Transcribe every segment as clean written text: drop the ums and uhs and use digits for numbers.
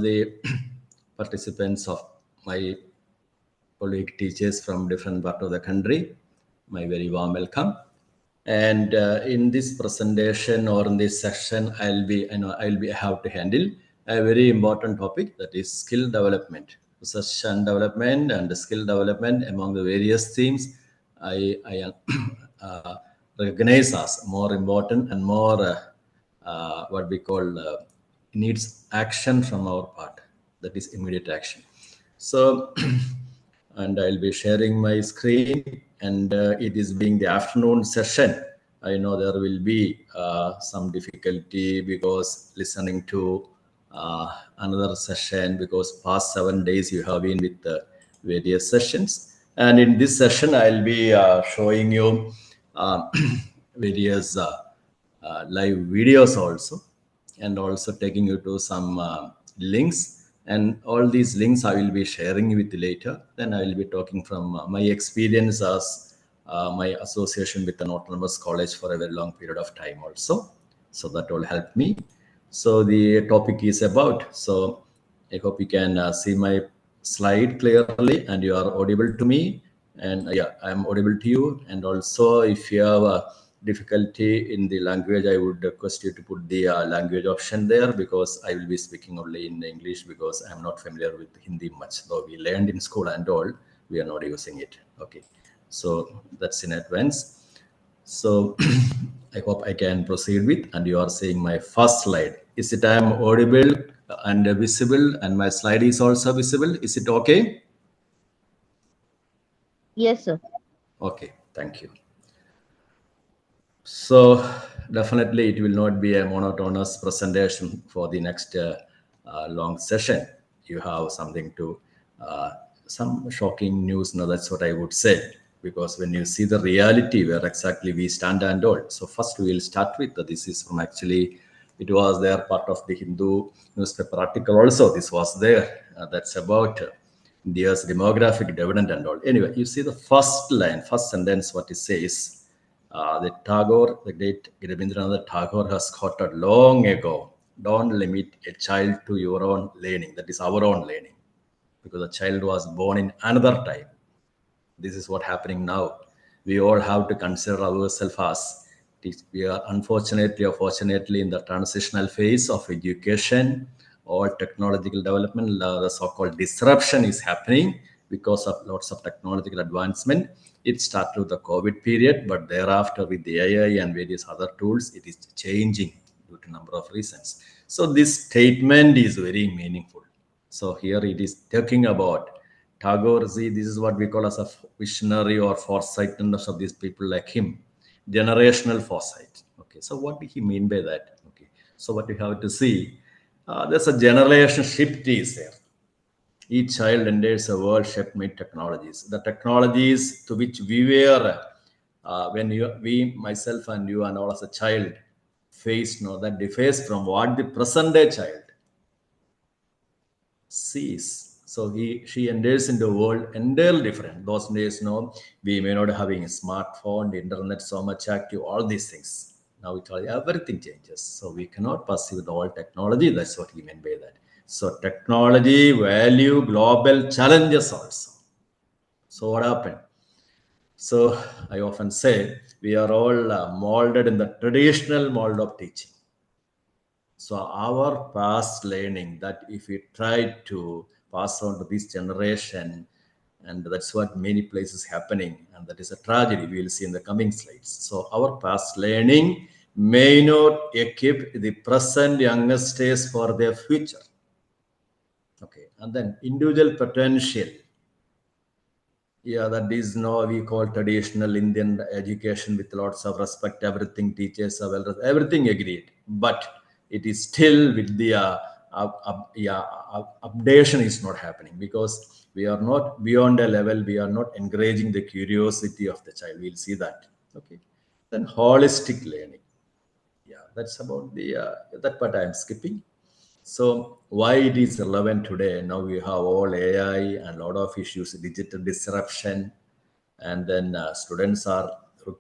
the participants of my colleague teachers from different parts of the country, my very warm welcome. And in this presentation or in this session, I have to handle a very important topic, that is skill development, research and development, and skill development among the various themes. I recognize as more important and more what we call needs action from our part, that is immediate action. So and I'll be sharing my screen, and it is being the afternoon session. I know there will be some difficulty because listening to another session, because past 7 days you have been with the various sessions. And in this session, I'll be showing you various live videos also, and also taking you to some links. And all these links I will be sharing with you later. Then I will be talking from my experience as my association with an autonomous college for a very long period of time also. So that will help me. So the topic is about, so I hope you can see my slide clearly and you are audible to me. And yeah, I'm audible to you. And also if you have a difficulty in the language, I would request you to put the language option there, because I will be speaking only in English, because I'm not familiar with Hindi much, though we learned in school and all, we are not using it. Okay, so that's in advance. So I hope I can proceed with, and you are seeing my first slide. Is it I'm audible and visible, and my slide is also visible? Is it okay? Yes, sir. Okay, thank you. So definitely it will not be a monotonous presentation for the next long session. You have something to, some shocking news. No, that's what I would say, because when you see the reality where exactly we stand and all. So first we will start with, this is from actually, it was there part of the Hindu newspaper article also. This was there. That's about India's demographic dividend and all. Anyway, you see the first line, first sentence, what it says. The Tagore, the great Rabindranath Tagore has quoted long ago, don't limit a child to your own learning. That is our own learning, because the child was born in another time. This is what happening now. We all have to consider ourselves as, we are unfortunately or fortunately in the transitional phase of education or technological development. The so-called disruption is happening because of lots of technological advancement. It started with the COVID period, but thereafter with the AI and various other tools, it is changing due to a number of reasons. So this statement is very meaningful. So here it is talking about Tagore. See, this is what we call as a visionary or foresightedness of these people like him, generational foresight. Okay, so what did he mean by that? Okay, so what you have to see, there's a generation shift is there. Each child enters a world shaped by technologies. The technologies to which we were, when we, myself and you and all as a child, faced, that differs from what the present day child sees. So she enters into a world entirely different. Those days, we may not having a smartphone, the internet so much active, all these things. Now everything changes. So we cannot pursue the old technology. That's what he meant by that. So technology, value, global challenges also. So what happened? So I often say we are all molded in the traditional mold of teaching. So our past learning, that if we try to pass on to this generation, and that's what many places happening, and that is a tragedy we will see in the coming slides. So our past learning may not equip the present youngsters for their future. Okay, and then individual potential. Yeah, that is now we call traditional Indian education with lots of respect. Everything teachers are well, everything agreed, but it is still with the updation is not happening, because we are not beyond a level. We are not encouraging the curiosity of the child. We'll see that. Okay, then holistic learning. Yeah, that's about the that part I'm skipping. So why it is relevant today? Now we have all AI and a lot of issues, digital disruption, and then students are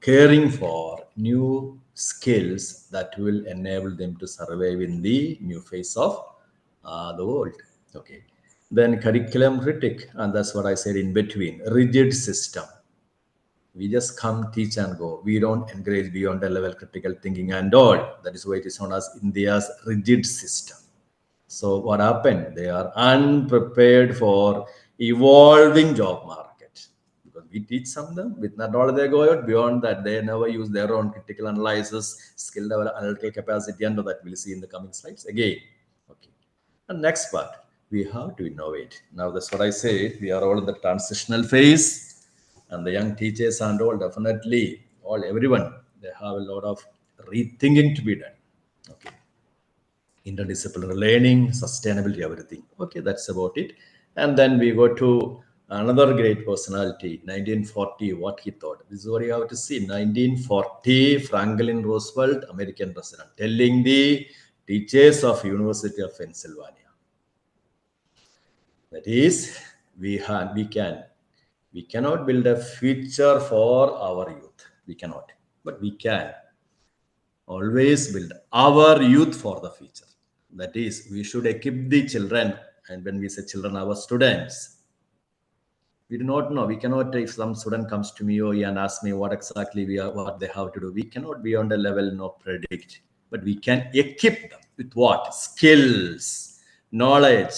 caring for new skills that will enable them to survive in the new phase of the world. Okay. Then curriculum critic, and that's what I said in between. Rigid system. We just come, teach, and go. We don't encourage beyond the level critical thinking and all. That is why it is known as India's rigid system. So what happened? They are unprepared for evolving job market, because we teach some of them with not all they go out. Beyond that, they never use their own critical analysis, skill level, analytical capacity, and all that we'll see in the coming slides again. Okay. And next part, we have to innovate. Now that's what I say. We are all in the transitional phase, and the young teachers and all definitely everyone they have a lot of rethinking to be done. Okay, interdisciplinary learning, sustainability, everything. Okay, that's about it. And then we go to another great personality, 1940, what he thought. This is what you have to see. 1940, Franklin Roosevelt, American president, telling the teachers of University of Pennsylvania. That is, we cannot build a future for our youth. We cannot, but we can always build our youth for the future. That is, we should equip the children, and when we say children, our students. We do not know. We cannot. If some student comes to me and asks me what exactly what they have to do, we cannot be on the level no predict, but we can equip them with what skills, knowledge,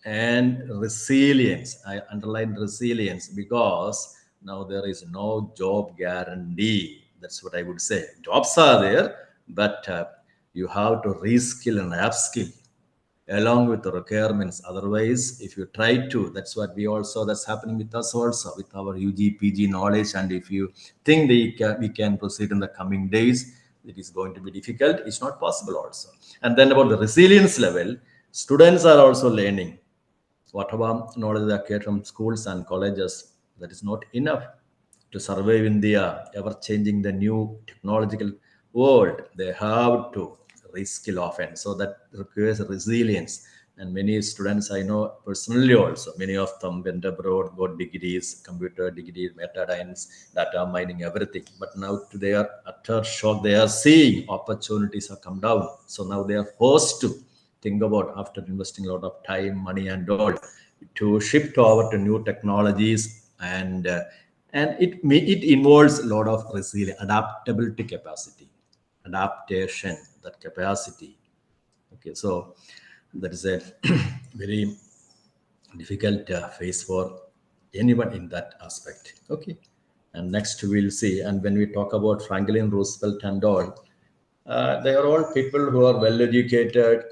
and resilience. I underline resilience because now there is no job guarantee. That's what I would say. Jobs are there, but you have to reskill and upskill along with the requirements. Otherwise, if you try to, that's what that's happening with us also, with our UG, PG knowledge. And if you think we can proceed in the coming days, it is going to be difficult. It's not possible also. And then about the resilience level, students are also learning. Whatever knowledge they acquire from schools and colleges, that is not enough to survive in the ever-changing, the new technological world. They have to reskill often, so that requires resilience. And many students I know personally also, many of them went abroad, got degrees, computer degrees, meta science, data mining, everything. But now to their utter shock, they are seeing opportunities have come down. So now they are forced to think about, after investing a lot of time, money, and all, to shift over to new technologies. And it involves a lot of resilience, adaptability capacity, adaptation, that capacity. Okay, so that is a very difficult phase for anyone in that aspect. Okay, and next we'll see. And when we talk about Franklin Roosevelt and all, they are all people who are well educated,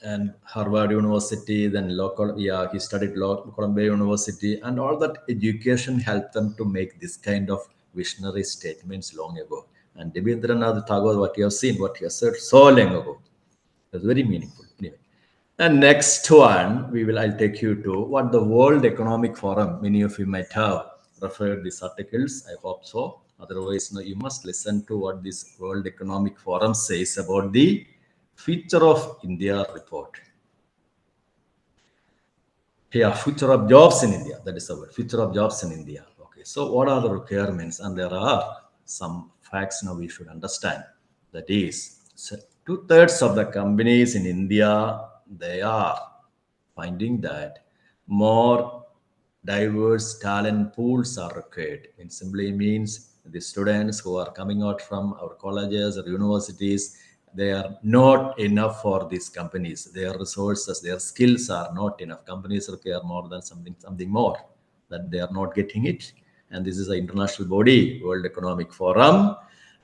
and Harvard University, then he studied law, Columbia University, and all that education helped them to make this kind of visionary statements long ago. And Rabindranath Tagore, what you have seen, what he has said so long ago, that's very meaningful. Anyway, and next one, I'll take you to what the World Economic Forum. Many of you might have referred these articles. I hope so. Otherwise, no, you must listen to what this World Economic Forum says about the future of India report. Yeah, future of jobs in India. That is the word. Future of jobs in India. Okay. So what are the requirements? And there are some facts now we should understand. That is, so 2/3 of the companies in India, they are finding that more diverse talent pools are required. It simply means the students who are coming out from our colleges or universities, they are not enough for these companies. Their resources, their skills are not enough. Companies require more than something more, that they are not getting it. And this is an international body, World Economic Forum.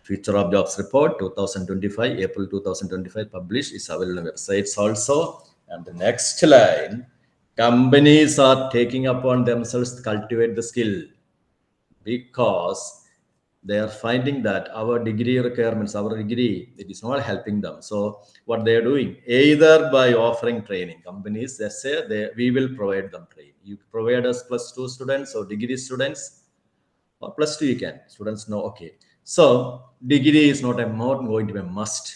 Future of Jobs Report 2025, April 2025, published, is available on websites also. And the next line, companies are taking upon themselves to cultivate the skill, because they are finding that our degree requirements, our degree, it is not helping them. So what they are doing, either by offering training, companies, they say we will provide them training. You provide us +2 students or degree students, or +2 you can. Students know, okay. So degree is not going to be a must.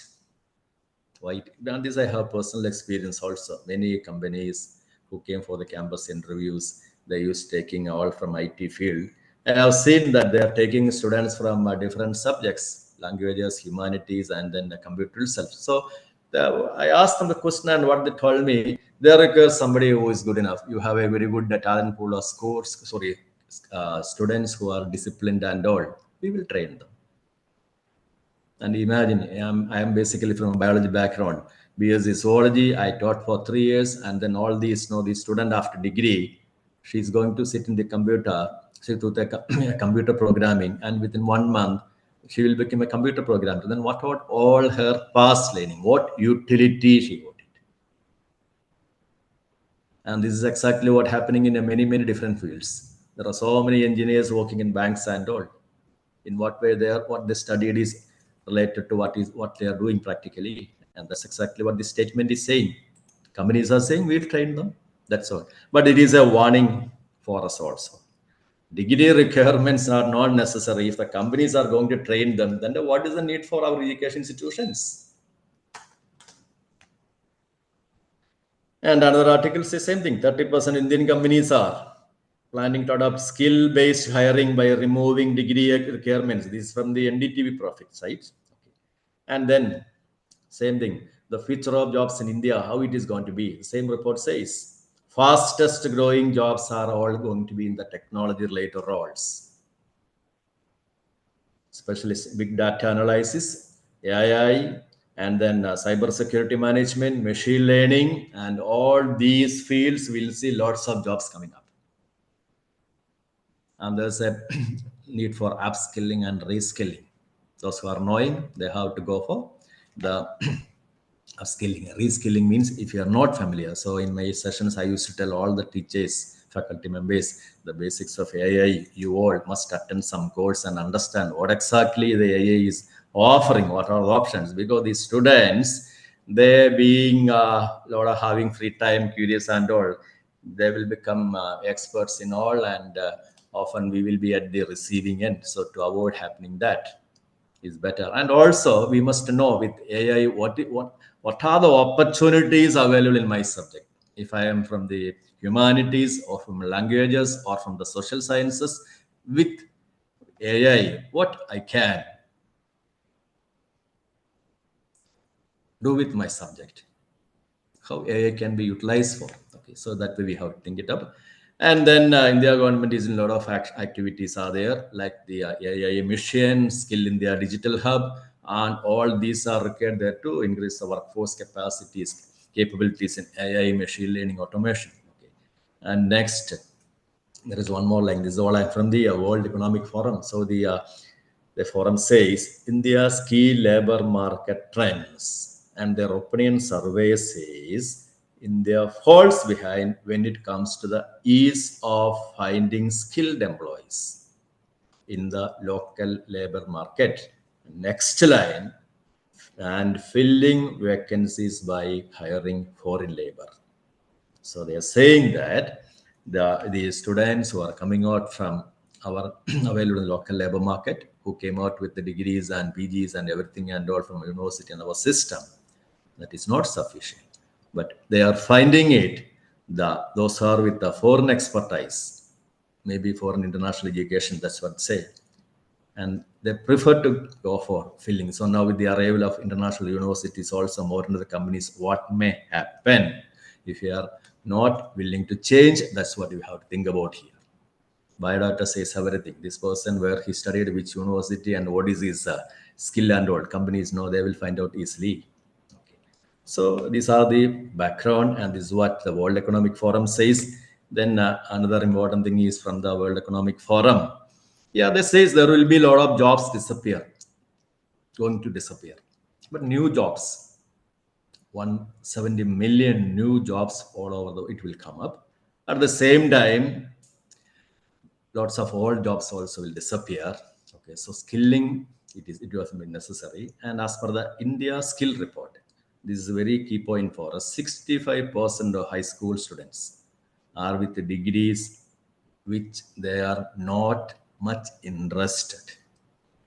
Why? And this I have personal experience also. Many companies who came for the campus interviews, they used taking all from IT field. I have seen that they are taking students from different subjects, languages, humanities, and then the computer itself. So I asked them the question, and what they told me, They require somebody who is good enough. You have a very good talent pool of students who are disciplined and all. We will train them. And imagine, I am basically from a biology background. BSc zoology, I taught for 3 years, and then all these, the student after degree, she's going to sit in the computer, sit with computer programming, and within 1 month, she will become a computer programmer. Then what about all her past learning? What utility she got it? And this is exactly what happening in many different fields. There are so many engineers working in banks and all. In what way what they studied is related to what they are doing practically, and that's exactly what this statement is saying. Companies are saying we've trained them, that's all. But it is a warning for us also. Degree requirements are not necessary. If the companies are going to train them, then what is the need for our education institutions? And another article says same thing. 30% Indian companies are planning to adopt skill-based hiring by removing degree requirements. This is from the NDTV profit site. And then same thing, the future of jobs in India, how it is going to be. The same report says fastest growing jobs are all going to be in the technology related roles, especially big data analysis, AI, and then cyber security management, machine learning, and all these fields will see lots of jobs coming up. And there's a need for upskilling and reskilling. Those who are knowing, they have to go for the upskilling. Reskilling means if you are not familiar. So in my sessions, I used to tell all the teachers, faculty members, the basics of AI. You all must attend some course and understand what exactly the AI is offering, what are the options. Because the students, they being lot of having free time, curious and all, they will become experts in all, and often we will be at the receiving end. So to avoid happening that is better. And also we must know with AI what are the opportunities available in my subject. If I am from the humanities or from languages or from the social sciences, with AI, what I can do with my subject, how AI can be utilized for. Okay, so that way we have to think it up. And then India government is in a lot of activities are there, like the AI mission, skill India digital hub, and all these are required there to increase the workforce capacities, capabilities in AI, machine learning, automation. Okay. And next, there is one more line. This is all from the World Economic Forum. So the forum says India's key labor market trends, and their opinion survey says India falls behind when it comes to the ease of finding skilled employees in the local labor market. Next line, and filling vacancies by hiring foreign labor. So they are saying that the students who are coming out from our available local labor market, who came out with the degrees and PGs and everything and all from university and our system, that is not sufficient. But they are finding it, those are with the foreign expertise, maybe foreign international education, that's what they say. And they prefer to go for filling. So now with the arrival of international universities also more into the companies, what may happen if you are not willing to change? That's what you have to think about here. Biodata says everything. This person, where he studied, which university, and what is his skill and all. Companies know, they will find out easily. Okay. So these are the background, and this is what the World Economic Forum says. Then another important thing is from the World Economic Forum. Yeah, they says there will be a lot of jobs going to disappear. But new jobs, 170 million new jobs all over it will come up. At the same time, lots of old jobs also will disappear. Okay, so skilling, it was necessary. And as per the India skill report, this is a very key point for us. 65% of high school students are with the degrees which they are not much interested.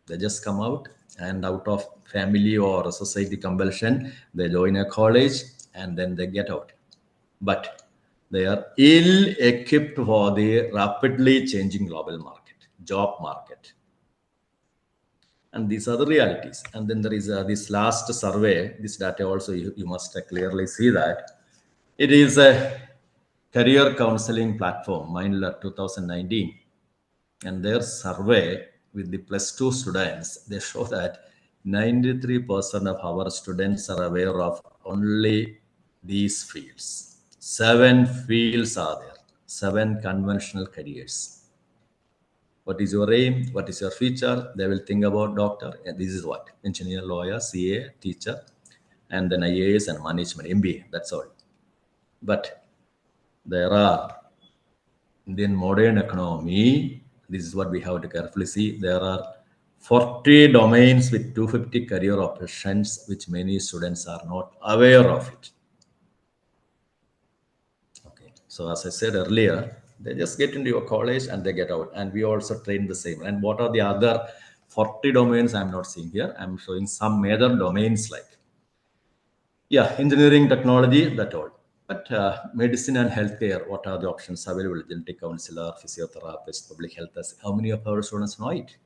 They just come out, and out of family or society compulsion, they join a college and then they get out. But they are ill equipped for the rapidly changing global market, job market. And these are the realities. And then there is this last survey, this data also you must clearly see that It is a career counseling platform, Mindler 2019. And their survey with the plus 2 students, they show that 93% of our students are aware of only these fields. 7 fields are there, 7 conventional careers. What is your aim? What is your future? They will think about doctor. And this is what? Engineer, lawyer, CA, teacher, and then IAS and management, MBA. That's all. But there are, in the modern economy, this is what we have to carefully see. There are 40 domains with 250 career options, which many students are not aware of it. Okay. So as I said earlier, they just get into your college and they get out. And we also train the same. And what are the other 40 domains I'm not seeing here? I'm showing some major domains like, yeah, engineering, technology, that all. But medicine and healthcare, what are the options available? Genetic counselor, physiotherapist, public health. How many of our students know it?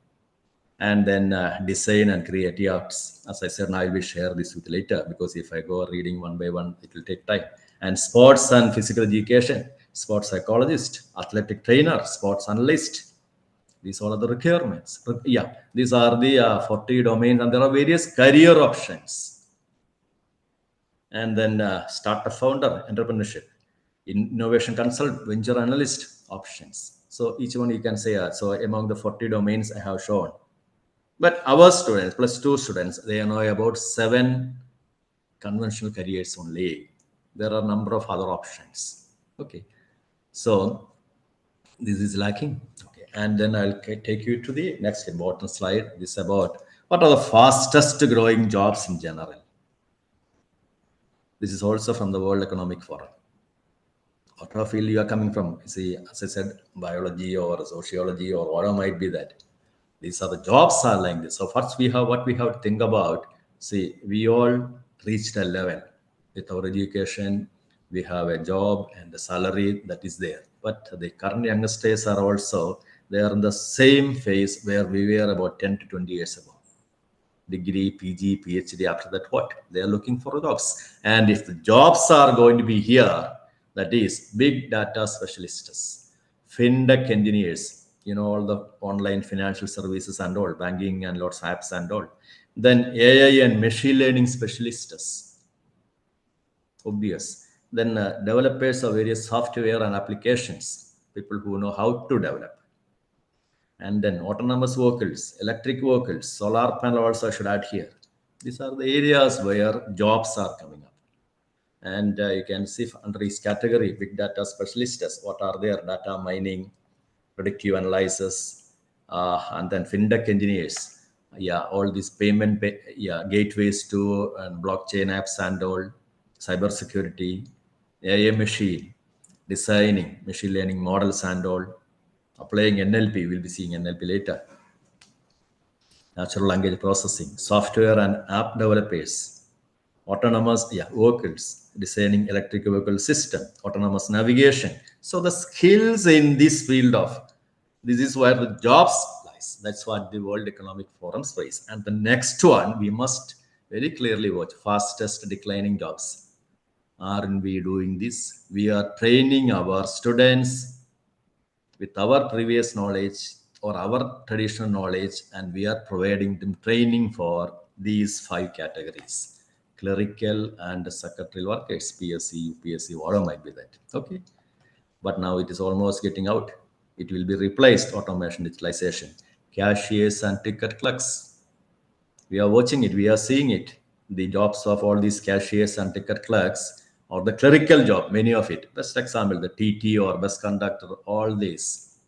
And then design and creative arts. As I said, I will share this with later, because if I go reading one by one, it will take time. And sports and physical education, sports psychologist, athletic trainer, sports analyst. These are the requirements. Yeah, these are the 40 domains, and there are various career options. And then startup founder, entrepreneurship, innovation consult, venture analyst options. So each one you can say, so among the 40 domains I have shown. But our students, plus 2 students, they know about 7 conventional careers only. There are a number of other options. Okay. So this is lacking. Okay. And then I'll take you to the next important slide. This is about what are the fastest growing jobs in general. This is also from the World Economic Forum. What field you are coming from? See, as I said, biology or sociology or whatever might be that. These are the jobs are like this. So first we have what we have to think about. See, we all reached a level with our education. We have a job and the salary that is there. But the current youngsters are also, they are in the same phase where we were about 10 to 20 years ago. Degree, PG, PhD, after that what? They are looking for jobs. And if the jobs are going to be here, that is big data specialists, fintech engineers, all the online financial services and all, banking and lots of apps and all. Then AI and machine learning specialists, obvious. Then developers of various software and applications, people who know how to develop. And then autonomous vehicles, electric vehicles, solar panel also I should add here. These are the areas where jobs are coming up. And you can see under this category, big data specialists, what are there? Data mining, predictive analysis, and then fintech engineers. Yeah, all these payment, gateways to and blockchain apps and all, cybersecurity, AI machine, designing, machine learning models and all, applying NLP. We'll be seeing NLP later. Natural language processing, software and app developers, autonomous vehicles, designing electric vehicle system, autonomous navigation. So the skills in this field of, this is where the jobs lies. That's what the World Economic Forum says. And the next one, we must very clearly watch, fastest declining jobs. Aren't we doing this? We are training our students with our previous knowledge or our traditional knowledge, and we are providing them training for these 5 categories: clerical and secretarial workers, PSC, UPSC, whatever might be that. Okay. But now it is almost getting out. It will be replaced, automation, digitalization. Cashiers and ticket clerks. We are watching it, we are seeing it. The jobs of all these cashiers and ticket clerks, or the clerical job, many of it. Best example, the TT or bus conductor, all these,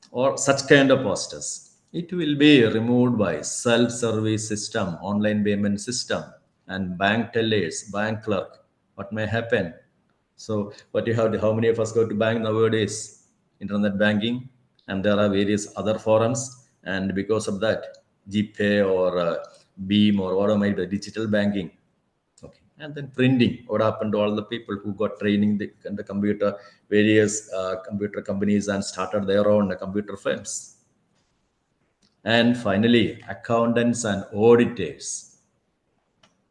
or such kind of posters. It will be removed by self-service system, online payment system, and bank tellers, bank clerk. What may happen? So what you have to, how many of us go to bank nowadays? Internet banking, and there are various other forums. And because of that, GPay or Beam or whatever might be digital banking. Okay. And then printing. What happened to all the people who got training the computer, various computer companies and started their own computer firms. And finally, accountants and auditors.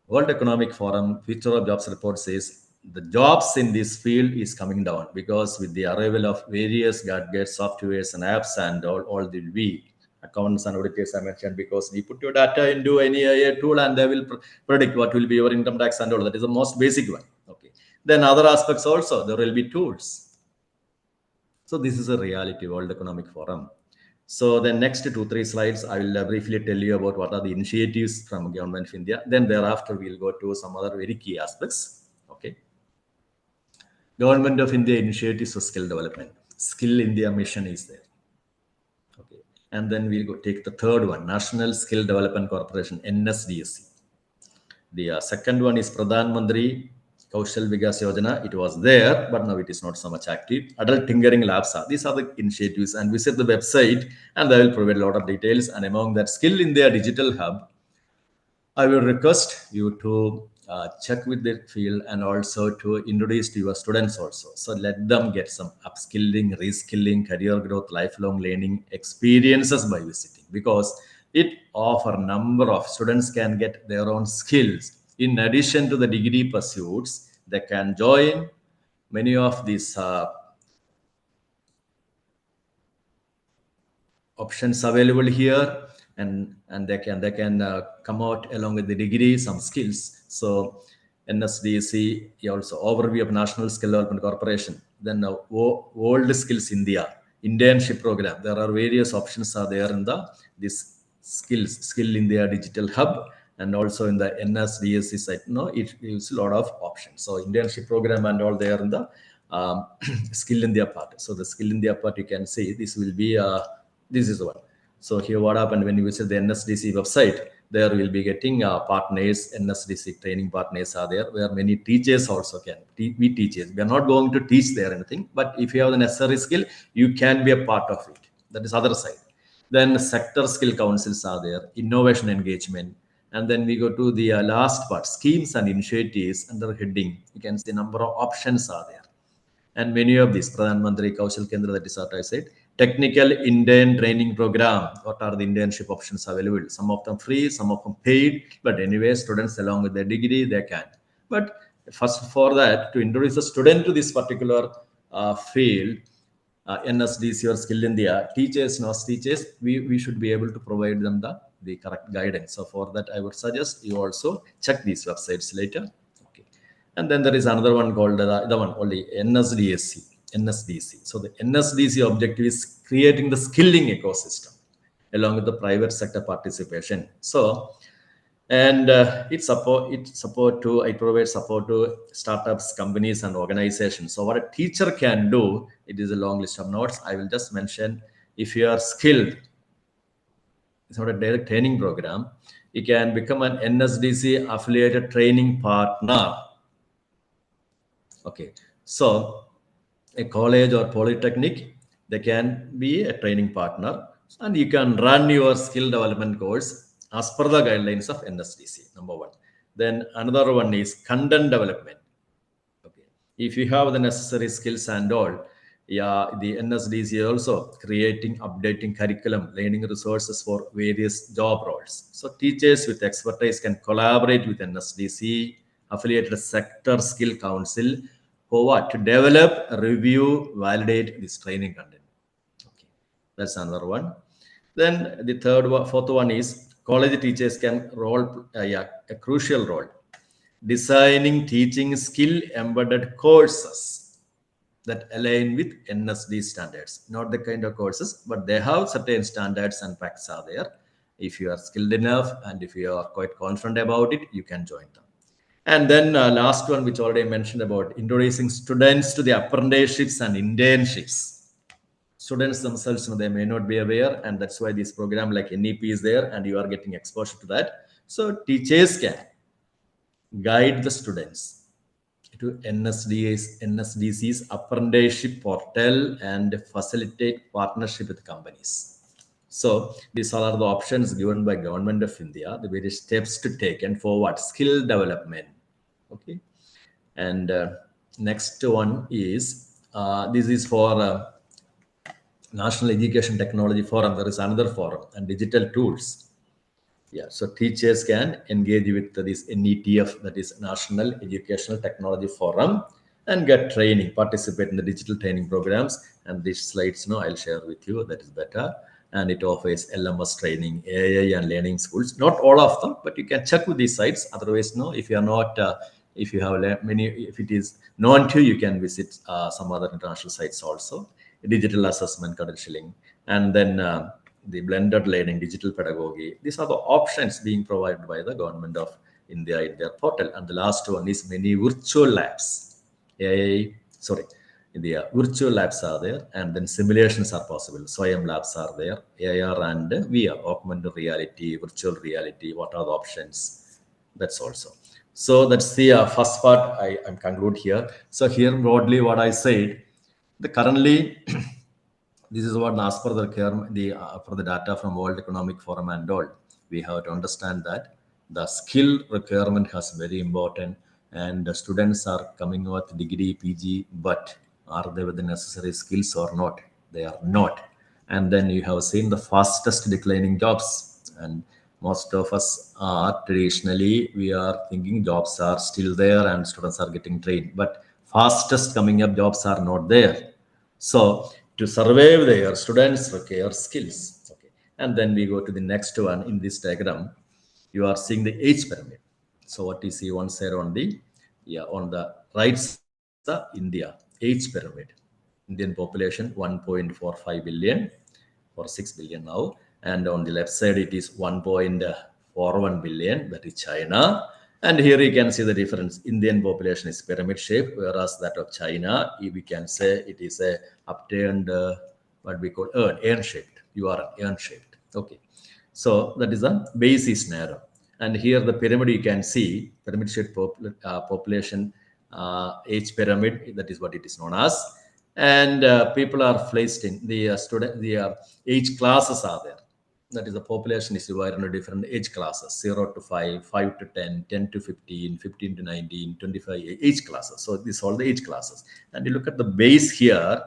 World Economic Forum Future of Jobs report says the jobs in this field is coming down, because with the arrival of various gadgets, softwares and apps and all the V accounts and auditors I mentioned, because you put your data into any AI tool and they will predict what will be your income tax and all. That is the most basic one. Okay. Then other aspects also, there will be tools. So this is a reality, World Economic Forum. So the next 2-3 slides, I will briefly tell you about what are the initiatives from Government of India. Then thereafter, we'll go to some other very key aspects. Okay. Government of India initiatives for skill development. Skill India mission is there. Okay. And then we'll go take the third one, National Skill Development Corporation, NSDSC. The second one is Pradhan Mantri Kaushal Vikas Yojana. It was there, but now it is not so much active. Adult Tinkering Labs. These are the initiatives, and visit the website and they will provide a lot of details. And among that, Skill India Digital Hub, I will request you to check with the field and also to introduce to your students also. So let them get some upskilling, reskilling, career growth, lifelong learning experiences by visiting, because it offer number of students can get their own skills. In addition to the degree pursuits, they can join many of these options available here, and they can come out along with the degree some skills. So NSDC also overview of National Skill Development Corporation. Then World Skills India internship program. There are various options are there in the this Skill India Digital Hub, and also in the NSDSC site. No, it gives a lot of options. So internship program and all there in the Skill India part. So the Skill India part, you can see this will be this is the one. So here what happened when you visit the NSDC website, there will be getting partners, NSDC training partners are there, where many teachers also can, we teachers. We are not going to teach there anything, but if you have the necessary skill, you can be a part of it. That is other side. Then sector skill councils are there, innovation engagement. And then we go to the last part, schemes and initiatives under heading. You can see number of options are there. And many of these, Pradhan Mantri Kaushal Kendra, that is what I said, technical Indian training program. What are the internship options available? Some of them free, some of them paid. But anyway, students along with their degree, they can. But first for that, to introduce a student to this particular field, NSDC or Skill India, teachers, we should be able to provide them the correct guidance. So for that, I would suggest you also check these websites later. And then there is another one called the one only NSDC. So the NSDC objective is creating the skilling ecosystem along with the private sector participation. So, and it provides support to startups, companies, and organizations. So what a teacher can do, it is a long list of notes. I will just mention, if you are skilled, it's not a direct training program, you can become an NSDC affiliated training partner. Okay, so a college or polytechnic, they can be a training partner, and you can run your skill development course as per the guidelines of NSDC, number one. Then another one is content development. Okay, if you have the necessary skills and all, yeah, the NSDC also creating, updating curriculum, learning resources for various job roles. So teachers with expertise can collaborate with NSDC affiliated sector skill council for what? To develop, review, validate this training content. Okay, that's another one. Then the fourth one is college teachers can a crucial role, designing teaching skill embedded courses that align with NSD standards. Not the kind of courses, but they have certain standards and facts are there. If you are skilled enough and if you are quite confident about it, you can join them. And then last one, which already mentioned about introducing students to the apprenticeships and internships. Students themselves, they may not be aware, and that's why this program like NEP is there, and you are getting exposure to that. So teachers can guide the students to NSDC's apprenticeship portal and facilitate partnership with companies. So these are the options given by Government of India, the various steps to take and for what? Skill development. Okay. And next one is, this is for National Education Technology Forum. There is another forum and digital tools. Yeah, so teachers can engage with this NETF, that is National Educational Technology Forum, and get training, participate in the digital training programs. And these slides, I'll share with you. That is better. And it offers LMS training, AI and learning schools. Not all of them, but you can check with these sites. Otherwise, no, if you are not, if you have many, if it is known to you, can visit some other international sites also. Digital assessment, credentialing, and then the blended learning, digital pedagogy. These are the options being provided by the government of India in their portal. And the last one is many virtual labs. The virtual labs are there, and then simulations are possible. SWAYAM labs are there, AR and VR, augmented reality, virtual reality. What are the options? That's also. So that's the first part. I'm conclude here. So here broadly what I said, the currently this is what as per for the data from World Economic Forum and all, we have to understand that the skill requirement has very important, and the students are coming with degree, PG, but are they with the necessary skills or not? They are not. And then you have seen the fastest declining jobs, and most of us are traditionally we are thinking jobs are still there and students are getting trained, but fastest coming up jobs are not there. So to survive there, students require skills. Okay. And then we go to the next one in this diagram. You are seeing the age pyramid. So what you see one side on the right side, India age pyramid. Indian population 1.45 billion or 6 billion now. And on the left side, it is 1.41 billion, that is China. And here you can see the difference. Indian population is pyramid shape, whereas that of China, we can say it is a upturned, what we call urn shaped. You are urn shaped. Okay. So that is the base is narrow. And here the pyramid you can see, pyramid shaped population age pyramid, that is what it is known as. And people are placed in the age classes are there. That is, the population is divided into different age classes: 0 to 5, 5 to 10, 10 to 15, 15 to 19, 25 age classes. So these are all the age classes. And you look at the base here,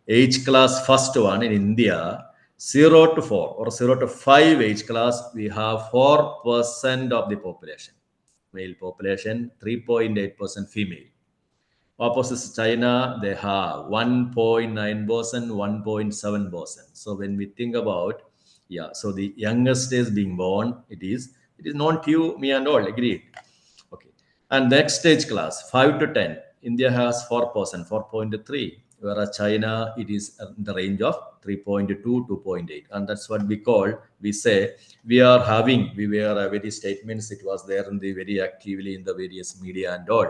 age class first one in India, 0 to 4 or 0 to 5 age class, we have 4% of the population. Male population, 3.8% female. Opposite China, they have 1.9%, 1.7%. So when we think about, so the youngest is being born, it is known to you, me and all, agreed. Okay. And next stage class, 5 to 10, India has 4%, 4.3, whereas China, it is in the range of 3.2, 2.8. And that's what we say, we were very statements, it was there in the very actively in the various media and all.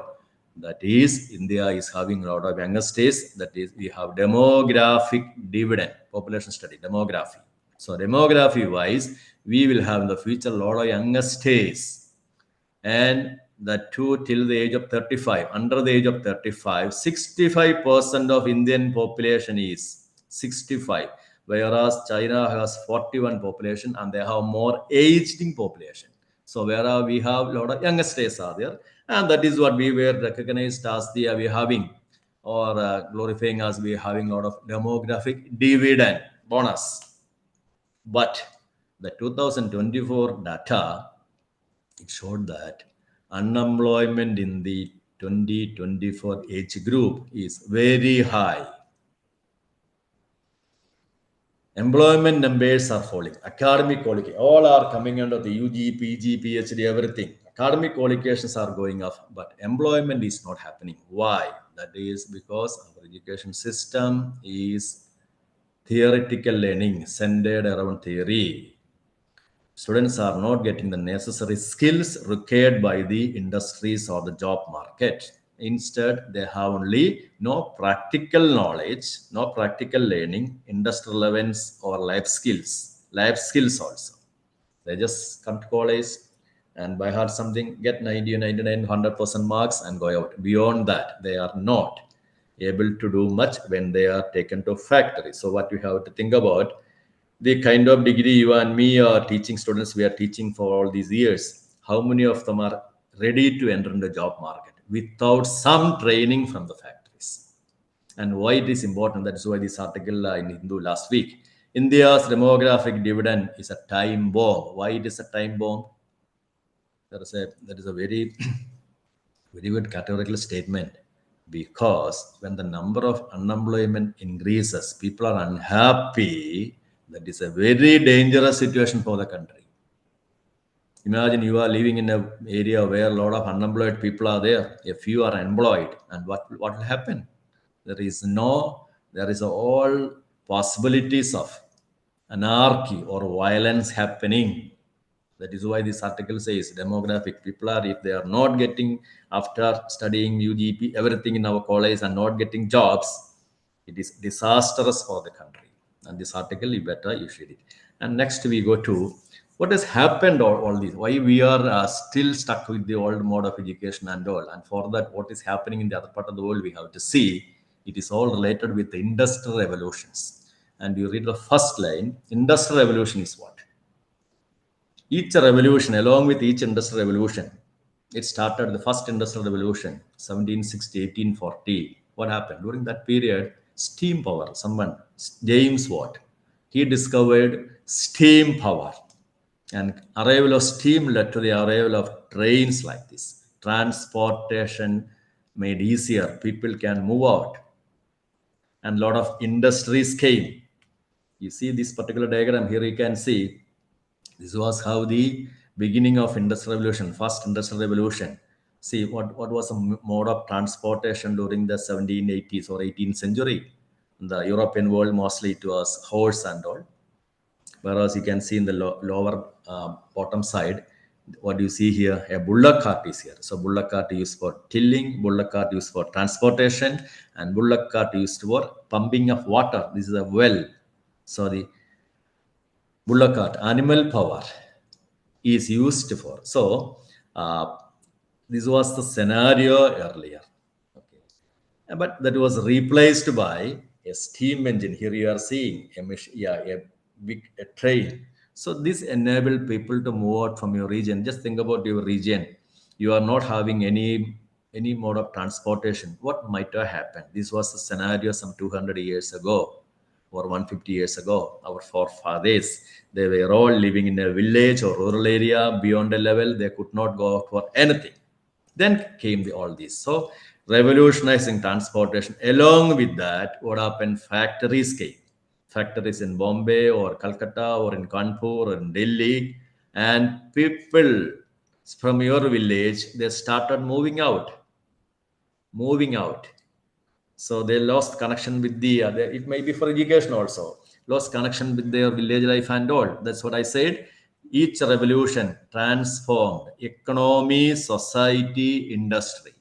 That is, India is having a lot of youngsters. That is, we have demographic dividend, population study, demography. So demography wise, we will have in the future a lot of youngsters. And that too till the age of 35, under the age of 35, 65% of Indian population is 65. Whereas China has 41 population and they have more aging population. So whereas we have a lot of youngsters are there. And that is what we were recognized as we having or glorifying as we having a lot of demographic dividend bonus. But the 2024 data, it showed that unemployment in the 2024 age group is very high. Employment numbers are falling. Academic qualifications, all are coming under the UG, PG, PhD, everything. Academic qualifications are going up, but employment is not happening. Why? That is because our education system is theoretical learning, centered around theory. Students are not getting the necessary skills required by the industries or the job market. Instead, they have only no practical knowledge, no practical learning, industrial relevance or life skills also. They just come to college and by heart something, get 90, 99, 100% marks and go out. Beyond that, they are not able to do much when they are taken to factory. So what you have to think about, the kind of degree you and me are teaching students, we are teaching for all these years, how many of them are ready to enter in the job market without some training from the factories? And why it is important, that's why this article in Hindu last week, India's demographic dividend is a time bomb. Why it is a time bomb? There is a very very good categorical statement, because when the number of unemployment increases, people are unhappy. That is a very dangerous situation for the country. Imagine you are living in an area where a lot of unemployed people are there. A few are employed, and what will happen? There is all possibilities of anarchy or violence happening. That is why this article says demographic people are, if they are not getting, after studying UGP, everything in our college and not getting jobs, it is disastrous for the country. And this article, you should it. And next we go to what has happened, all this, why we are still stuck with the old mode of education and all. And for that, what is happening in the other part of the world, we have to see. It is all related with the industrial revolutions. And you read the first line, industrial revolution is what? Each revolution, along with each industrial revolution, it started the first industrial revolution, 1760, 1840. What happened? During that period, steam power, James Watt, he discovered steam power. And arrival of steam led to the arrival of trains like this. Transportation made easier. People can move out. And a lot of industries came. You see this particular diagram here, you can see this was how the beginning of industrial revolution, first industrial revolution. See what was a mode of transportation during the 1780s or 18th century. In the European world, mostly it was horse and all. Whereas you can see in the lower bottom side, what you see here, a bullock cart is here. So bullock cart used for tilling, bullock cart used for transportation, and bullock cart used for pumping of water. This is a well. So the bullock cart, animal power, is used for. So this was the scenario earlier. Okay. But that was replaced by a steam engine. Here you are seeing a big train. So this enabled people to move out from your region. Just think about your region. You are not having any mode of transportation. What might have happened? This was the scenario some 200 years ago or 150 years ago. Our forefathers, they were all living in a village or rural area beyond a level. They could not go out for anything. Then came all this. So revolutionizing transportation. Along with that, what happened? Factories came. Factories in Bombay or Calcutta or in Kanpur or in Delhi. And people from your village, they started moving out. So they lost connection with it may be for education also, lost connection with their village life and all. That's what I said. Each revolution transformed economy, society, industry.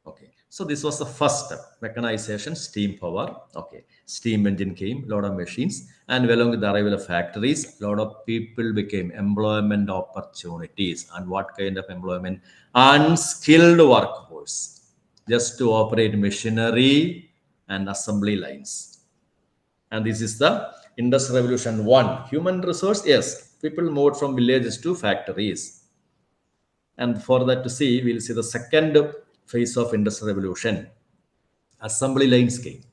Okay, so this was the first step, mechanization, steam power. Okay, steam engine came, lot of machines, and along with the arrival of factories, lot of people became employment opportunities. And what kind of employment? Unskilled workforce, just to operate machinery and assembly lines. And this is the Industrial Revolution 1. Human resource, yes, people moved from villages to factories. And for that to see, we'll see the second phase of Industrial Revolution. Assembly lines came.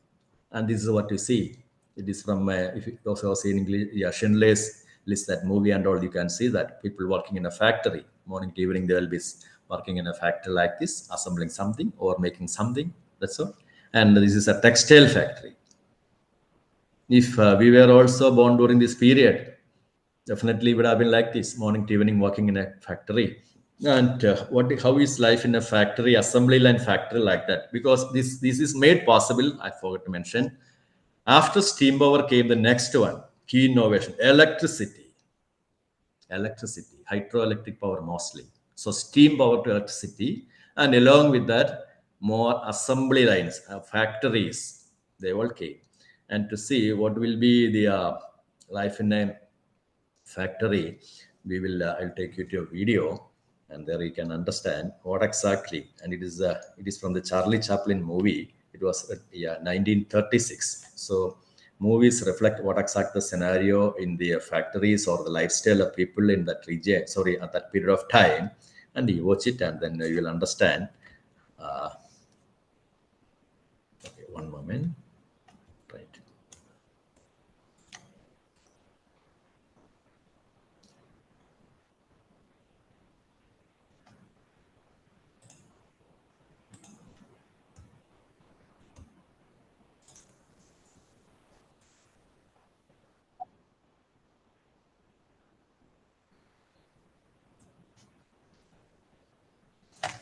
And this is what you see. It is from, if you also see in English, Schindler's List, that movie and all, you can see that people working in a factory, morning to evening, they will be working in a factory like this, assembling something or making something. That's all. And this is a textile factory. If we were also born during this period, definitely would have been like this, morning to evening, working in a factory. And how is life in a factory, assembly line factory like that? Because this is made possible, I forgot to mention, after steam power came the next one, key innovation, electricity, hydroelectric power mostly. So steam power to electricity, and along with that, more assembly lines, factories, they all came. And to see what will be the life in a factory, I'll take you to a video, and there you can understand what exactly. And it is from the Charlie Chaplin movie. It was 1936. So movies reflect what exact the scenario in the factories or the lifestyle of people in that region, at that period of time. And you watch it and then you will understand. Okay, one moment. Right.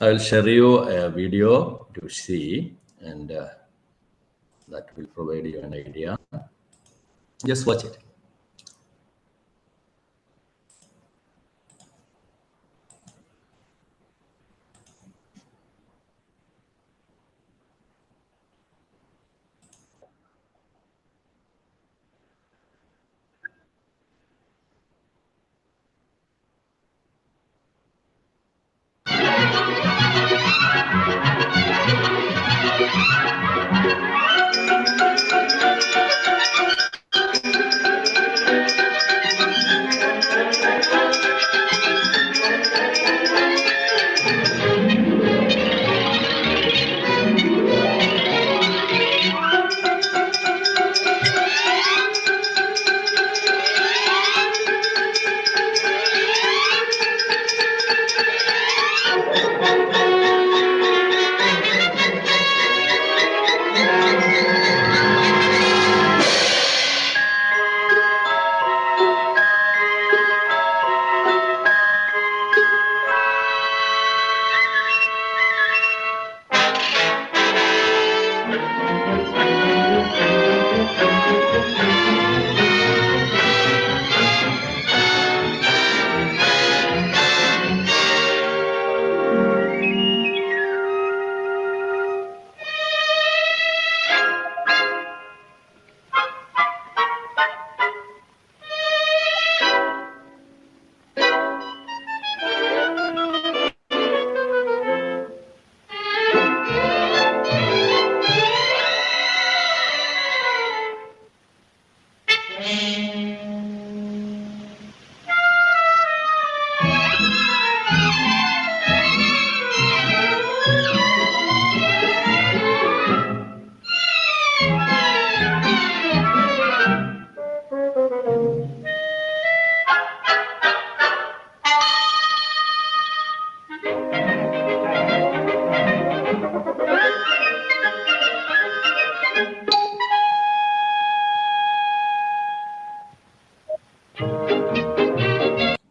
I will share you a video to see, and that will provide you an idea. Just watch it.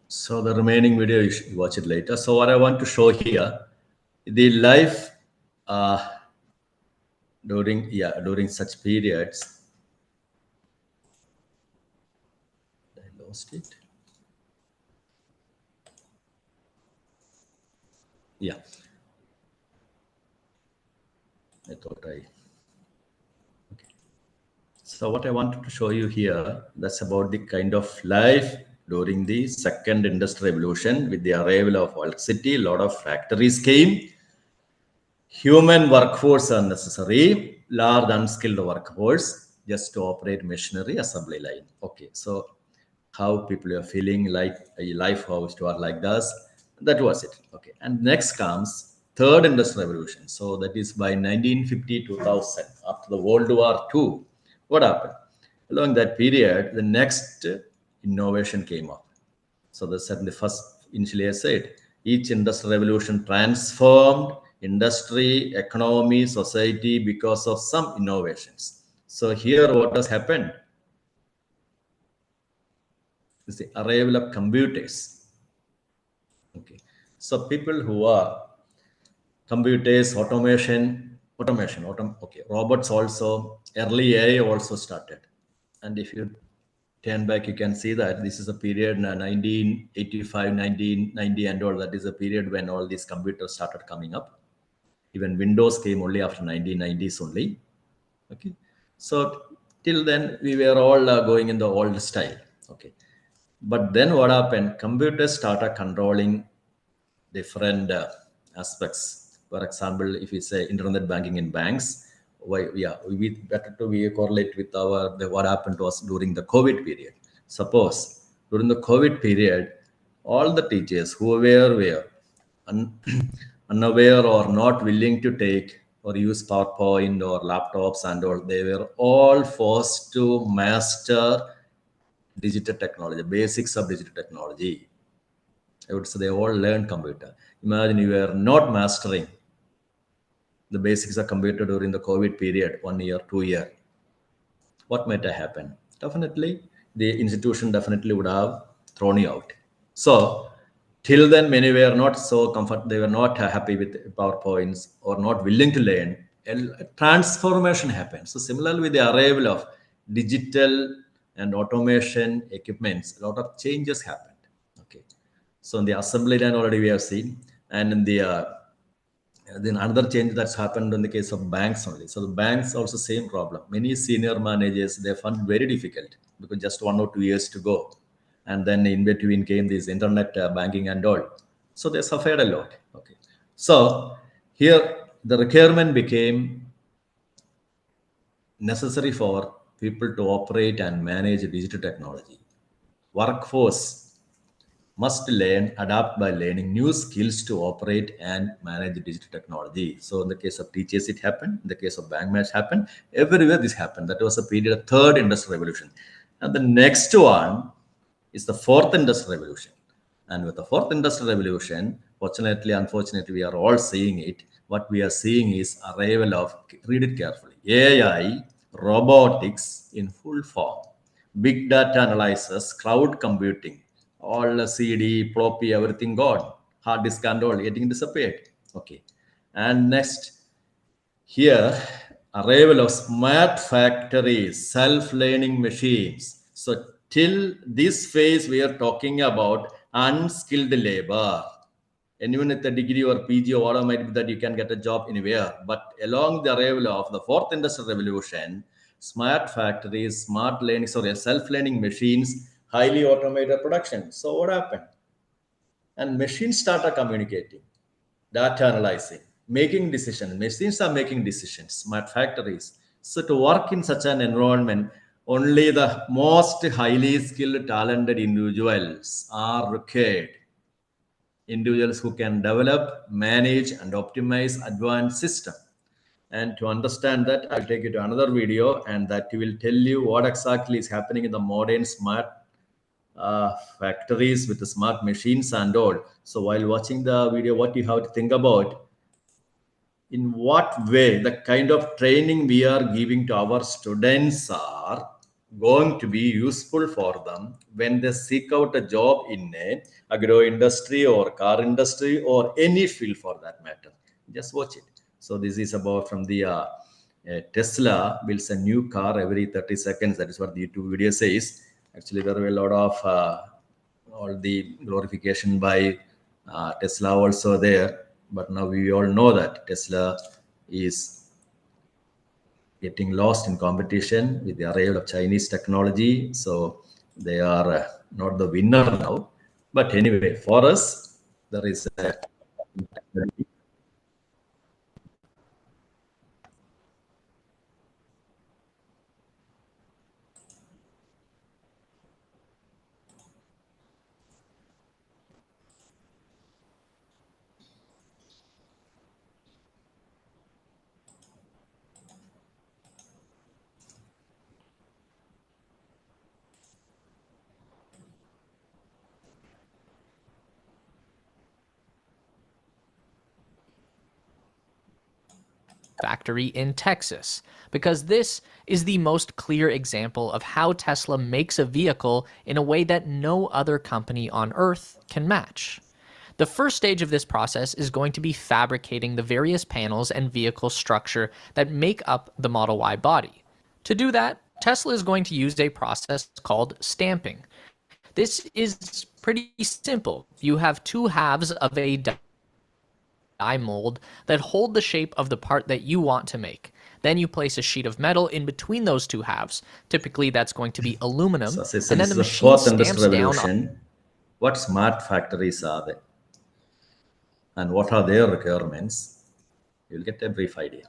So the remaining video, you should watch it later. So what I want to show here, the life during such periods. I lost it. Yeah. I thought I. Okay. So what I wanted to show you here, that's about the kind of life during the second industrial revolution. With the arrival of electricity, a lot of factories came. Human workforce are necessary, large unskilled workforce just to operate machinery assembly line. Okay, so how people are feeling like a life house to are like this, that was it. Okay, and next comes third industrial revolution. So that is by 1950 2000, after the World War II. What happened? Along that period, the next innovation came up. So that's certainly first, initially I said, each industrial revolution transformed industry, economy, society because of some innovations. So here what has happened is the arrival of computers. Okay. So people who are computers, okay, robots also, early AI also started. And if you turn back, you can see that this is a period 1985, 1990 and all. That is a period when all these computers started coming up. Even Windows came only after 1990s only. Okay, so till then we were all going in the old style. Okay, but then what happened? Computers started controlling different aspects. For example, if we say internet banking in banks, why we better to we correlate with what happened to us during the COVID period. Suppose during the COVID period, all the teachers who were unaware or not willing to take or use PowerPoint or laptops and all, they were all forced to master digital technology, basics of digital technology. I would say they all learned computer. Imagine you are not mastering the basics of computer during the COVID period, 1 year, 2 year. What might have happened? Definitely, the institution definitely would have thrown you out. So Till then, many were not so comfort. They were not happy with PowerPoints or not willing to learn. A transformation happened. So similarly, with the arrival of digital and automation equipments, a lot of changes happened. Okay. So in the assembly line already we have seen, and in the then another change that's happened in the case of banks only. So the banks also same problem. Many senior managers they found very difficult because just 1 or 2 years to go, and then in between came this internet banking and all. So they suffered a lot. Okay, so here the requirement became necessary for people to operate and manage digital technology. Workforce must learn, adapt by learning new skills to operate and manage digital technology. So in the case of teachers, it happened. In the case of bank match happened. Everywhere this happened. That was a period of third industrial revolution. And the next one is the fourth industrial revolution. And with the fourth industrial revolution, fortunately, unfortunately, we are all seeing it. What we are seeing is arrival of, read it carefully, AI, robotics in full form, big data analysis, cloud computing, all the CD, floppy, everything gone, hard disk and all getting disappeared. Okay. And next, here, arrival of smart factories, self-learning machines. So till this phase, we are talking about unskilled labor. Anyone with a degree or PG or whatever might be that you can get a job anywhere. But along the arrival of the fourth industrial revolution, smart factories, smart learning, sorry, self-learning machines, highly automated production. So what happened? And machines started communicating, data analyzing, making decisions. Machines are making decisions, smart factories. So to work in such an environment, only the most highly skilled, talented individuals are required. Individuals who can develop, manage, and optimize advanced system. And to understand that, I'll take you to another video, and that will tell you what exactly is happening in the modern smart factories with the smart machines and all. So while watching the video, what you have to think about, in what way the kind of training we are giving to our students are going to be useful for them when they seek out a job in a agro industry or car industry or any field for that matter. Just watch it. So this is about from the Tesla builds a new car every 30 seconds. That is what the YouTube video says. Actually, there were a lot of all the glorification by Tesla also there. But now we all know that Tesla is getting lost in competition with the arrival of Chinese technology. So they are not the winner now. But anyway, for us, there is a factory in Texas, because this is the most clear example of how Tesla makes a vehicle in a way that no other company on Earth can match. The first stage of this process is going to be fabricating the various panels and vehicle structure that make up the Model Y body. To do that, Tesla is going to use a process called stamping. This is pretty simple. You have two halves of a die mold that hold the shape of the part that you want to make. Then you place a sheet of metal in between those two halves. Typically, that's going to be aluminum. So as I said, And then this the is the machine fourth stamps industrial down revolution. What smart factories are they? And what are their requirements? You'll get a brief idea.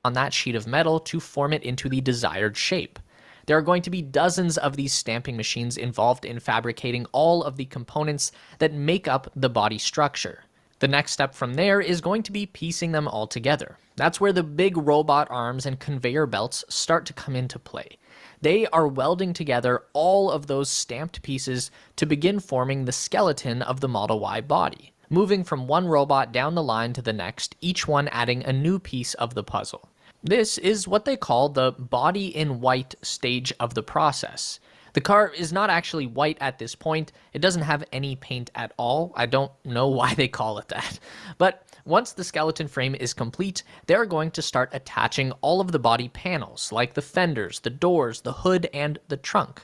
on that sheet of metal to form it into the desired shape. There are going to be dozens of these stamping machines involved in fabricating all of the components that make up the body structure. The next step from there is going to be piecing them all together. That's where the big robot arms and conveyor belts start to come into play. They are welding together all of those stamped pieces to begin forming the skeleton of the Model Y body, moving from one robot down the line to the next, each one adding a new piece of the puzzle. This is what they call the body in white stage of the process. The car is not actually white at this point. It doesn't have any paint at all. I don't know why they call it that. But once the skeleton frame is complete, they're going to start attaching all of the body panels, like the fenders, the doors, the hood, and the trunk.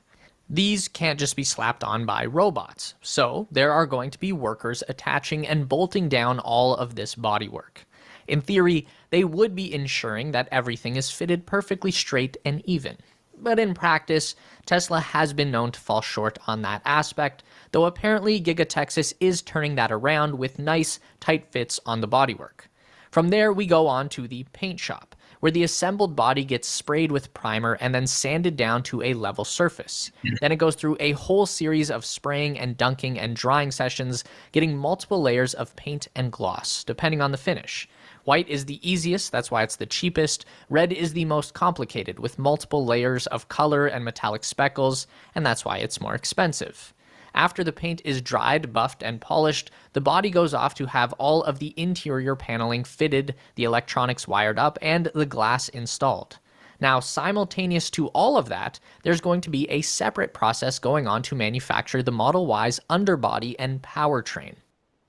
These can't just be slapped on by robots, so there are going to be workers attaching and bolting down all of this bodywork. In theory, they would be ensuring that everything is fitted perfectly straight and even. But in practice, Tesla has been known to fall short on that aspect, though apparently Giga Texas is turning that around with nice, tight fits on the bodywork. From there, we go on to the paint shop, where the assembled body gets sprayed with primer and then sanded down to a level surface. Then it goes through a whole series of spraying and dunking and drying sessions, getting multiple layers of paint and gloss, depending on the finish. White is the easiest, that's why it's the cheapest. Red is the most complicated, with multiple layers of color and metallic speckles, and that's why it's more expensive. After the paint is dried, buffed, and polished, the body goes off to have all of the interior paneling fitted, the electronics wired up, and the glass installed. Now, simultaneous to all of that, there's going to be a separate process going on to manufacture the Model Y's underbody and powertrain.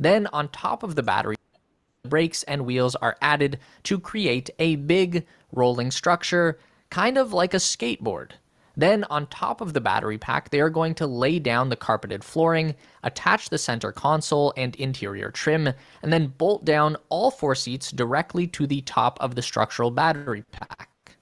Then, on top of the battery, brakes and wheels are added to create a big rolling structure, kind of like a skateboard. Then, on top of the battery pack, they are going to lay down the carpeted flooring, attach the center console and interior trim, and then bolt down all 4 seats directly to the top of the structural battery pack.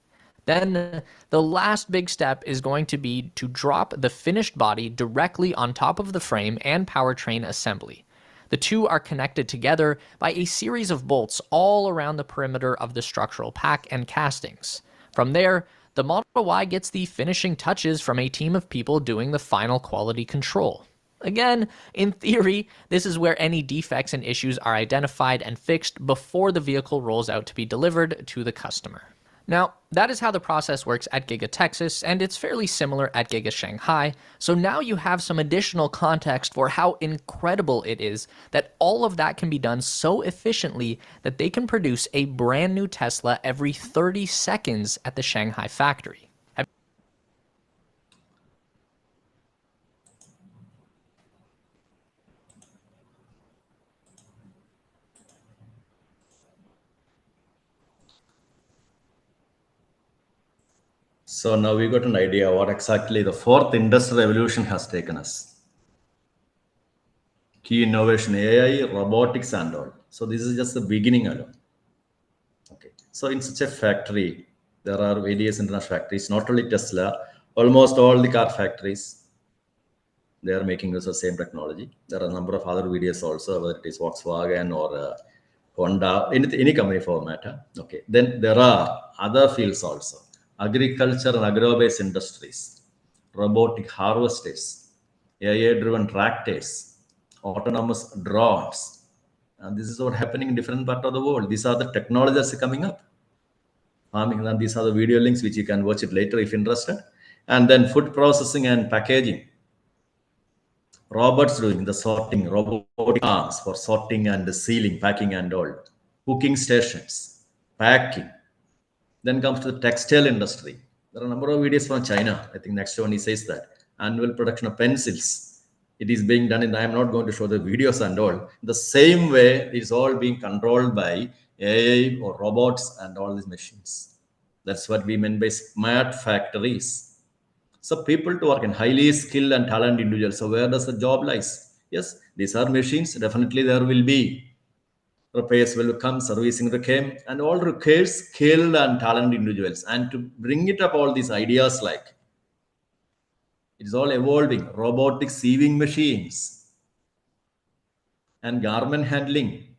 Then, the last big step is going to be to drop the finished body directly on top of the frame and powertrain assembly. The two are connected together by a series of bolts all around the perimeter of the structural pack and castings. From there, the Model Y gets the finishing touches from a team of people doing the final quality control. Again, in theory, this is where any defects and issues are identified and fixed before the vehicle rolls out to be delivered to the customer. Now, that is how the process works at Giga Texas, and it's fairly similar at Giga Shanghai, so now you have some additional context for how incredible it is that all of that can be done so efficiently that they can produce a brand new Tesla every 30 seconds at the Shanghai factory. So now we got an idea what exactly the 4th industrial revolution has taken us. Key innovation, AI, robotics and all. So this is just the beginning alone. Okay. So in such a factory, there are various international factories, not only Tesla, almost all the car factories, they are making use of the same technology. There are a number of other videos also, whether it is Volkswagen or Honda, any company for that matter. Okay. Then there are other fields also. Agriculture and agro-based industries, robotic harvesters, AI-driven tractors, autonomous drones. And this is what happening in different parts of the world. These are the technologies that are coming up. Farming, and these are the video links which you can watch it later if interested. And then food processing and packaging. Robots doing the sorting, robotic arms for sorting and sealing, packing and all. Cooking stations, packing. Then comes to the textile industry. There are a number of videos from China. I think next one he says that. Annual production of pencils. It is being done in, I am not going to show the videos and all. The same way it's all being controlled by AI or robots and all these machines. That's what we mean by smart factories. So people to work in highly skilled and talented individuals. So where does the job lies? Yes, these are machines. Definitely there will be repairs will come, servicing will come, and all requires skilled and talented individuals. And to bring it up, all these ideas like it's all evolving, robotic sieving machines and garment handling.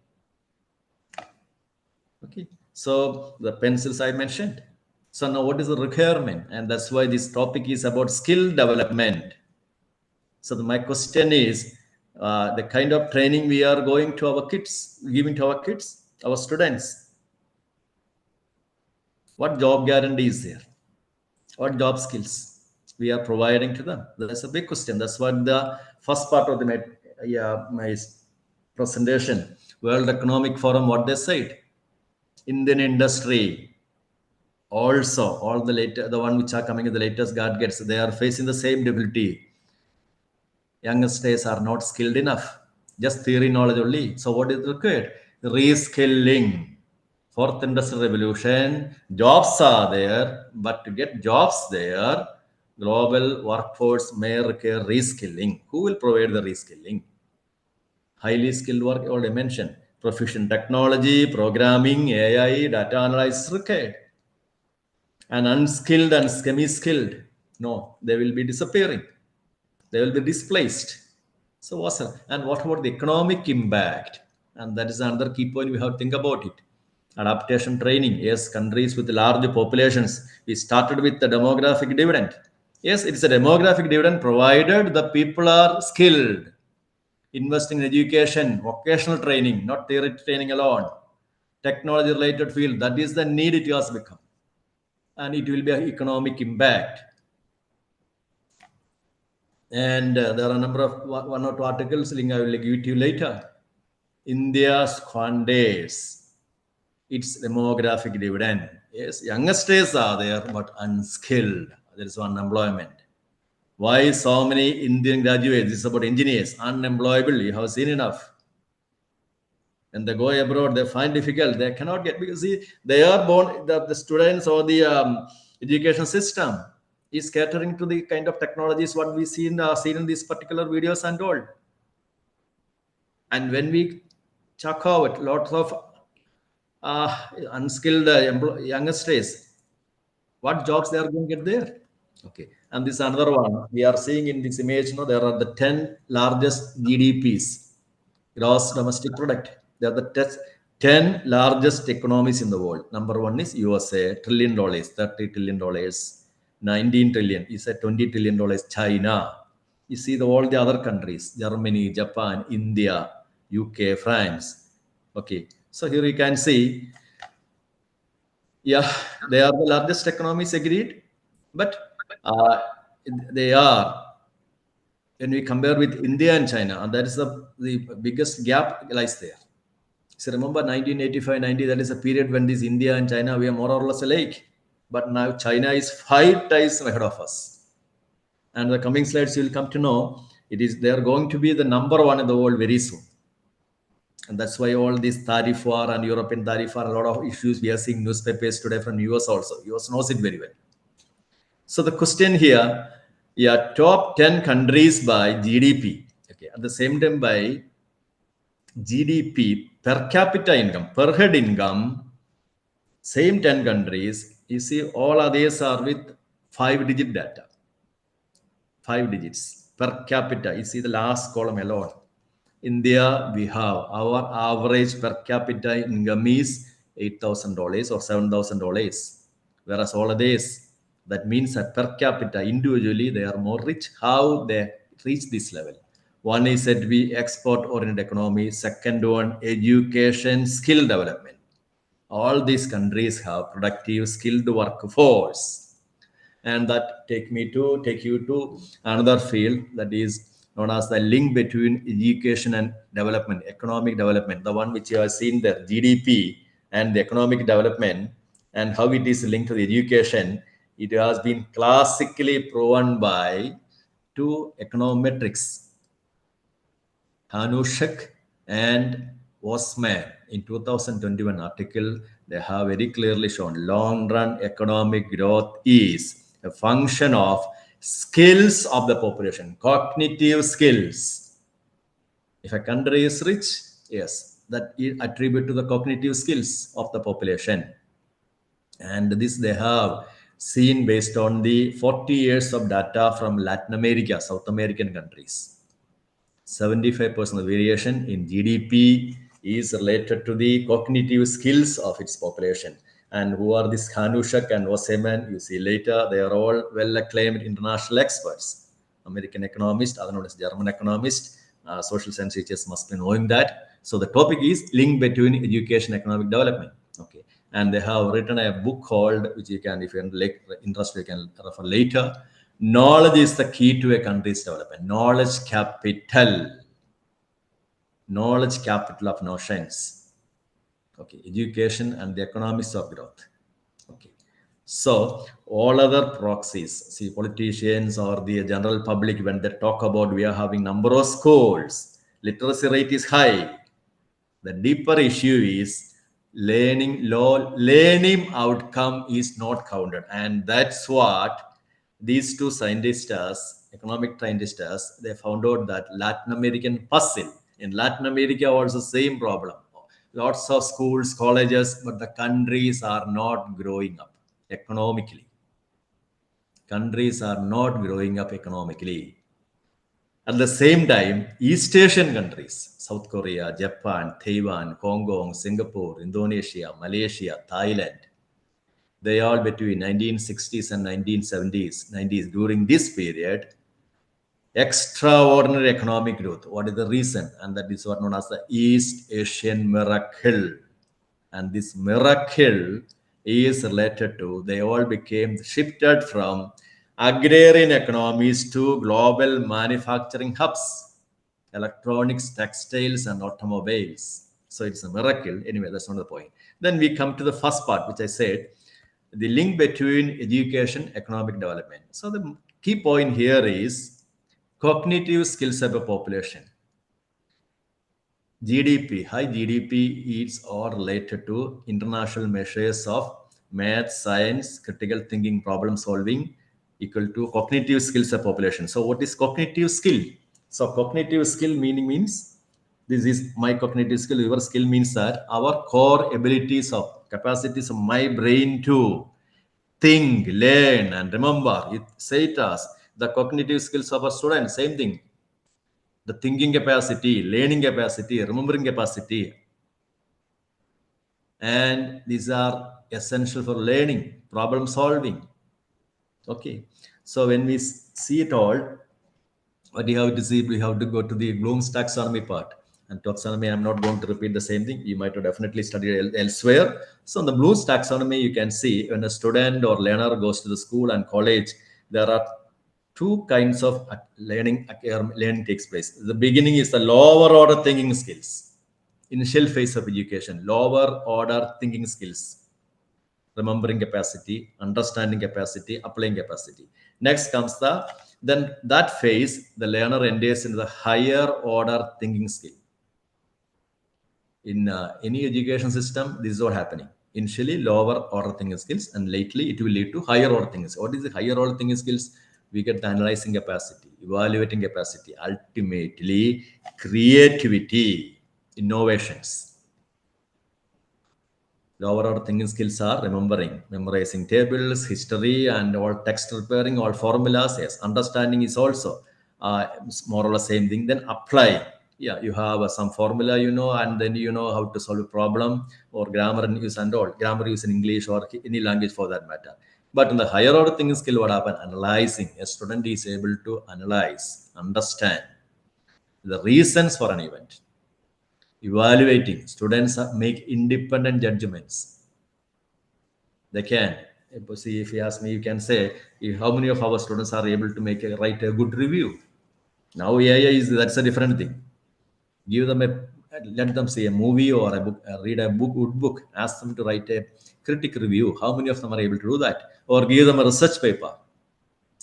Okay, so the pencils I mentioned. So now what is the requirement? And that's why this topic is about skill development. So my question is, the kind of training we are going to our kids, giving to our kids, our students, what job guarantee is there? What job skills we are providing to them? That's a big question. That's what the first part of my presentation, World Economic Forum, what they said. Indian industry, Also, all the one which are coming in the latest gadgets, they are facing the same difficulty. Youngsters are not skilled enough, just theory knowledge only. So what is required? Reskilling. Fourth industrial revolution, jobs are there, but to get jobs there, global workforce may require reskilling. Who will provide the reskilling? Highly skilled work, already mentioned. Proficient technology, programming, AI, data analysis required. And unskilled and semi-skilled, no, they will be disappearing. They will be displaced. So what's that? And what about the economic impact? And that is another key point we have to think about it. Adaptation training. Yes, countries with large populations. We started with the demographic dividend. Yes, it's a demographic dividend provided the people are skilled. Investing in education, vocational training, not theory training alone. Technology related field. That is the need it has become. And it will be an economic impact. And there are a number of one or two articles link I will give it to you later. India squanders its demographic dividend. Yes, youngsters are there, but unskilled. There is unemployment. Why so many Indian graduates? This is about engineers, unemployable. You have seen enough. When they go abroad, they find difficult. They cannot get, because see, they are born, the students or the education system is catering to the kind of technologies what we seen in these particular videos and all. And when we check out lots of unskilled youngsters, what jobs they are going to get there? Okay, and this another one we are seeing in this image. There are the 10 largest GDPs, gross domestic product. They are the 10 largest economies in the world. Number one is USA, $1 trillion, $30 trillion, 19 trillion. You said $20 trillion. China. You see all the other countries: Germany, Japan, India, UK, France. Okay, so here you can see, yeah, they are the largest economies, agreed, but they are, when we compare with India and China, and that is the biggest gap lies there. So remember 1985-90, that is a period when this India and China were more or less alike. But now China is 5 times ahead of us. And the coming slides you will come to know, they are going to be the number one in the world very soon. And that's why all this tariff war and European tariff war, a lot of issues we are seeing newspapers today from US also. US knows it very well. So the question here, yeah, top 10 countries by GDP. Okay, at the same time by GDP, per capita income, per head income, same 10 countries, you see all others are with 5-digit data. 5 digits per capita. You see the last column alone. India, we have our average per capita income is $8,000 or $7,000. Whereas all others, that means that per capita individually they are more rich. How they reach this level? One is that we export-oriented economy. Second one, education, skill development. All these countries have productive, skilled workforce, and that take you to another field that is known as the link between education and development, economic development. The one which you have seen there, GDP and the economic development, and how it is linked to the education. It has been classically proven by two econometrics, Hanushek and Osman. In 2021 article, they have very clearly shown long-run economic growth is a function of skills of the population, cognitive skills. If a country is rich, yes, that is attributed to the cognitive skills of the population. And this they have seen based on the 40 years of data from Latin America, South American countries. 75% of variation in GDP is related to the cognitive skills of its population. And who are these Hanushek and Oseman? You see later, they are all well-acclaimed international experts. American economist, other known as German economist, social science teachers must be knowing that. So the topic is link between education and economic development. Okay, and they have written a book called, which you can, if you're interested, you can refer later. Knowledge is the key to a country's development. Knowledge capital. Knowledge capital of notions. Okay, education and the economics of growth. Okay, So all other proxies, see politicians or the general public, when they talk about we are having number of schools, literacy rate is high. The deeper issue is learning outcome is not counted. And that's what these two scientists, economic scientists, they found out that Latin American puzzle. In Latin America also same problem. Lots of schools, colleges, but the countries are not growing up economically. Countries are not growing up economically. At the same time, East Asian countries, South Korea, Japan, Taiwan, Hong Kong, Singapore, Indonesia, Malaysia, Thailand, they all between 1960s and 1970s, 90s, during this period, extraordinary economic growth. What is the reason? And that is what known as the East Asian miracle. And this miracle is related to, they all became shifted from agrarian economies to global manufacturing hubs, electronics, textiles, and automobiles. So it's a miracle. Anyway, that's not the point. Then we come to the first part, which I said, the link between education, economic development. So the key point here is cognitive skills of a population. GDP, high GDP is all related to international measures of math, science, critical thinking, problem solving equal to cognitive skills of population. So what is cognitive skill? So cognitive skill meaning means this is my cognitive skill, your skill means that our core abilities of capacities of my brain to think, learn, and remember. It say it as the cognitive skills of a student, same thing, the thinking capacity, learning capacity, remembering capacity. And these are essential for learning, problem solving. Okay. So when we see it all, what you have to see, we have to go to the Bloom's taxonomy part. And taxonomy, I'm not going to repeat the same thing. You might have definitely studied elsewhere. So in the Bloom's taxonomy, you can see when a student or learner goes to the school and college, there are two kinds of learning takes place. The beginning is the lower order thinking skills, initial phase of education, lower order thinking skills, remembering capacity, understanding capacity, applying capacity. Next comes then that phase, the learner enters into the higher order thinking skill. In any education system, this is what happening. Initially, lower order thinking skills, and lately it will lead to higher order thinking skills. What is the higher order thinking skills? We get the analyzing capacity, evaluating capacity, ultimately creativity, innovations. Lower order thinking skills are memorizing tables, history, and all text preparing, all formulas. Yes, understanding is also more or less same thing. Then apply. Yeah, you have some formula, and then you know how to solve a problem, or grammar use and all. Grammar use in English or any language for that matter. But in the higher order thinking skill, what happens? Analyzing. A student is able to analyze, understand the reasons for an event. Evaluating. Students make independent judgments. They can. See, if you ask me, you can say how many of our students are able to write a good review. Now AI that's a different thing. Give them let them see a movie or a book, read a good book. Ask them to write a critic review. How many of them are able to do that? Or give them a research paper.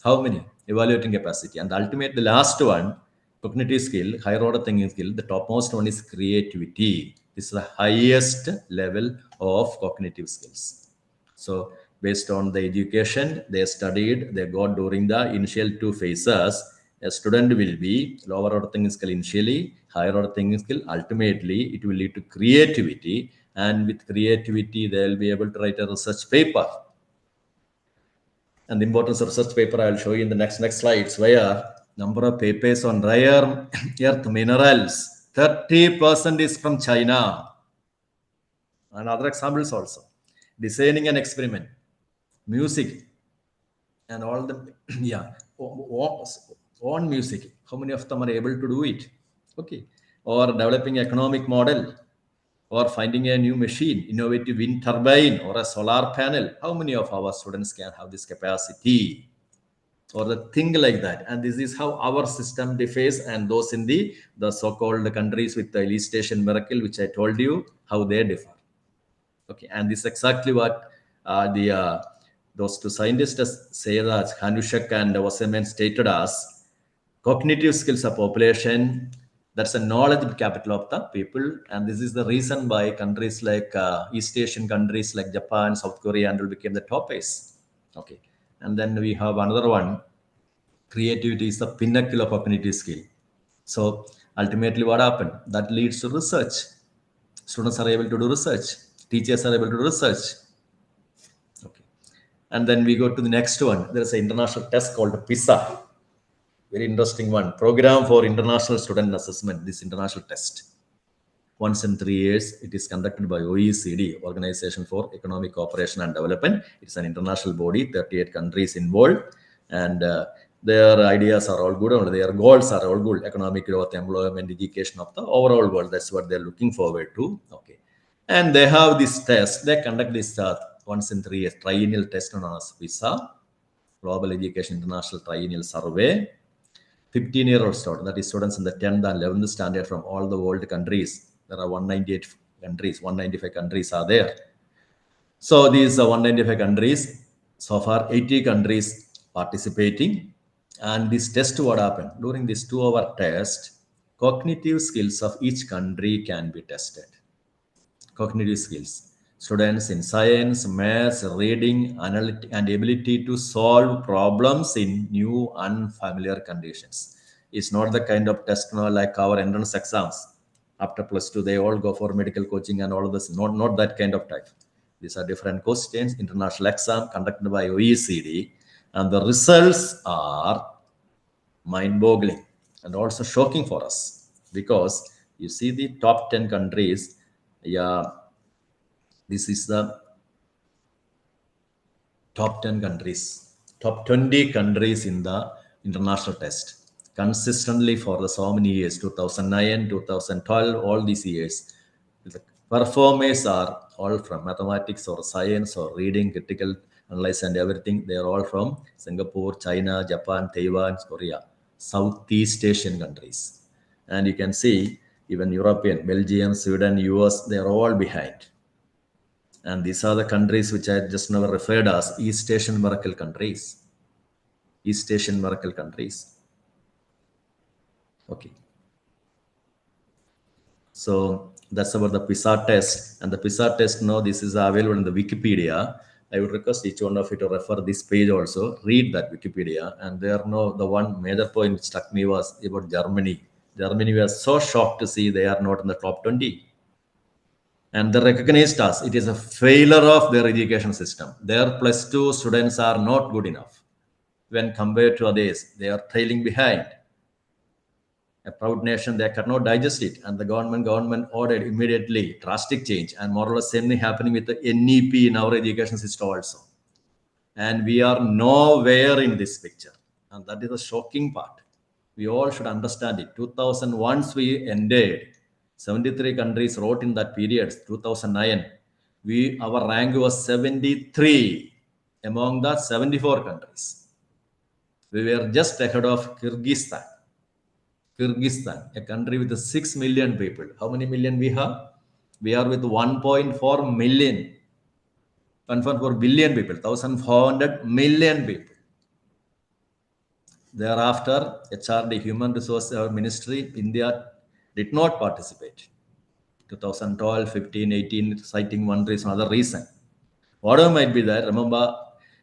How many? Evaluating capacity. And the last one, cognitive skill, higher order thinking skill. The topmost one is creativity. This is the highest level of cognitive skills. So based on the education they studied, they got during the initial two phases, a student will be lower order thinking skill initially, higher order thinking skill. Ultimately, it will lead to creativity. And with creativity, they will be able to write a research paper. And the importance of research paper, I'll show you in the next slides, where number of papers on rare earth minerals, 30% is from China. And other examples also. Designing an experiment, music, and all the, yeah, on music. How many of them are able to do it? Okay. Or developing economic model, or finding a new machine, innovative wind turbine, or a solar panel. How many of our students can have this capacity? Or the thing like that. And this is how our system differs, and those in the so-called countries with the East Asian miracle, which I told you, how they differ. Okay, and this is exactly what the Those two scientists say that Hanushek and Wasserman stated as cognitive skills of population, that's a knowledge capital of the people. And this is the reason why countries like East Asian countries like Japan, South Korea, and will become the top ace. Okay. And then we have another one. Creativity is the pinnacle of cognitive skill. So ultimately what happened? That leads to research. Students are able to do research. Teachers are able to do research. Okay. And then we go to the next one. There is an international test called PISA. Very interesting one. Program for International Student Assessment, this international test. Once in 3 years, it is conducted by OECD, Organization for Economic Cooperation and Development. It's an international body, 38 countries involved. And their ideas are all good, and their goals are all good. Economic growth, employment, education of the overall world. That's what they're looking forward to. Okay. And they have this test. They conduct this once in 3 years, triennial test known as PISA, Global Education International Triennial Survey. 15-year-old students, that is students in the 10th and 11th standard from all the world countries. There are 198 countries, 195 countries are there. So these 195 countries, so far 80 countries participating. And this test, what happened? During this 2-hour test, cognitive skills of each country can be tested. Cognitive skills. Students in science, maths, reading, analytic, and ability to solve problems in new, unfamiliar conditions. It's not the kind of test like our entrance exams. After +2, they all go for medical coaching and all of this. Not that kind of type. These are different questions, international exam conducted by OECD, and the results are mind-boggling and also shocking for us, because you see the top 10 countries. Yeah, this is the top 10 countries, top 20 countries in the international test consistently for the so many years, 2009, 2012, all these years. The performers are all from mathematics or science or reading, critical analysis and everything. They are all from Singapore, China, Japan, Taiwan, Korea, Southeast Asian countries. And you can see even European, Belgium, Sweden, US, they are all behind. And these are the countries which I just now referred as East Asian miracle countries. East Asian miracle countries. Okay. So that's about the PISA test. And the PISA test, now this is available in the Wikipedia. I would request each one of you to refer this page also, read that Wikipedia. And there, no, the one major point which struck me was about Germany. Germany, we are so shocked to see they are not in the top 20. And they recognized us. It is a failure of their education system. Their +2 students are not good enough. When compared to others, they are trailing behind. A proud nation, they cannot digest it. And the government ordered immediately drastic change. And more or less same thing happening with the NEP in our education system also. And we are nowhere in this picture. And that is the shocking part. We all should understand it. 2000, once we ended, 73 countries wrote in that period, 2009. Our rank was 73 among the 74 countries. We were just ahead of Kyrgyzstan. Kyrgyzstan, a country with 6 million people. How many million we have? We are with 1.4 million. 1.4 billion people, 1,400 million people. Thereafter, HRD, Human Resource Ministry, India did not participate. 2012, 15, 18, citing one reason, another reason. Whatever might be there, remember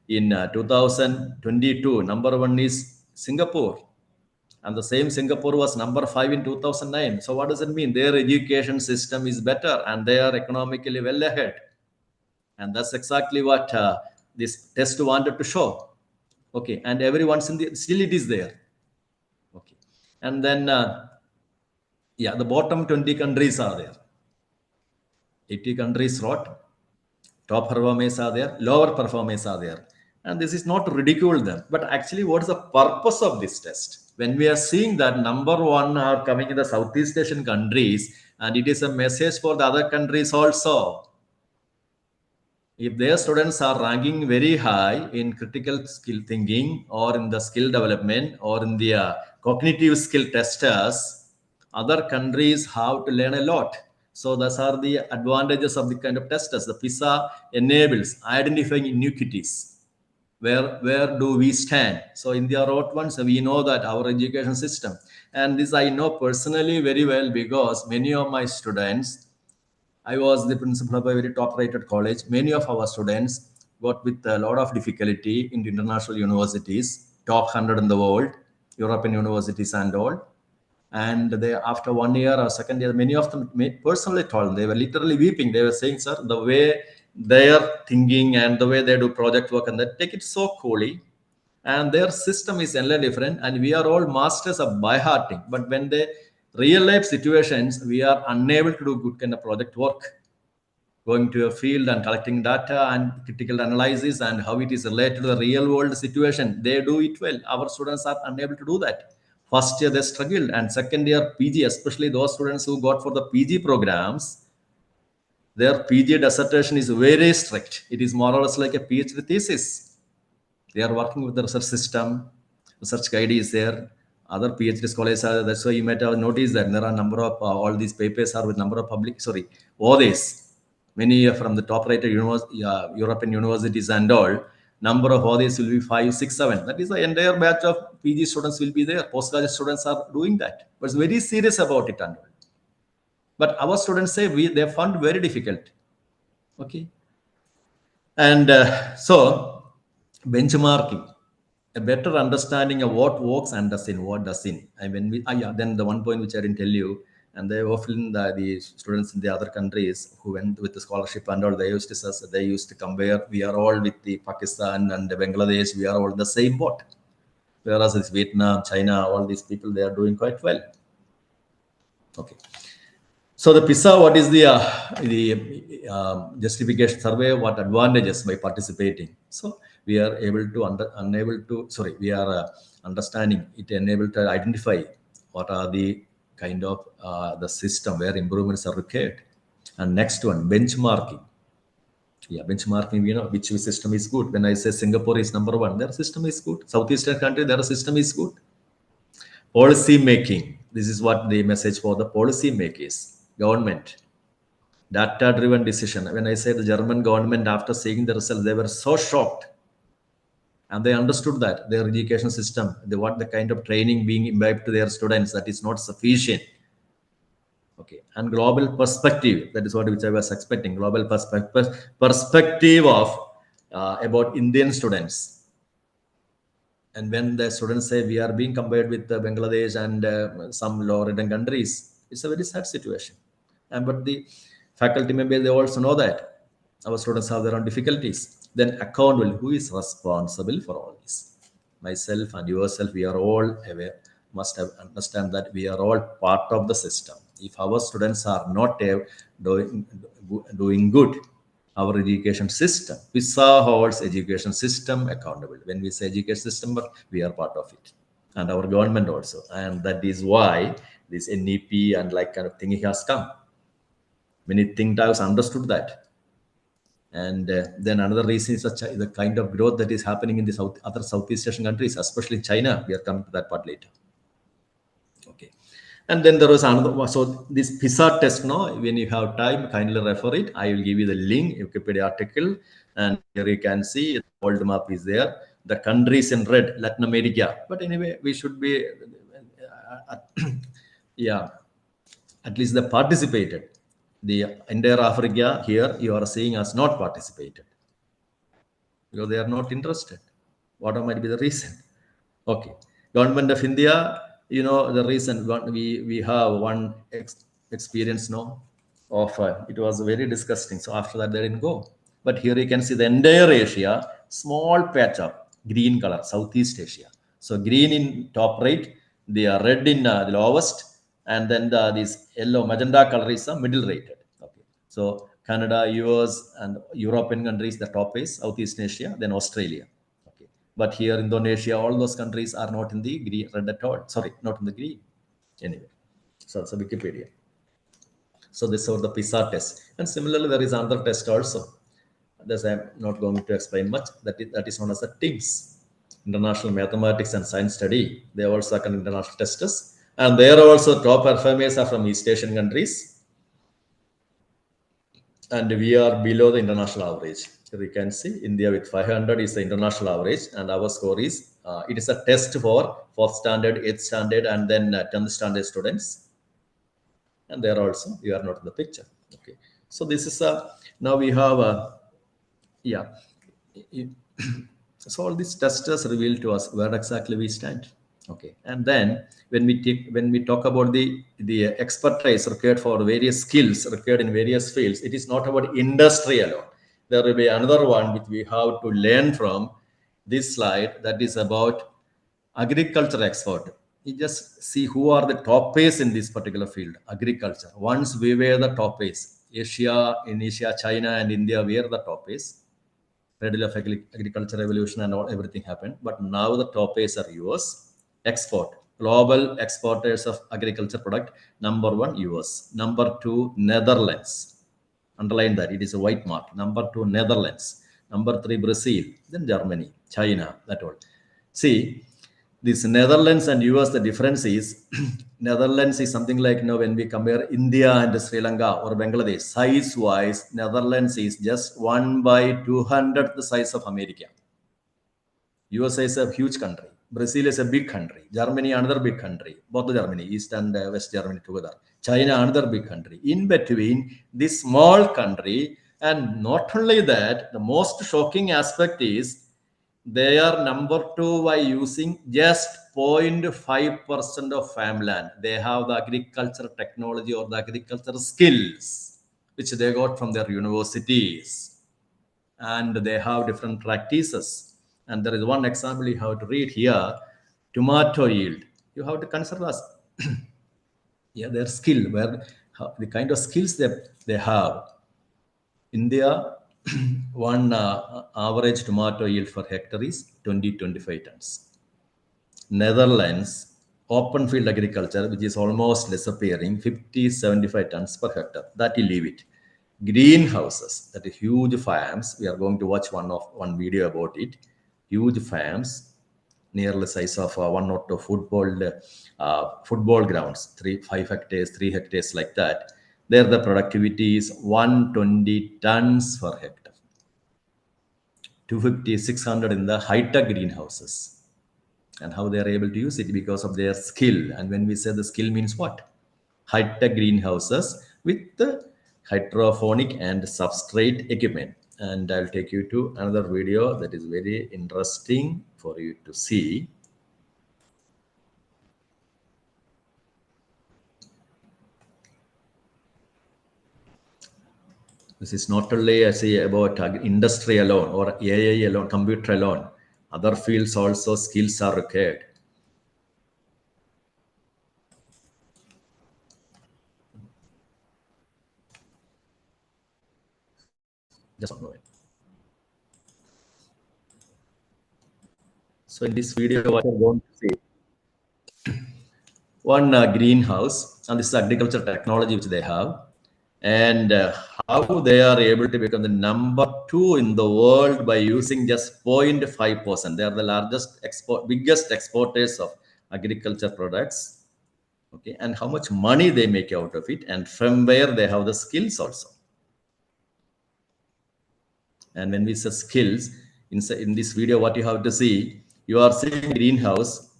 in 2022, number 1 is Singapore. And the same Singapore was number 5 in 2009. So what does it mean? Their education system is better and they are economically well ahead. And that's exactly what this test wanted to show. Okay, and everyone's in the, still it is there. Okay, and then, yeah, the bottom 20 countries are there. 80 countries wrote, top performers are there, lower performers are there. And this is not to ridicule them, but actually what is the purpose of this test? When we are seeing that number 1 are coming in the Southeast Asian countries, and it is a message for the other countries also. If their students are ranking very high in critical skill thinking or in the skill development or in the cognitive skill testers, other countries have to learn a lot. So those are the advantages of the kind of testers. The PISA enables identifying inequities. where do we stand? So in the wrote ones, we know that our education system, and this I know personally very well because many of my students, I was the principal of a very top-rated college. Many of our students got with a lot of difficulty in the international universities, top 100 in the world, European universities and all. And they, after 1 year or second year, many of them personally told, they were literally weeping. They were saying, sir, the way they are thinking and the way they do project work and they take it so coolly, and their system is entirely different, and we are all masters of by hearting. But when they real life situations, we are unable to do good kind of project work, going to a field and collecting data and critical analysis and how it is related to the real world situation. They do it well. Our students are unable to do that. First year they struggled, and second year PG, especially those students who got for the PG programs, their PG dissertation is very strict. It is more or less like a PhD thesis. They are working with the research system. Research guide is there. Other PhD scholars are. That's why you might have noticed that there are a number of all these papers are with number of ODEs. Many from the top-rated European universities and all. Number of ODEs will be 5, 6, 7. That is the entire batch of PG students will be there. Postgraduate students are doing that. But it's very serious about it and all. But our students say they found very difficult. Okay. And so benchmarking, a better understanding of what works and doesn't, what doesn't. And when we, then the one point which I didn't tell you, and they often the students in the other countries who went with the scholarship and all, they used to compare. We are all with the Pakistan and the Bangladesh. We are all the same boat. Whereas it's Vietnam, China, all these people, they are doing quite well. Okay. So the PISA, what is the justification survey? What advantages by participating? So we are able to we are understanding it, enabled to identify what are the kind of the system where improvements are required. And next one, benchmarking. Yeah, benchmarking, you know, which system is good. When I say Singapore is number one, their system is good. Southeastern country, their system is good. Policy making. This is what the message for the policy makers. Government, data-driven decision. When I say the German government, after seeing the results, they were so shocked, and they understood that their education system, what the kind of training being imbibed to their students, that is not sufficient. Okay, and global perspective. That is what which I was expecting. Global perspective of about Indian students. And when the students say we are being compared with Bangladesh and some lower-income countries, it's a very sad situation. And but the faculty members, they also know that our students have their own difficulties. Then accountable, who is responsible for all this? Myself and yourself, we are all aware, must have understand that we are all part of the system. If our students are not doing good, our education system, PISA holds education system accountable. When we say education system, we are part of it, and our government also. And that is why this NEP and like kind of thing has come. Many think tanks understood that. And then another reason is the kind of growth that is happening in the other Southeast Asian countries, especially China. We are coming to that part later. Okay. And then there was another one. So this PISA test, no, when you have time, kindly refer it. I will give you the link, Wikipedia article. And here you can see the world map is there. The countries in red, Latin America. But anyway, we should be, yeah, at least they participated. The entire Africa here you are seeing has not participated because they are not interested. What might be the reason? Okay, government of India, you know the reason. We have one experience now of it was very disgusting. So after that they didn't go. But here you can see the entire Asia, small patch of green color, Southeast Asia. So green in top right, they are red in the lowest, and then this yellow magenta color is middle rated. Okay, so Canada, US, and European countries, the top is Southeast Asia, then Australia. Okay, but here Indonesia, all those countries are not in the green red at all. Sorry, not in the green. Anyway, so it's a Wikipedia. So this is the PISA test, and similarly there is another test also. This I'm not going to explain much. That is known as the TIMSS. International Mathematics and Science Study. They also conduct international tests, and they are also top performers are from East Asian countries, and we are below the international average. So we can see India with 500 is the international average, and our score is, it is a test for 4th standard, 8th standard, and then 10th standard students. And there also, you are not in the picture. Okay. So this is now we have yeah. So all these testers reveal to us where exactly we stand. Okay. And then when we talk about the expertise required for various skills required in various fields, it is not about industry alone. There will be another one which we have to learn from this slide, that is about agriculture expert. You just see who are the top pays in this particular field, agriculture. Once we were the top pays, in Asia, China, and India were the top pays. Cradle of agriculture revolution and all, everything happened. But now the top pays are US export. Global exporters of agriculture product, number 1 US, number 2 Netherlands. Underline that, it is a white mark. Number 2 Netherlands, number 3 Brazil, then Germany, China, that all. See, this Netherlands and US, the difference is Netherlands is something like, when we compare India and Sri Lanka or Bangladesh, size wise, Netherlands is just 1/200 the size of America. USA is a huge country. Brazil is a big country. Germany, another big country. Both Germany, East and West Germany together. China, another big country. In between, this small country, and not only that, the most shocking aspect is they are number 2 by using just 0.5% of farmland. They have the agriculture technology or the agriculture skills, which they got from their universities. And they have different practices. And there is one example you have to read here, tomato yield. You have to consider us. Yeah, their skill, where the kind of skills they have. India, one average tomato yield per hectare is 20-25 tons. Netherlands, open field agriculture, which is almost disappearing, 50-75 tons per hectare. That you leave it. Greenhouses, that is huge farms. We are going to watch one video about it. Huge farms, nearly size of 1 or 2 football grounds, 5 hectares, 3 hectares, like that. There the productivity is 120 tons per hectare. 250, 600 in the high-tech greenhouses. And how they are able to use it because of their skill. And when we say the skill means what? High-tech greenhouses with the hydroponic and substrate equipment. And I'll take you to another video that is very interesting for you to see. This is not only, I say, about industry alone or AI alone, computer alone. Other fields also skills are required. Just one moment. So in this video, what you're going to see, one greenhouse, and this is agriculture technology which they have, and how they are able to become the number 2 in the world by using just 0.5%. They are the biggest exporters of agriculture products. Okay, and how much money they make out of it, and from where they have the skills also. And when we say skills, in this video, what you have to see, you are seeing greenhouse,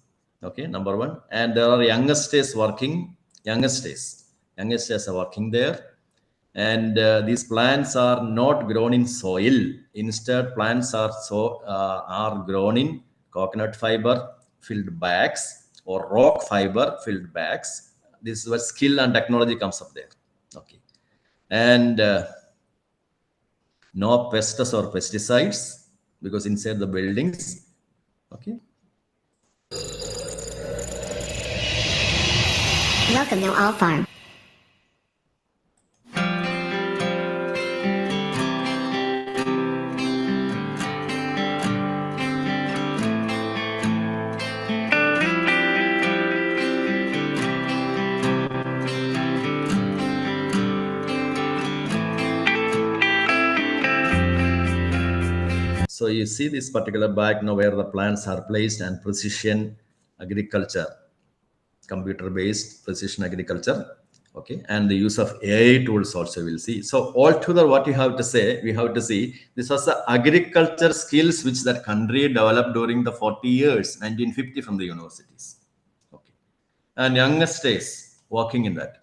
okay, number 1, and there are youngsters working, youngsters are working there. And these plants are not grown in soil. Instead, plants are grown in coconut fiber filled bags or rock fiber filled bags. This is where skill and technology comes up there. Okay, and no pests or pesticides because inside the buildings. Okay. Welcome to All Farm. So you see this particular bag now where the plants are placed, and precision agriculture, computer-based precision agriculture. Okay, and the use of AI tools also we'll see. So altogether, what you have to say, we have to see this was the agriculture skills which that country developed during the 40 years, 1950 from the universities. Okay, and youngest days working in that.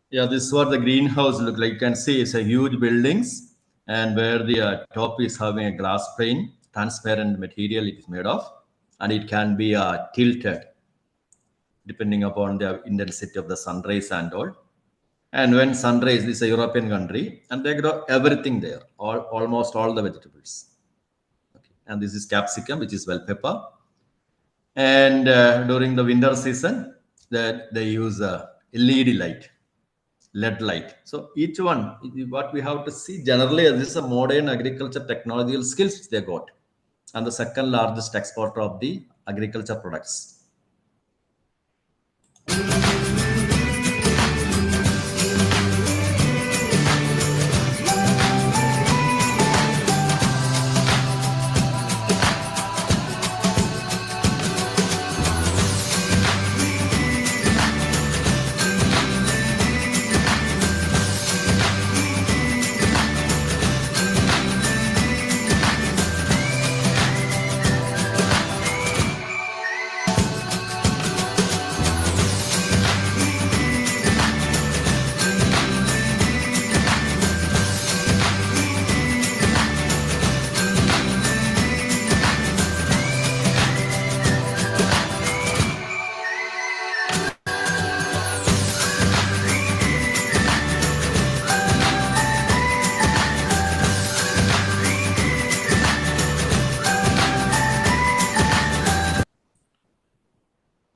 Yeah, this is what the greenhouse look like. You can see it's a huge buildings, and where the top is having a glass pane, transparent material it is made of, and it can be tilted depending upon the intensity of the sun rays and all. And when sunrise is a European country, and they grow everything there, almost all the vegetables. Okay. And this is capsicum, which is bell pepper. And during the winter season, they use LED light, LED light. So each one, what we have to see generally, this is a modern agriculture technological skills they got, and the second largest exporter of the agriculture products.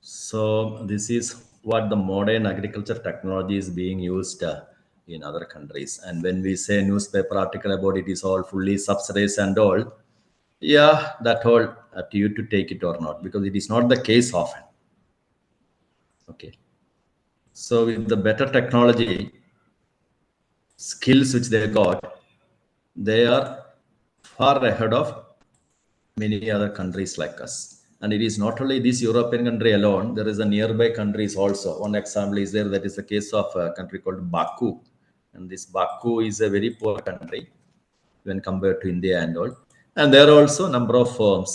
So this is what the modern agriculture technology is being used in other countries. And when we say newspaper article about it is all fully subsidized and all, yeah, that all up to you to take it or not, because it is not the case often. Okay. So with the better technology skills which they got, they are far ahead of many other countries like us. And it is not only this European country alone, there is a nearby countries also. One example is there, that is the case of a country called Baku. And this Baku is a very poor country when compared to India and all. And there are also a number of firms.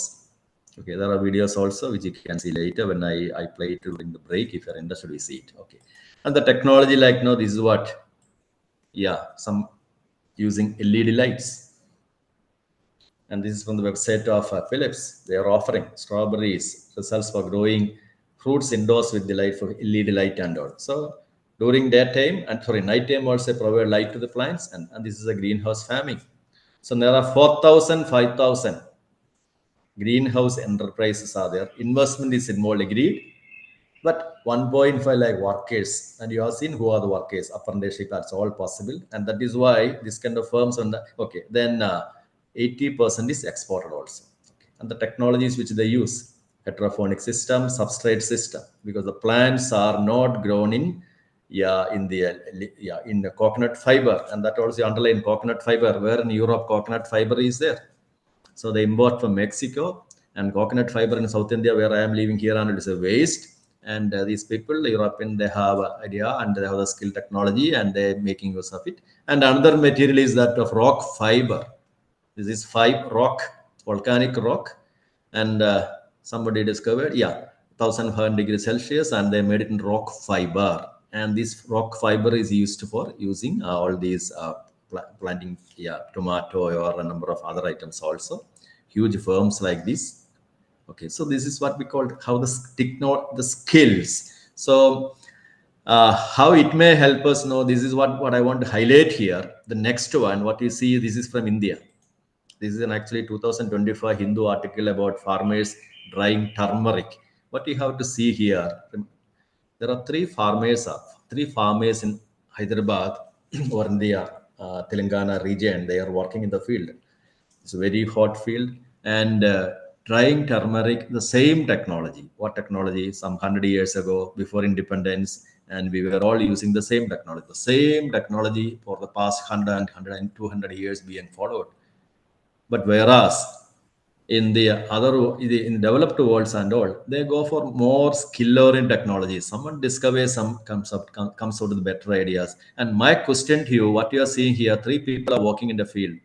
Okay, there are videos also which you can see later when I play it during the break. If you're interested, we see it. Okay. And the technology, like, no, this is what, yeah, some using LED lights. And this is from the website of Philips. They are offering strawberries results for growing fruits indoors with the light for LED light and all. So during daytime and sorry, nighttime also provide light to the plants, and this is a greenhouse farming. So there are 4,000, 5,000 greenhouse enterprises are there. Investment is involved, agreed. But 1.5 like workers, and you have seen who are the workers, apprenticeship, that's all possible. And that is why this kind of firms on the, okay, then 80% is exported also. Okay. And the technologies which they use, hydroponic system, substrate system, because the plants are not grown in, in the coconut fiber, and that also underline coconut fiber, where in Europe coconut fiber is there. So they import from Mexico, and coconut fiber in South India, where I am living here, and it is a waste. And these people, the European, they have an idea and they have the skill technology, and they're making use of it. And another material is that of rock fiber. This is rock, volcanic rock, and somebody discovered, 1,500 degrees Celsius, and they made it in rock fiber. And this rock fiber is used for using all these planting, tomato or a number of other items also. Huge firms like this. Okay, so this is what we call how the skills. So how it may help us know, this is what I want to highlight here. The next one, what you see, this is from India. This is an actually 2025 Hindu article about farmers drying turmeric. What you have to see here, there are three farmers in Hyderabad or in the Telangana region. They are working in the field. It's a very hot field, and drying turmeric, the same technology. What technology? Some 100 years ago, before independence, and we were all using the same technology. The same technology for the past 100, 200 years being followed. But whereas in the in developed worlds and all, they go for more skill-oriented technologies. Someone discovers some comes out with better ideas. And my question to you, what you are seeing here, three people are working in the field.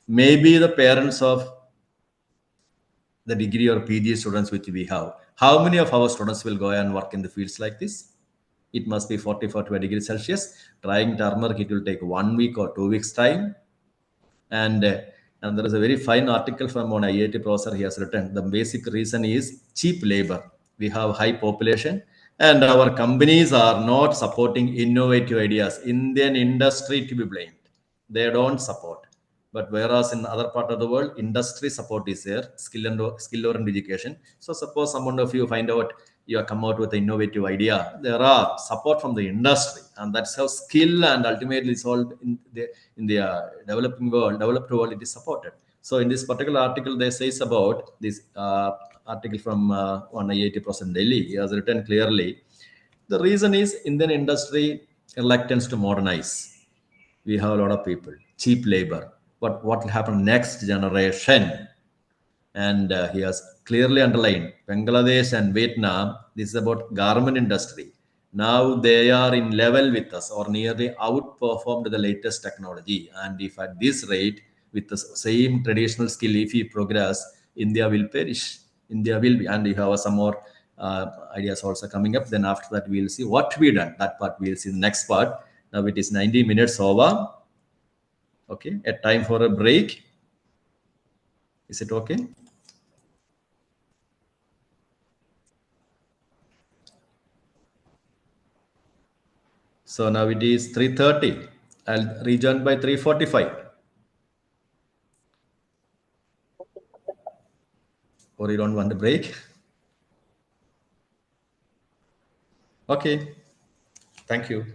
Maybe the parents of the degree or PG students which we have. How many of our students will go and work in the fields like this? It must be 45 degrees Celsius. Drying turmeric, it will take 1 week or 2 weeks time. And there is a very fine article from one IIT professor. He has written, the basic reason is cheap labor. We have high population, and our companies are not supporting innovative ideas. Indian industry to be blamed. They don't support. But whereas in other part of the world, industry support is there, skill-oriented education. So suppose someone of you find out you have come out with an innovative idea, there are support from the industry, and that's how skill and ultimately it's all in the developed world, it is supported. So in this particular article, they says about this article from one IIT professor in Delhi. He has written clearly, the reason is Indian industry reluctance to modernize. We have a lot of people, cheap labor. But what will happen next generation? And he has clearly underlined Bangladesh and Vietnam. This is about garment industry. Now they are in level with us or nearly outperformed the latest technology. And if at this rate, with the same traditional skill, if we progress, India will perish. India will be, and you have some more ideas also coming up. Then after that, we'll see what to be done. That part we'll see the next part. Now it is 90 minutes over. Okay, a time for a break. Is it okay? So now it is 3:30. I'll rejoin by 3:45. Or you don't want a break? Okay. Thank you.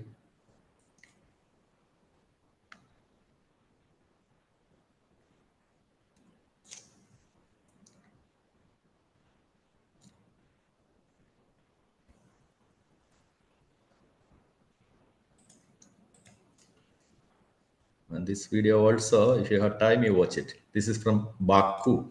And this video also, if you have time, you watch it. This is from Baku.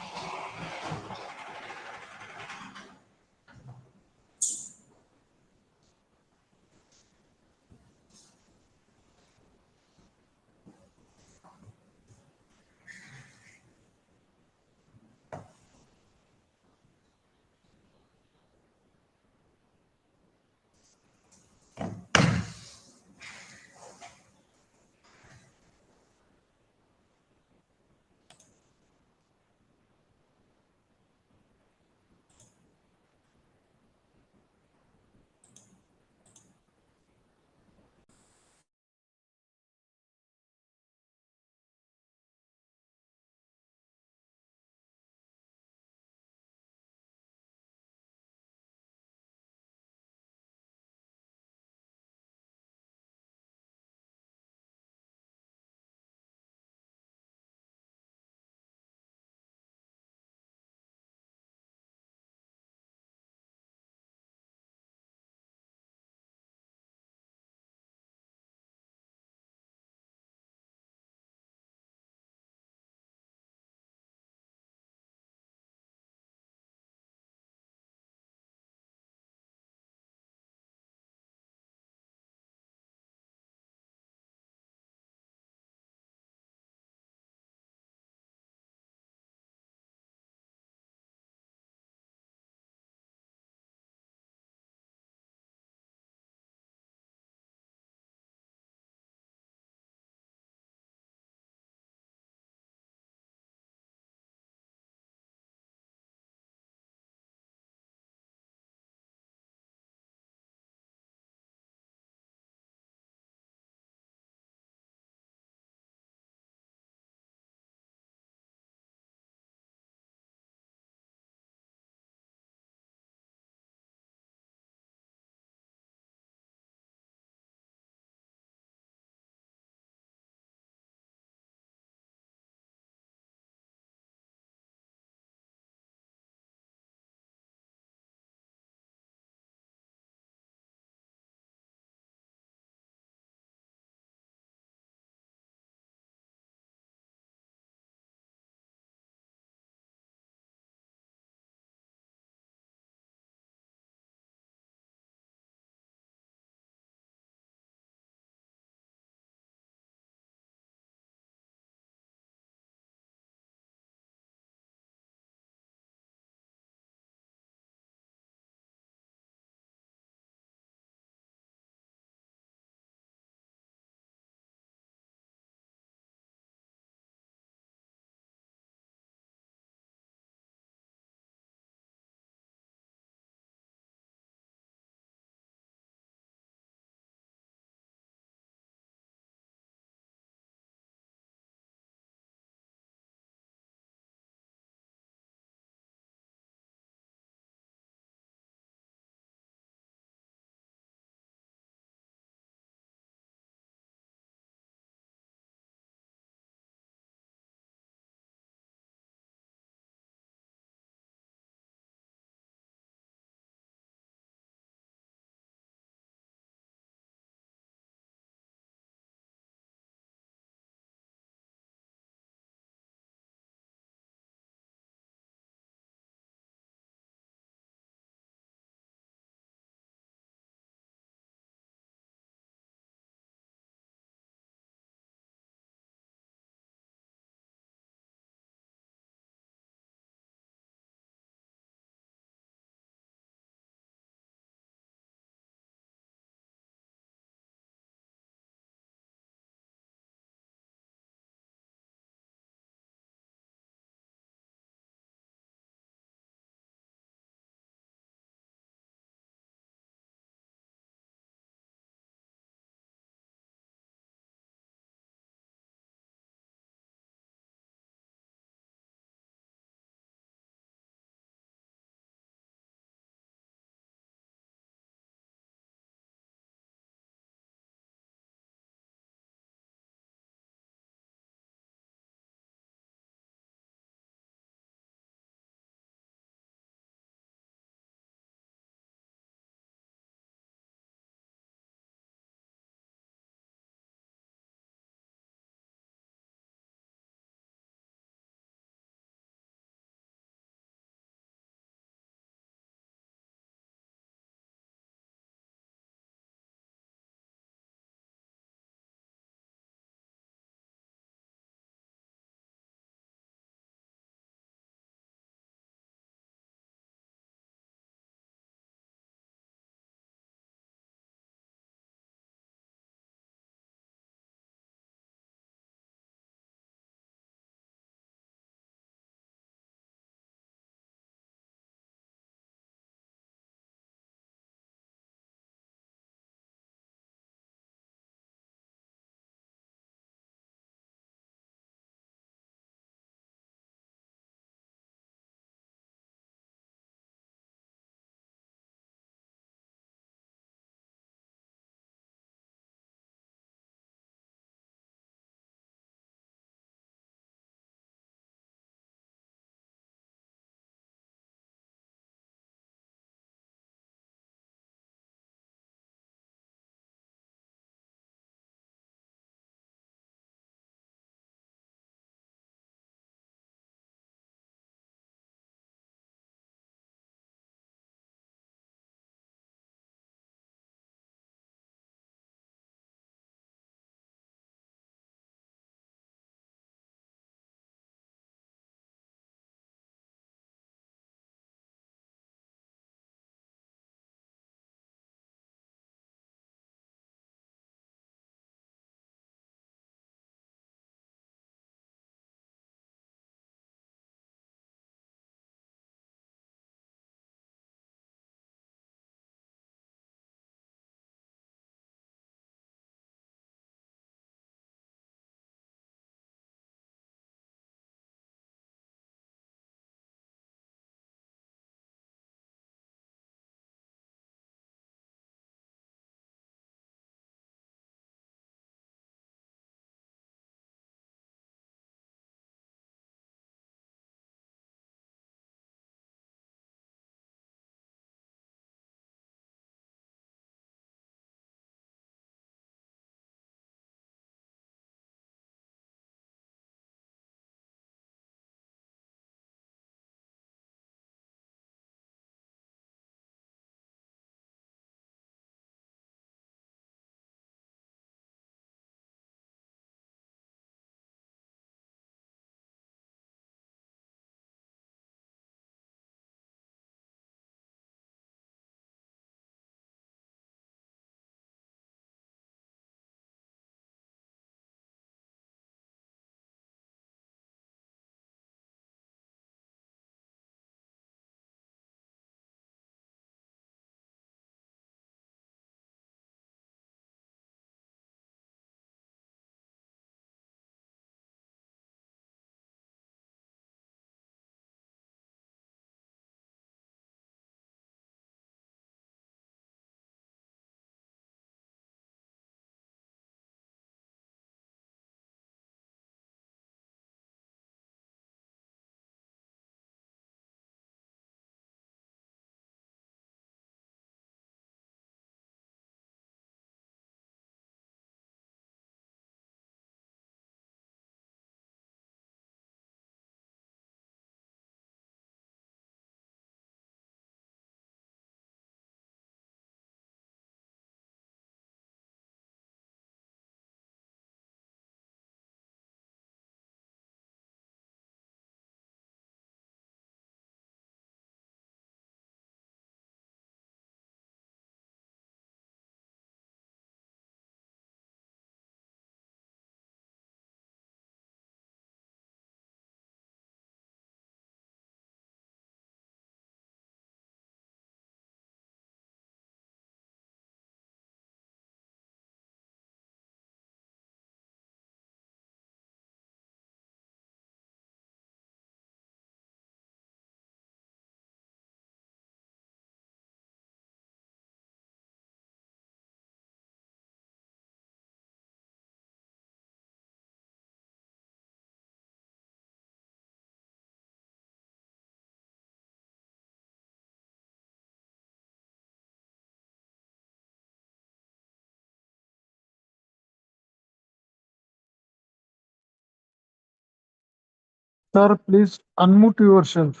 Sir, please unmute yourself.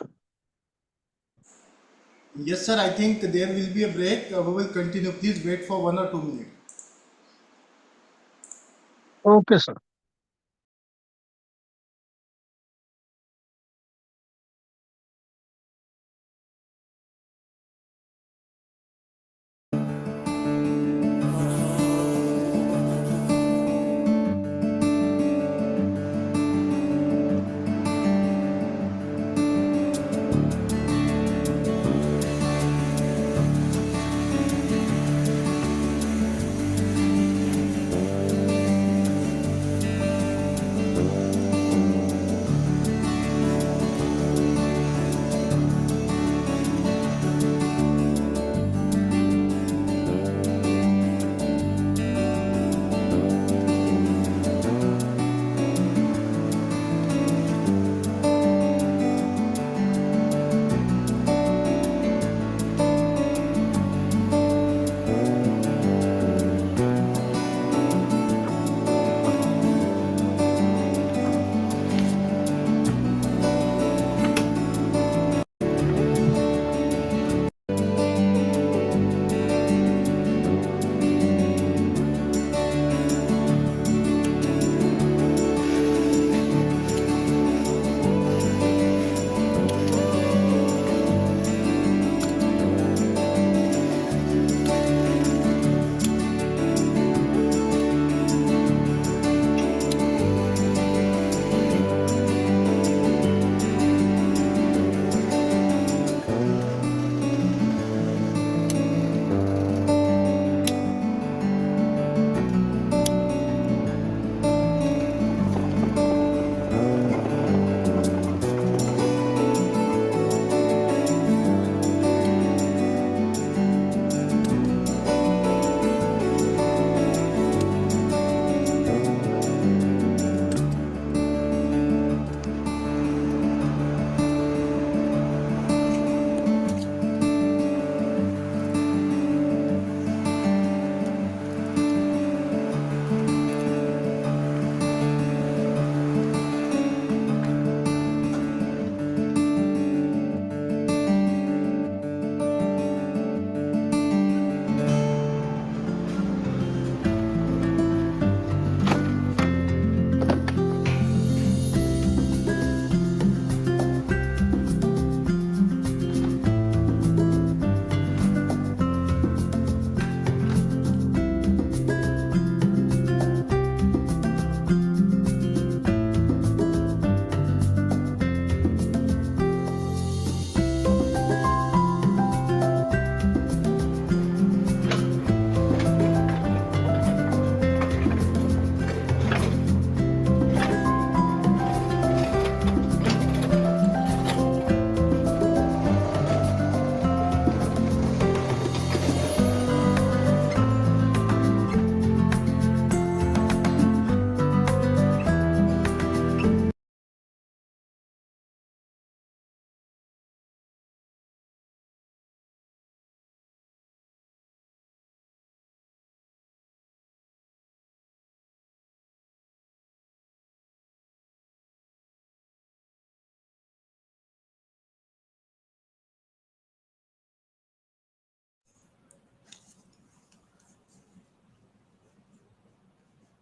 Yes, sir. I think there will be a break. We will continue. Please wait for 1 or 2 minutes. Okay, sir.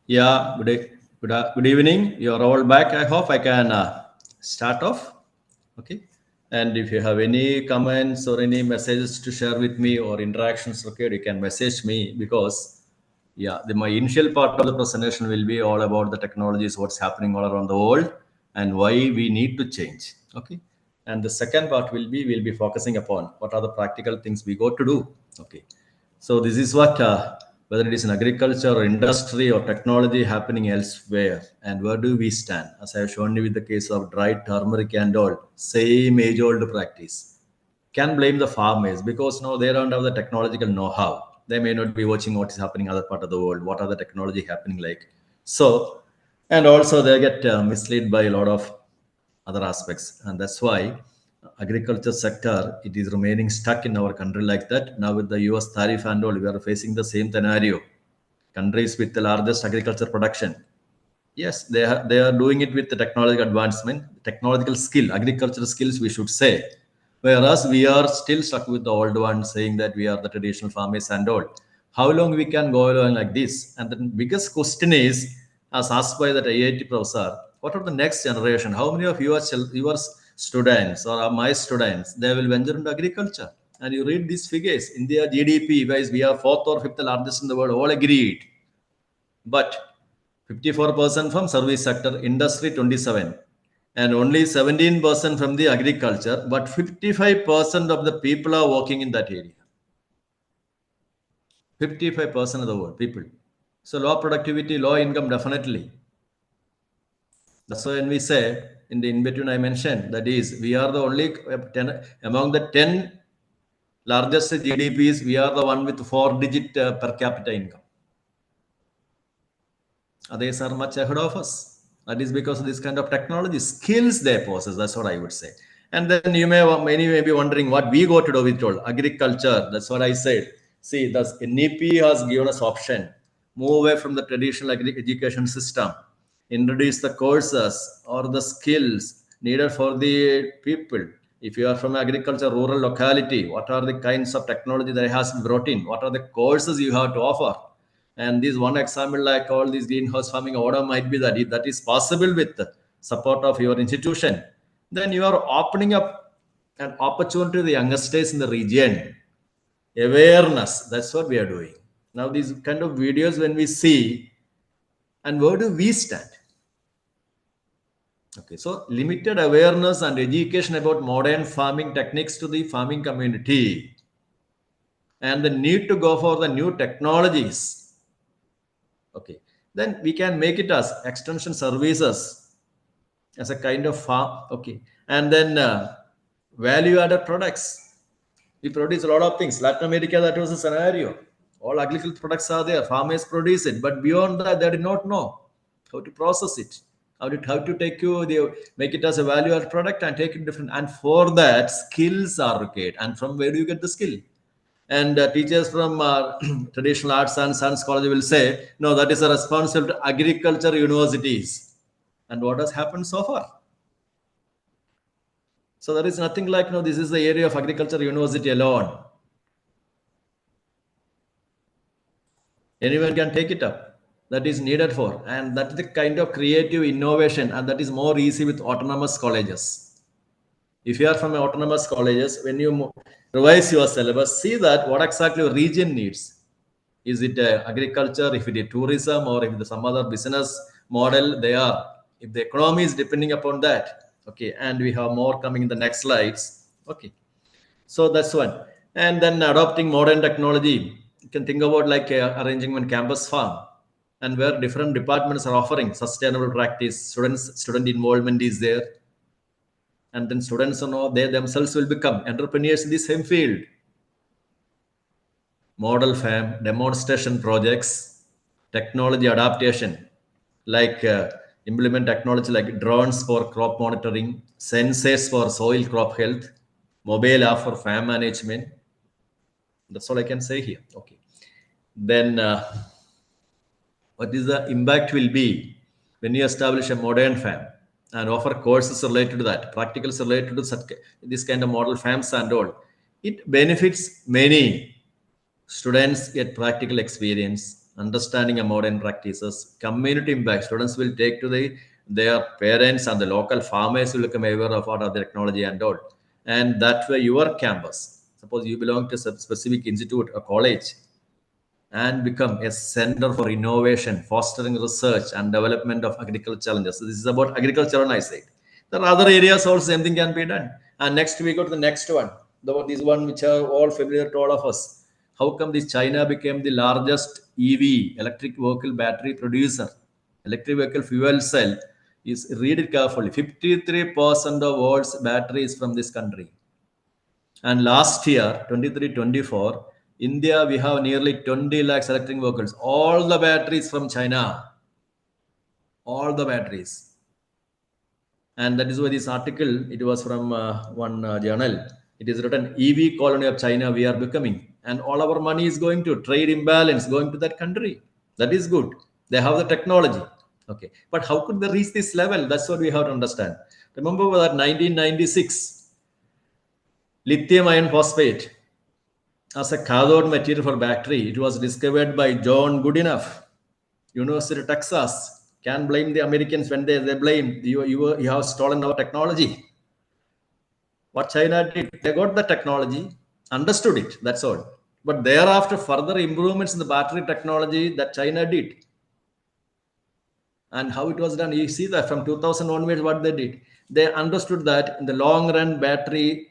Yeah, good evening. You're all back. I hope I can start off. Okay. And if you have any comments or any messages to share with me or interactions required, you can message me because, yeah, my initial part of the presentation will be all about the technologies, what's happening all around the world, and why we need to change. Okay. And the second part will be focusing upon what are the practical things we got to do. Okay. So this is what, whether it is in agriculture or industry or technology happening elsewhere, and where do we stand? As I have shown you with the case of dried turmeric and all, same age-old practice. Can blame the farmers because no, they don't have the technological know-how. They may not be watching what is happening in other part of the world. What are the technology happening like? So, and also they get misled by a lot of other aspects, and that's why agriculture sector it is remaining stuck in our country like that. Now with the US tariff and all, we are facing the same scenario. Countries with the largest agriculture production, Yes, they are doing it with the technological advancement, technological skill, agricultural skills, we should say. Whereas we are still stuck with the old one, saying that we are the traditional farmers and all. How long we can go along like this? And the biggest question is, as asked by that IIT professor, what are the next generation? How many of your students or my students, they will venture into agriculture? And you read these figures, India GDP wise, we are fourth or fifth largest in the world, all agreed. But 54% from service sector, industry 27, and only 17% from the agriculture, but 55% of the people are working in that area. 55% of the world people. So low productivity, low income, definitely. That's why when we say in the in-between I mentioned, that is, we are the only 10, among the 10 largest GDPs, we are the one with 4-digit per capita income. Others are much ahead of us. That is because of this kind of technology skills they possess. That's what I would say. And then many may be wondering what we go to do with all agriculture. That's what I said. See, the NEP has given us option: move away from the traditional education system, introduce the courses or the skills needed for the people. If you are from agriculture, rural locality, what are the kinds of technology that has brought in? What are the courses you have to offer? And this one example, like all these greenhouse farming order, might be that if that is possible with the support of your institution, then you are opening up an opportunity to the youngsters in the region. Awareness, that's what we are doing. Now, these kind of videos, when we see, and where do we stand? Okay, so limited awareness and education about modern farming techniques to the farming community, and the need to go for the new technologies. Okay, then we can make it as extension services as a kind of farm. Okay, and then value added products. We produce a lot of things. Latin America, that was a scenario. All agricultural products are there. Farmers produce it, but beyond that, they did not know how to process it, how to make it as a value added product and take it different. And for that, skills are required. And from where do you get the skill? And teachers from traditional arts and science college will say, no, that is a responsibility to agriculture universities. And what has happened so far? So there is nothing like, no, this is the area of agriculture university alone. Anyone can take it up. That is needed for. And that is the kind of creative innovation, and that is more easy with autonomous colleges. If you are from autonomous colleges, when you revise your syllabus, see that what exactly your region needs. Is it agriculture, if it is tourism, or if it is some other business model, they are. If the economy is depending upon that. Okay, and we have more coming in the next slides. Okay, so that's one. And then adopting modern technology. You can think about like arranging one campus farm, and where different departments are offering sustainable practice. Student involvement is there, and then students they themselves will become entrepreneurs in the same field. Model farm, demonstration projects, technology adaptation, like implement technology like drones for crop monitoring, sensors for soil crop health, mobile app for farm management. That's all I can say here. Okay. Then what is the impact will be when you establish a modern farm and offer courses related to that, practicals related to this kind of model farms and all. It benefits many. Students get practical experience, understanding of modern practices, community impact. Students will take to their parents, and the local farmers will become aware of what are the technology and all. And that way your campus, suppose you belong to a specific institute or college, and become a center for innovation, fostering research and development of agricultural challenges. So this is about agriculture on I side. There are other areas also same thing can be done. And next we go to the next one. This one which are all familiar to all of us. How come this China became the largest EV, electric vehicle battery producer? Electric vehicle fuel cell is, read it carefully, 53% of world's batteries from this country. And last year, 23-24, India, we have nearly 20 lakhs electric vehicles. All the batteries from China. All the batteries. And that is why this article, it was from one journal. It is written, EV colony of China we are becoming. And all our money is going to trade imbalance, going to that country. That is good. They have the technology. Okay, but how could they reach this level? That's what we have to understand. Remember that 1996, lithium iron phosphate as a cathode material for battery, it was discovered by John Goodenough, University of Texas. Can't blame the Americans when they blame you have stolen our technology. What China did, they got the technology, understood it, that's all. But thereafter, further improvements in the battery technology that China did. And how it was done, you see that from 2000 onwards, what they did. They understood that in the long run, battery,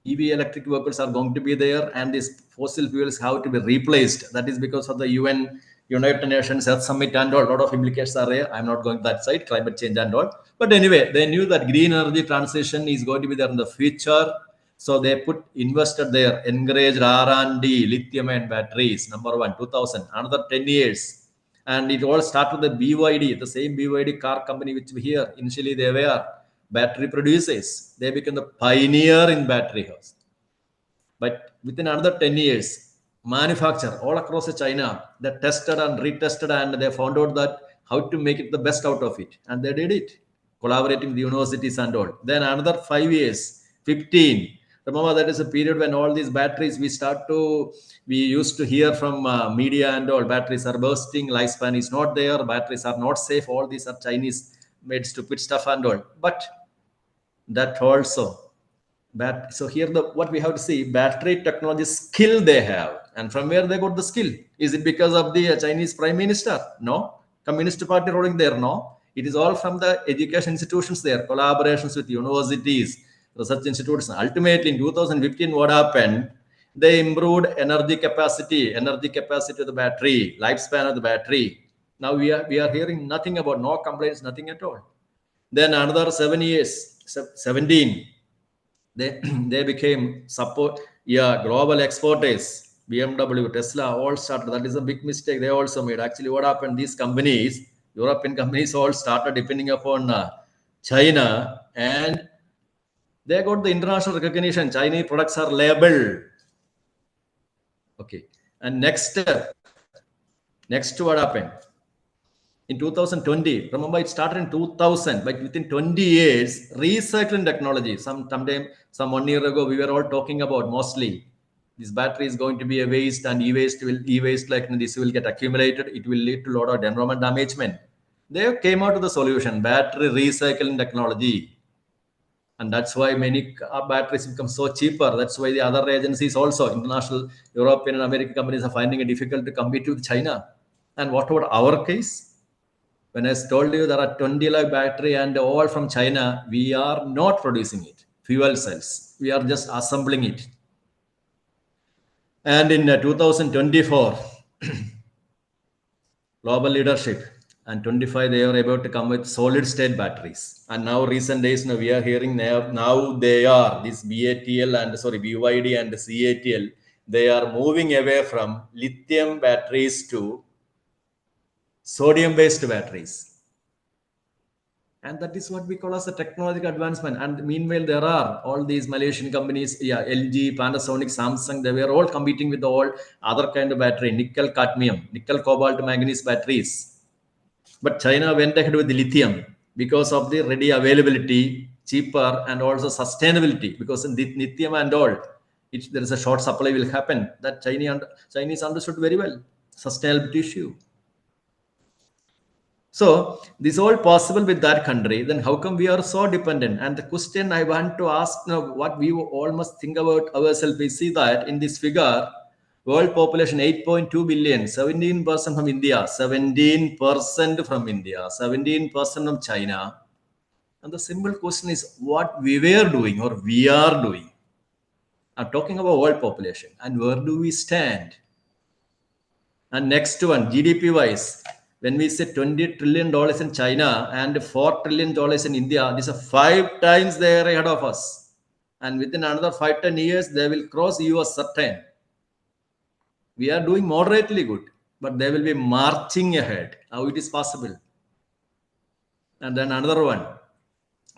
EV electric vehicles are going to be there, and these fossil fuels have to be replaced. That is because of the United Nations Earth Summit and all. A lot of implications are there. I'm not going that side, climate change and all. But anyway, they knew that green energy transition is going to be there in the future. So they invested there, encouraged R&D, lithium and batteries, number one, 2000, another 10 years. And it all started with the BYD, the same BYD car company which we hear. Initially, they were battery producers. They became the pioneer in battery house. But within another 10 years, manufacture all across China, they tested and retested, and they found out that how to make it the best out of it. And they did it, collaborating with the universities and all. Then another 5 years, 15. Remember, that is a period when all these batteries, we used to hear from media and all, batteries are bursting, lifespan is not there, batteries are not safe, all these are Chinese made stupid stuff and all. But that also, so here what we have to see, battery technology skill they have, and from where they got the skill. Is it because of the Chinese prime minister? No. Communist party ruling there? No. It is all from the education institutions there, collaborations with universities, research institutes. Ultimately, in 2015, what happened? They improved energy capacity of the battery, lifespan of the battery. Now we are hearing nothing about, no complaints, nothing at all. Then another 7 years, 17, they became global exporters. BMW, Tesla, all started. That is a big mistake they also made. Actually, what happened? These companies, European companies, all started depending upon China, and they got the international recognition. Chinese products are labeled. Okay. And next, what happened? In 2020, remember it started in 2000, but within 20 years, recycling technology. Some 1 year ago, we were all talking about mostly this battery is going to be a waste, and e-waste like this will get accumulated. It will lead to a lot of environment damagement. They came out with the solution, battery recycling technology. And that's why many batteries become so cheaper. That's why the other agencies also, international, European and American companies are finding it difficult to compete with China. And what about our case? When I told you there are 20 lakh battery and all from China, we are not producing it, fuel cells. We are just assembling it. And in 2024, global leadership, and 25 they are about to come with solid state batteries. And now recent days, we are hearing now they are this BYD and CATL, they are moving away from lithium batteries to sodium based batteries. And that is what we call as a technological advancement. And meanwhile, there are all these Malaysian companies, LG, Panasonic, Samsung, they were all competing with all other kind of battery, nickel, cadmium, nickel, cobalt, manganese batteries. But China went ahead with the lithium because of the ready availability, cheaper, and also sustainability. Because in the lithium and all, there is a short supply will happen. That Chinese understood very well. Sustainability issue. So this all possible with that country. Then how come we are so dependent? And the question I want to ask now, what we all must think about ourselves, we see that in this figure, world population 8.2 billion, 17% from India, 17% from India, 17% from China. And the simple question is what we were doing or we are doing. I'm talking about world population and where do we stand? And next one, GDP wise, when we say $20 trillion in China and $4 trillion in India, these are 5 times they are ahead of us. And within another 5-10 years, they will cross US certain. We are doing moderately good, but they will be marching ahead. How it is possible? And then another one.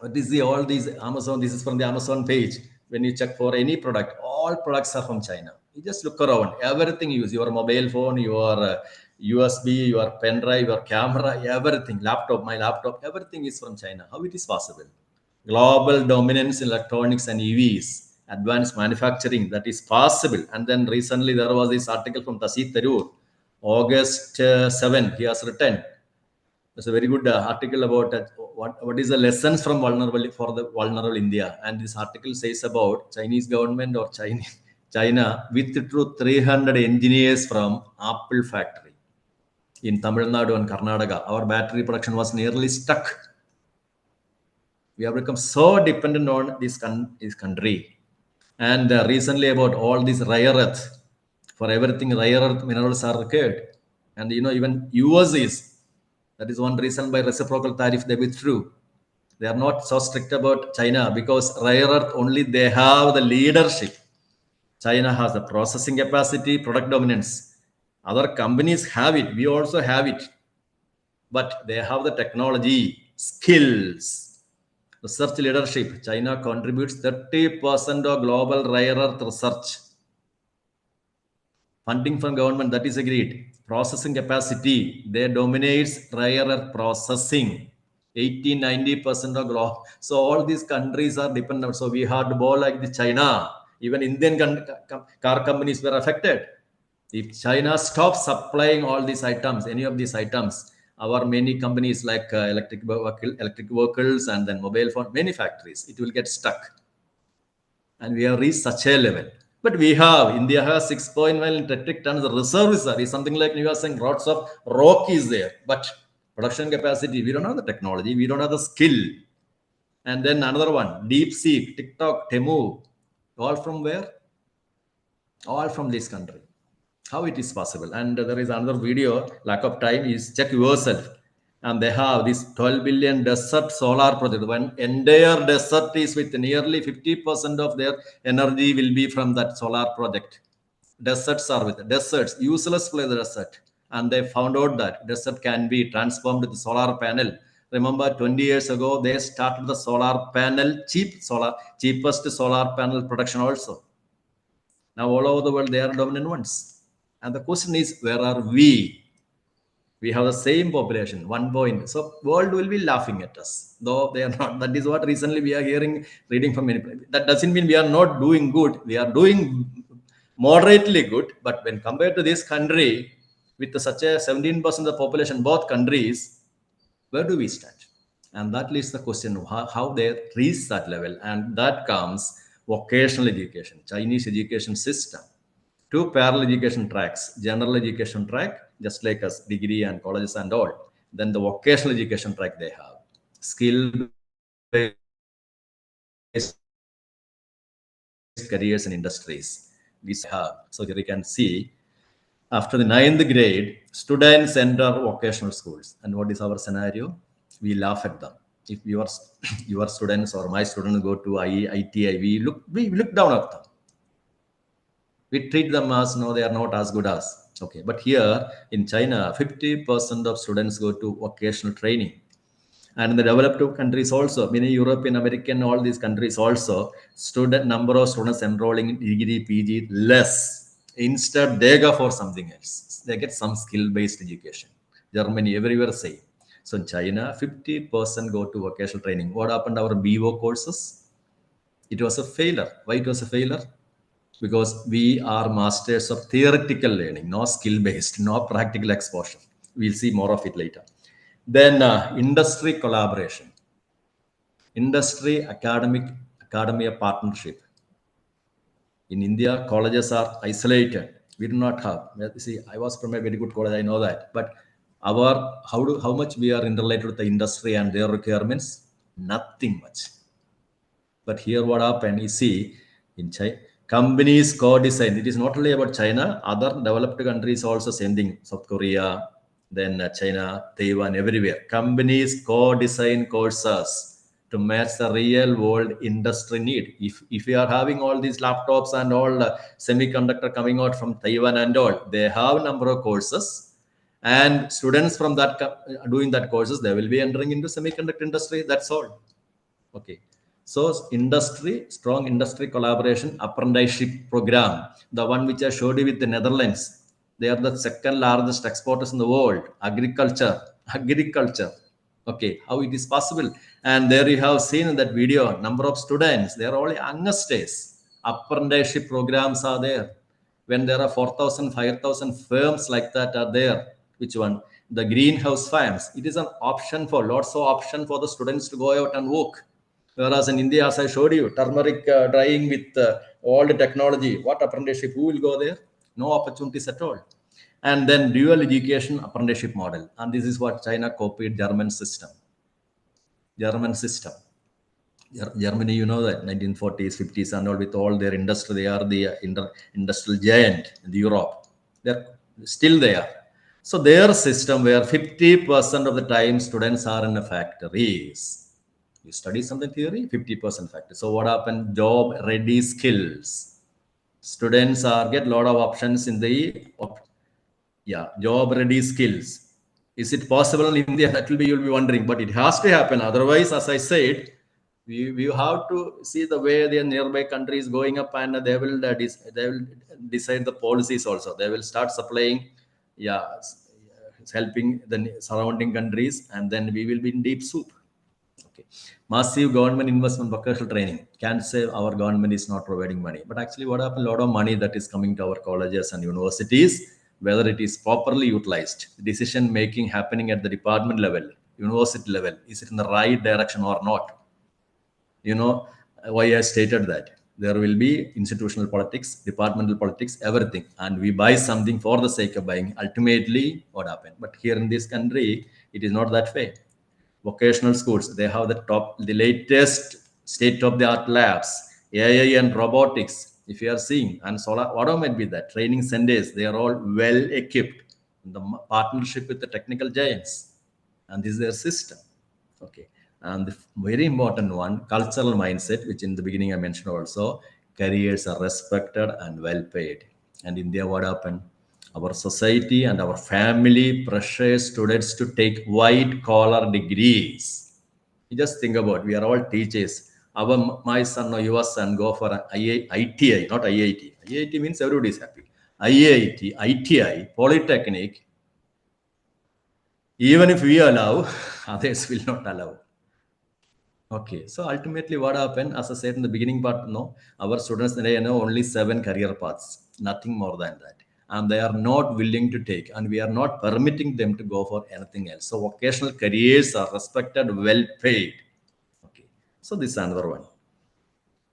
What is all these Amazon? This is from the Amazon page. When you check for any product, all products are from China. You just look around. Everything you use, your mobile phone, your USB, your pen drive, your camera, everything, laptop, my laptop, everything is from China. How it is possible? Global dominance in electronics and EVs, advanced manufacturing, that is possible. And then recently there was this article from Tasit Tharoor, August 7, he has written. It's a very good article about what is the lessons from vulnerable for the vulnerable India. And this article says about Chinese government or China withdrew 300 engineers from Apple factory in Tamil Nadu and Karnataka. Our battery production was nearly stuck. We have become so dependent on this country. And recently about all this rare earth, for everything rare earth minerals are required. And even US is, that is one reason by reciprocal tariff they withdrew. They are not so strict about China because rare earth only they have the leadership. China has the processing capacity, product dominance. Other companies have it. We also have it. But they have the technology, skills, research leadership. China contributes 30% of global rare earth research. Funding from government, that is agreed. Processing capacity, they dominates rare earth processing. 80-90% of global. So all these countries are dependent. So we had to go like the China. Even Indian car companies were affected. If China stops supplying all these items, any of these items, our many companies like electric vehicles and then mobile phone, many factories, it will get stuck. And we have reached such a level. But India has 6.1 metric tons. The reserve is something like you are saying, lots of rock is there. But production capacity, we don't have the technology, we don't have the skill. And then another one, DeepSeek, TikTok, Temu, all from where? All from this country. How it is possible? And there is another video, lack of time, is check yourself. And they have this 12 billion desert solar project. One entire desert is with nearly 50% of their energy will be from that solar project. Deserts are with deserts, useless place desert. And they found out that desert can be transformed to the solar panel. Remember 20 years ago, they started the solar panel, cheapest solar panel production also. Now all over the world, they are dominant ones. And the question is, where are we? We have the same population, 1 point. So world will be laughing at us, though they are not. That is what recently we are reading from many places. That doesn't mean we are not doing good. We are doing moderately good. But when compared to this country, with such a 17% of the population, both countries, where do we stand? And that leads the question of how they reach that level. And that comes vocational education, Chinese education system. Two parallel education tracks, general education track, just like us, degree and colleges and all. Then the vocational education track they have, skill-based careers and industries. We have. So here you can see, after the 9th grade, students enter vocational schools. And what is our scenario? We laugh at them. If your students or my students go to ITI, we look down at them. We treat them as, no, they are not as good as. Okay, but here in China, 50% of students go to vocational training. And in the developed countries also, many European, American, all these countries also, number of students enrolling in degree, PG, less. Instead, they go for something else. They get some skill-based education. Germany, everywhere same. So in China, 50% go to vocational training. What happened to our BO courses? It was a failure. Why it was a failure? Because we are masters of theoretical learning, no skill-based, no practical exposure. We'll see more of it later. Then industry collaboration, industry academia partnership. In India, colleges are isolated. We do not have. See, I was from a very good college, I know that. But how much we are interrelated with the industry and their requirements? Nothing much. But here what happened, you see, in China, companies co-design. It is not only about China, other developed countries also same thing. South Korea, then China, Taiwan, everywhere. Companies co-design courses to match the real world industry need. If you are having all these laptops and all semiconductor coming out from Taiwan and all, they have a number of courses. And students from that doing that courses, they will be entering into semiconductor industry. That's all. Okay. So strong industry collaboration apprenticeship program, the one which I showed you with the Netherlands. They are the second largest exporters in the world. Agriculture. Okay, how it is possible? And there you have seen in that video, number of students, they are all youngsters. Apprenticeship programs are there. When there are 4,000, 5,000 firms like that are there. Which one? The greenhouse farms. It is an option for lots of option for the students to go out and work. Whereas in India, as I showed you, turmeric drying with all the technology, what apprenticeship? Who will go there? No opportunities at all. And then dual education apprenticeship model. And this is what China copied German system. Germany, you know that 1940s, 50s, and all with all their industry, they are the industrial giant in Europe. They're still there. So their system where 50% of the time students are in the factories. You study something theory, 50% factory. So what happened? Job ready skills. Students are get a lot of options in the job ready skills. Is it possible in India? That will be, you'll be wondering, but it has to happen. Otherwise, as I said, we have to see the way the nearby country is going up, and they will decide the policies also. They will start supplying, helping the surrounding countries, and then we will be in deep soup. Okay. Massive government investment, vocational training. Can't say our government is not providing money, but actually, what happened? A lot of money that is coming to our colleges and universities, whether it is properly utilized, decision making happening at the department level, university level, is it in the right direction or not? You know why I stated that there will be institutional politics, departmental politics, everything, and we buy something for the sake of buying. Ultimately, what happened? But here in this country, it is not that way. Vocational schools, they have the latest state-of-the-art labs, AI and robotics. If you are seeing, and solar, whatever might be that training centers, they are all well equipped in the partnership with the technical giants, and this is their system. Okay. And the very important one, cultural mindset, which in the beginning I mentioned also, careers are respected and well paid. And India, what happened? Our society and our family pressures students to take white collar degrees. You just think about, we are all teachers. My son or your son go for an ITI, not IIT. IIT means everybody is happy. IIT, ITI, Polytechnic. Even if we allow, others will not allow. Okay, so ultimately what happened, as I said in the beginning part, no, our students, they know only 7 career paths, nothing more than that. And they are not willing to take, and we are not permitting them to go for anything else. So vocational careers are respected, well paid. Okay, so this is another one.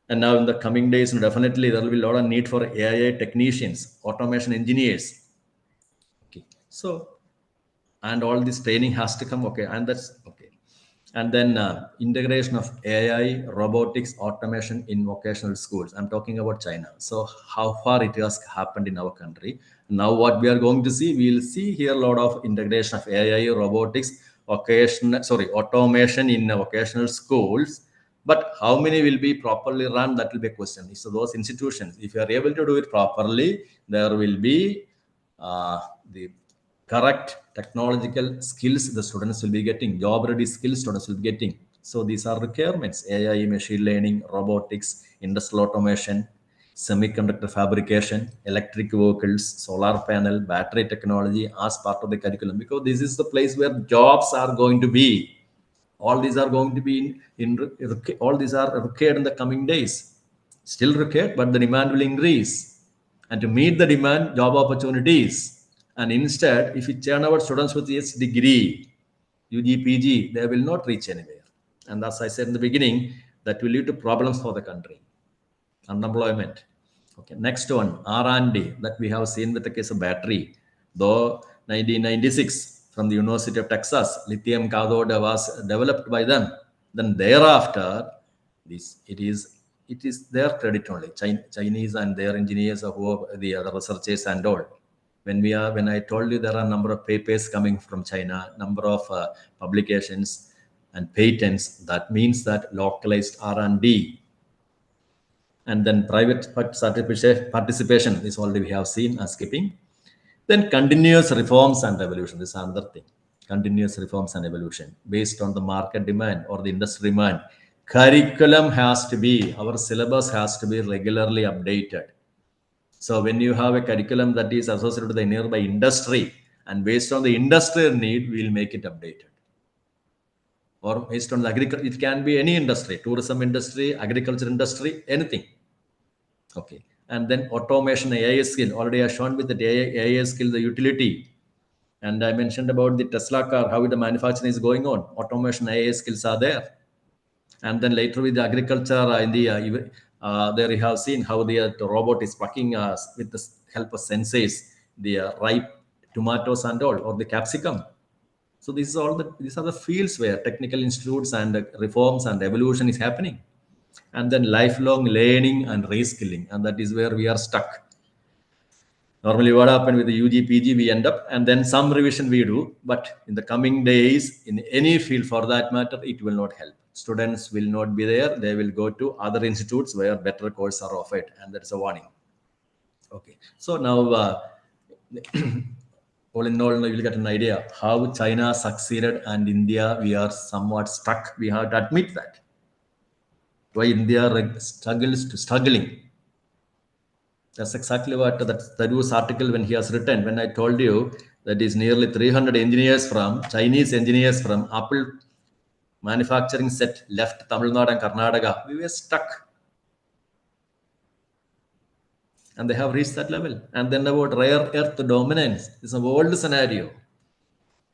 And now in the coming days, definitely there will be a lot of need for AI technicians, automation engineers. Okay, so, and all this training has to come, okay, and that's okay. And then integration of AI, robotics, automation in vocational schools. I'm talking about China. So how far it has happened in our country. Now what we are going to see, we'll see here a lot of integration of AI, robotics, automation in vocational schools. But how many will be properly run? That will be a question. So those institutions, if you are able to do it properly, there will be the correct technological skills the students will be getting, job ready skills students will be getting. So these are requirements: AI, machine learning, robotics, industrial automation, semiconductor fabrication, electric vehicles, solar panel, battery technology as part of the curriculum, because this is the place where jobs are going to be. All these are going to be all these are required in the coming days. Still required, but the demand will increase. And to meet the demand, job opportunities. And instead, if we churn our students with this degree, UG, PG, they will not reach anywhere. And as I said in the beginning, that will lead to problems for the country. Unemployment. Okay, next one, R&D, that we have seen with the case of battery. Though 1996, from the University of Texas, lithium cathode was developed by them. Then thereafter, it is their credit only. Chinese and their engineers, who are the other researchers and all. When I told you there are a number of papers coming from China, number of publications and patents, that means that localized R&D. And then private participation is already we have seen as skipping. Then continuous reforms and evolution. This is another thing. Continuous reforms and evolution based on the market demand or the industry demand. Curriculum has to be, our syllabus has to be regularly updated. So when you have a curriculum that is associated with the nearby industry, and based on the industrial need, we'll make it updated. Or based on the agriculture, it can be any industry, tourism industry, agriculture industry, anything. Okay. And then automation, AI skill. Already I shown with the AI skill, the utility. And I mentioned about the Tesla car, how the manufacturing is going on. Automation, AI skills are there. And then later with the agriculture, there you have seen how the robot is plucking with the help of sensors, the ripe tomatoes and all, or the capsicum. So these are the fields where technical institutes and reforms and evolution is happening. And then lifelong learning and reskilling, and that is where we are stuck. Normally, what happened with the UG, PG, we end up, and then some revision we do. But in the coming days, in any field for that matter, it will not help. Students will not be there. They will go to other institutes where better courses are offered, and that's a warning. Okay. So now, all in all, you will get an idea how China succeeded and India, we are somewhat stuck. We have to admit that. Why India struggling. That's exactly what that Taru's article when he has written, when I told you that is nearly 300 engineers from Chinese engineers from Apple manufacturing set left Tamil Nadu and Karnataka. We were stuck. And they have reached that level. And then about rare earth dominance is a world scenario.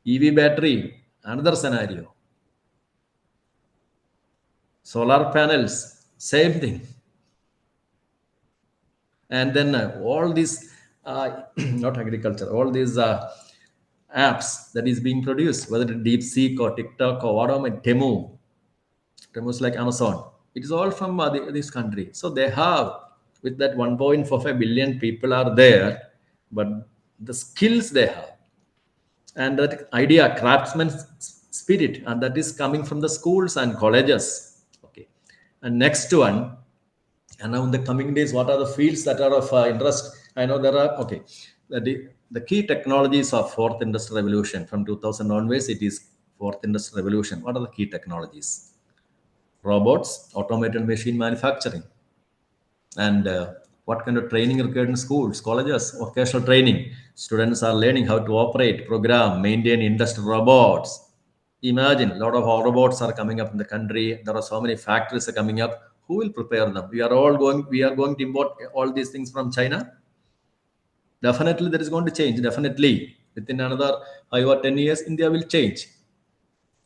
EV battery, another scenario. Solar panels, same thing. And then all these, not agriculture, all these apps that is being produced, whether it's DeepSeek or TikTok or whatever, Temu is like Amazon. It is all from this country. So they have, with that 1.45 billion people are there, but the skills they have, and that idea, craftsman spirit, and that is coming from the schools and colleges. Okay. And next one, and now in the coming days, what are the fields that are of interest? I know there are, okay, the key technologies of fourth industrial revolution from 2000 onwards, it is fourth industrial revolution. What are the key technologies? Robots, automated machine manufacturing. And what kind of training required in schools, colleges, vocational training? Students are learning how to operate, program, maintain industrial robots. Imagine a lot of robots are coming up in the country. There are so many factories are coming up. Who will prepare them? We are going to import all these things from China. Definitely there is going to change. Definitely within another 5 or 10 years, India will change.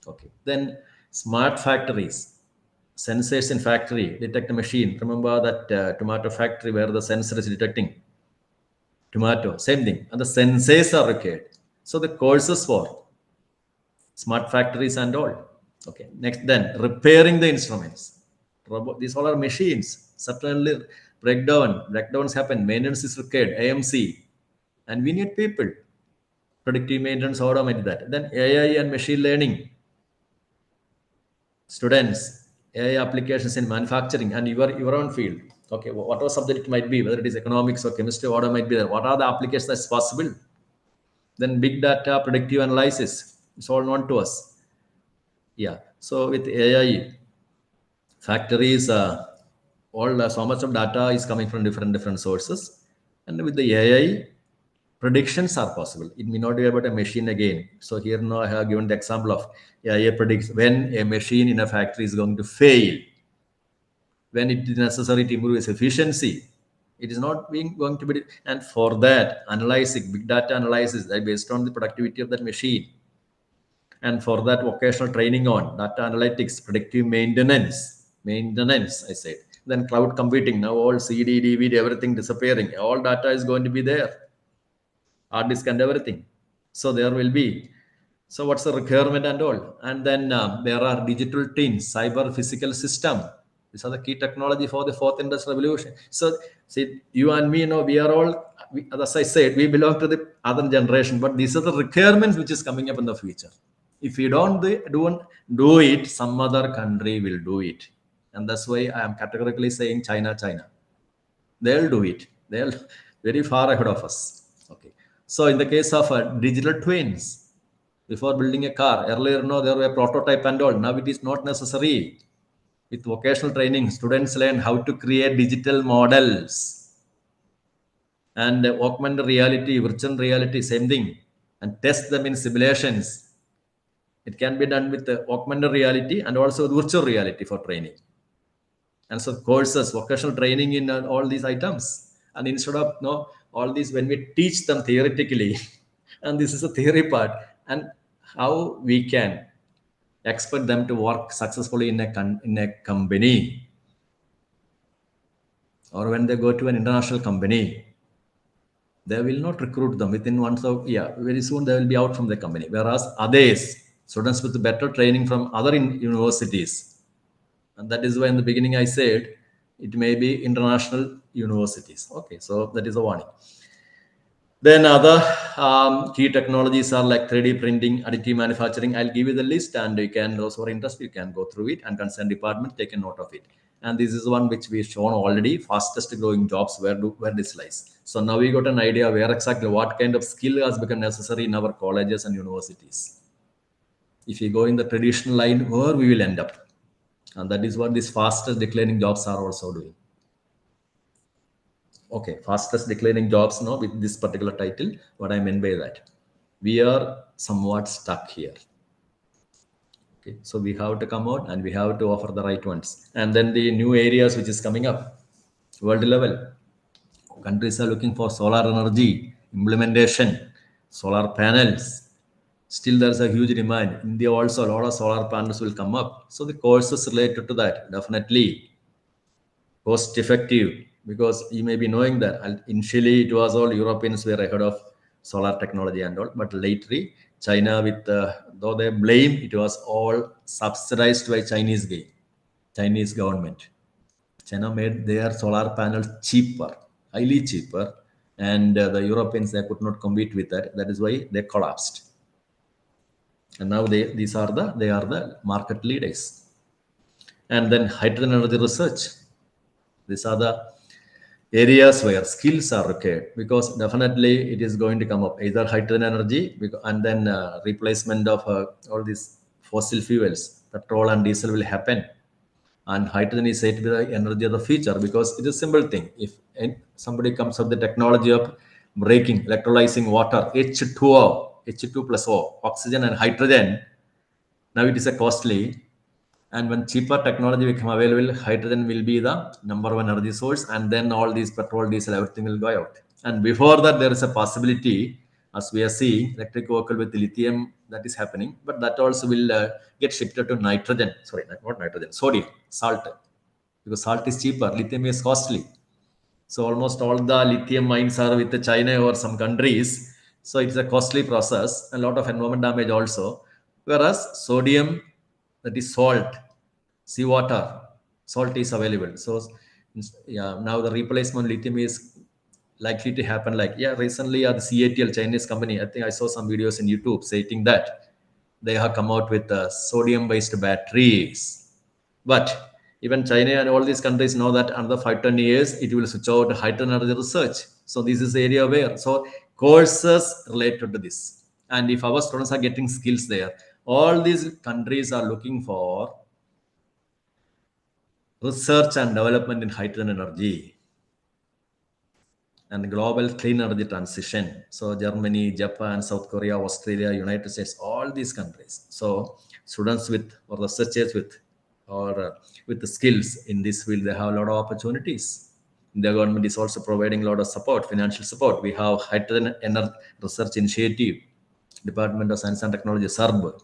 Okay. Then smart factories, sensors in factory, detect a machine. Remember that tomato factory where the sensor is detecting tomato, same thing. And the sensors are required. So the courses for smart factories and all. Okay. Next, then repairing the instruments. These all are machines. Certainly breakdowns happen. Maintenance is required. AMC, and we need people. Predictive maintenance, automate that. Then AI and machine learning. Students, AI applications in manufacturing and your own field. Okay, whatever subject it might be, whether it is economics or chemistry, whatever might be there. What are the applications that's possible? Then big data, predictive analysis. It's all known to us. Yeah. So with AI, factories, so much of data is coming from different sources, and with the AI, predictions are possible. It may not be about a machine again. So here now I have given the example of AI predicts when a machine in a factory is going to fail, when it is necessary to improve its efficiency. It is not going to be, and for that analyzing big data analysis based on the productivity of that machine. And for that vocational training on data analytics, predictive maintenance, I said. Then cloud computing, now all CD, DVD, everything disappearing. All data is going to be there. Hard disk and everything. So there will be. So what's the requirement and all? And then there are digital twins, cyber physical system. These are the key technology for the fourth industrial revolution. So see, you and me, we are all, as I said, we belong to the other generation, but these are the requirements which is coming up in the future. If you don't do it, some other country will do it. And that's why I am categorically saying China. They'll do it. They'll very far ahead of us. Okay. So in the case of digital twins, before building a car, earlier, there were prototype and all. Now it is not necessary. With vocational training, students learn how to create digital models. And augmented reality, virtual reality, same thing, and test them in simulations. It can be done with augmented reality and also virtual reality for training. And so courses, vocational training in all these items. And instead of all these, when we teach them theoretically, and this is a theory part, and how we can expect them to work successfully in a company, or when they go to an international company, they will not recruit them within one. So yeah, very soon they will be out from the company. Whereas others, students with better training from other universities, and that is why in the beginning I said it may be international universities. Okay, so that is a warning. Then other key technologies are like 3D printing, additive manufacturing. I'll give you the list, and you can, those who are interested, you can go through it, and concerned department take a note of it. And this is one which we've shown already, fastest growing jobs, where this lies. So now we got an idea where exactly what kind of skill has become necessary in our colleges and universities. If you go in the traditional line, where we will end up. And that is what these fastest declining jobs are also doing. Okay, fastest declining jobs now with this particular title. What I meant by that, we are somewhat stuck here. Okay, so we have to come out and we have to offer the right ones. And then the new areas which is coming up, world level, countries are looking for solar energy implementation, solar panels. Still, there's a huge demand. India also, a lot of solar panels will come up. So the courses related to that, definitely cost effective, because you may be knowing that initially it was all Europeans were ahead of solar technology and all, but lately China, with though they blame, it was all subsidized by Chinese government. China made their solar panels cheaper, highly cheaper, and the Europeans, they could not compete with that. That is why they collapsed. And now they are the market leaders. And then hydrogen energy research. These are the areas where skills are required, because definitely it is going to come up, either hydrogen energy and then replacement of all these fossil fuels. Petrol and diesel will happen, and hydrogen is said to be the energy of the future, because it is a simple thing. If somebody comes up with the technology of breaking, electrolyzing water, H2O, H2 plus O, oxygen and hydrogen, now it is a costly. And when cheaper technology become available, hydrogen will be the number one energy source, and then all these petrol, diesel, everything will go out. And before that, there is a possibility, as we are seeing, electric vehicle with lithium, that is happening, but that also will get shifted to nitrogen. Sorry, not nitrogen, sodium, salt, because salt is cheaper, lithium is costly. So almost all the lithium mines are with China or some countries. So it's a costly process, a lot of environment damage also. Whereas sodium, that is salt, seawater, salt is available. So yeah, now the replacement lithium is likely to happen. Like, yeah, recently the CATL, Chinese company, I think I saw some videos in YouTube stating that they have come out with sodium-based batteries. But even China and all these countries know that another 5-10 years it will switch out to hydrogen energy research. So this is the area where, so courses related to this. And if our students are getting skills there, all these countries are looking for research and development in hydrogen energy and global clean energy transition. So Germany, Japan, South Korea, Australia, United States, all these countries. So students with, or researchers with, or with the skills in this field, they have a lot of opportunities. The government is also providing a lot of support, financial support. We have Hydrogen Energy Research Initiative, Department of Science and Technology, SERB,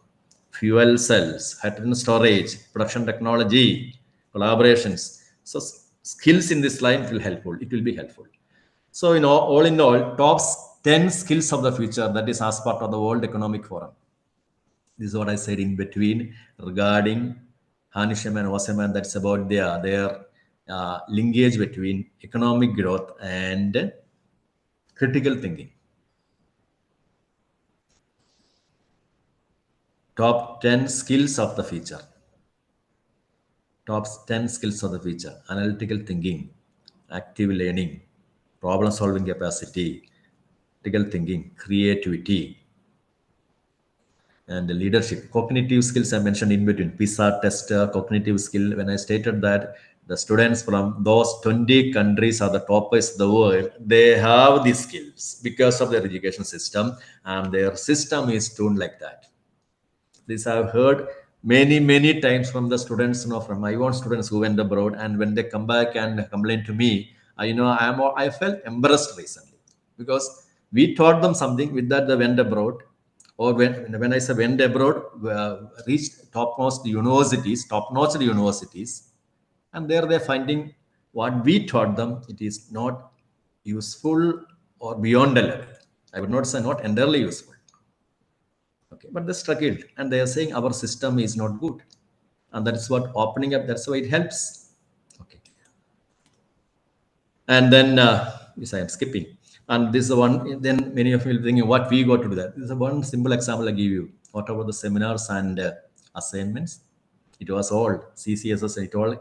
fuel cells, hydrogen storage, production technology, collaborations. So skills in this line will helpful. It will be helpful. So, all in all, top 10 skills of the future, that is as part of the World Economic Forum. This is what I said in between regarding Hanisham and Waseman. That's about their linkage between economic growth and critical thinking. Top 10 skills of the future. Top 10 skills of the future: analytical thinking, active learning, problem solving capacity, critical thinking, creativity, and leadership. Cognitive skills I mentioned in between. PISA test, cognitive skill. When I stated that the students from those 20 countries are the toppers of the world. They have these skills because of their education system, and their system is tuned like that. This I've heard many times from the students, from my own students who went abroad, and when they come back and complain to me, I felt embarrassed recently, because we taught them something. With that, they went abroad, or when I say went abroad, reached top-notch universities, and there they're finding what we taught them, it is not useful or beyond a level. I would not say not entirely useful. Okay, but they struggled, and they are saying our system is not good, and that is what opening up. That's why it helps. Okay, and then yes, I am skipping, and this is the one. Then many of you will think, what we got to do that. This is one simple example I give you. What about the seminars and assignments? It was all CCSS. It all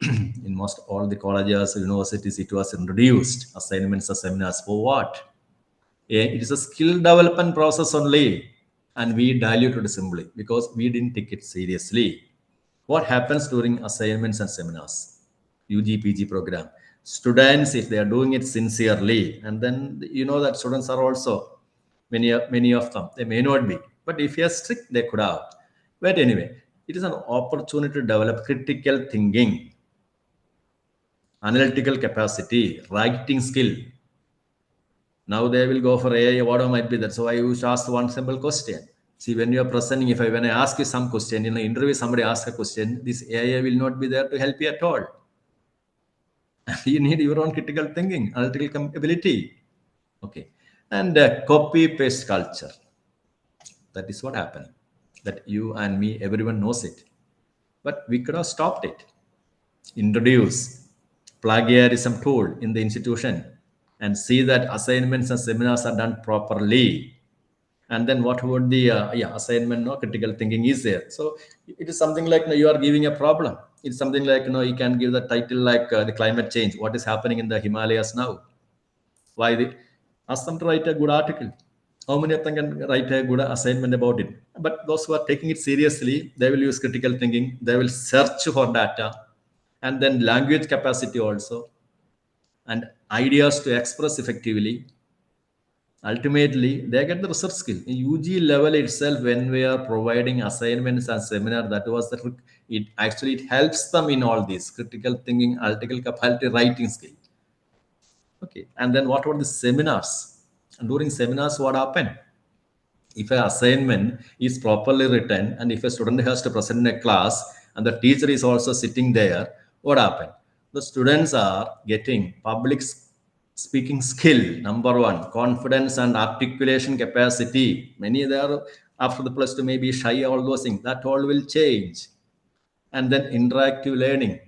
in most all the colleges, universities, it was introduced assignments or seminars for what? It is a skill development process only, and we diluted it simply because we didn't take it seriously. What happens during assignments and seminars, UG, PG program? Students, if they are doing it sincerely, and then that students are also many of them, they may not be, but if you are strict, they could have. But anyway, it is an opportunity to develop critical thinking, analytical capacity, writing skill. Now they will go for AI, whatever might be that. So I used to ask one simple question. See, when you are presenting, when I ask you some question, in an interview, somebody asks a question, this AI will not be there to help you at all. You need your own critical thinking, analytical ability. Okay. And copy paste culture. That is what happened. That you and me, everyone knows it. But we could have stopped it. Introduce plagiarism tool in the institution and see that assignments and seminars are done properly. And then what would the assignment, critical thinking is there. So it is something like you are giving a problem. It's something like you can give the title like the climate change. What is happening in the Himalayas now? Why ask them to write a good article. How many of them can write a good assignment about it? But those who are taking it seriously, they will use critical thinking. They will search for data, and then language capacity also, and ideas to express effectively. Ultimately, they get the research skill. In UG level itself, when we are providing assignments and seminar, that was it helps them in all these critical thinking, analytical capacity, writing skill. Okay, and then what about the seminars? And during seminars, what happened? If an assignment is properly written, and if a student has to present in a class, and the teacher is also sitting there, what happened? The students are getting public speaking skill, number one, confidence and articulation capacity. Many there after the plus two may be shy, all those things. That all will change. And then interactive learning.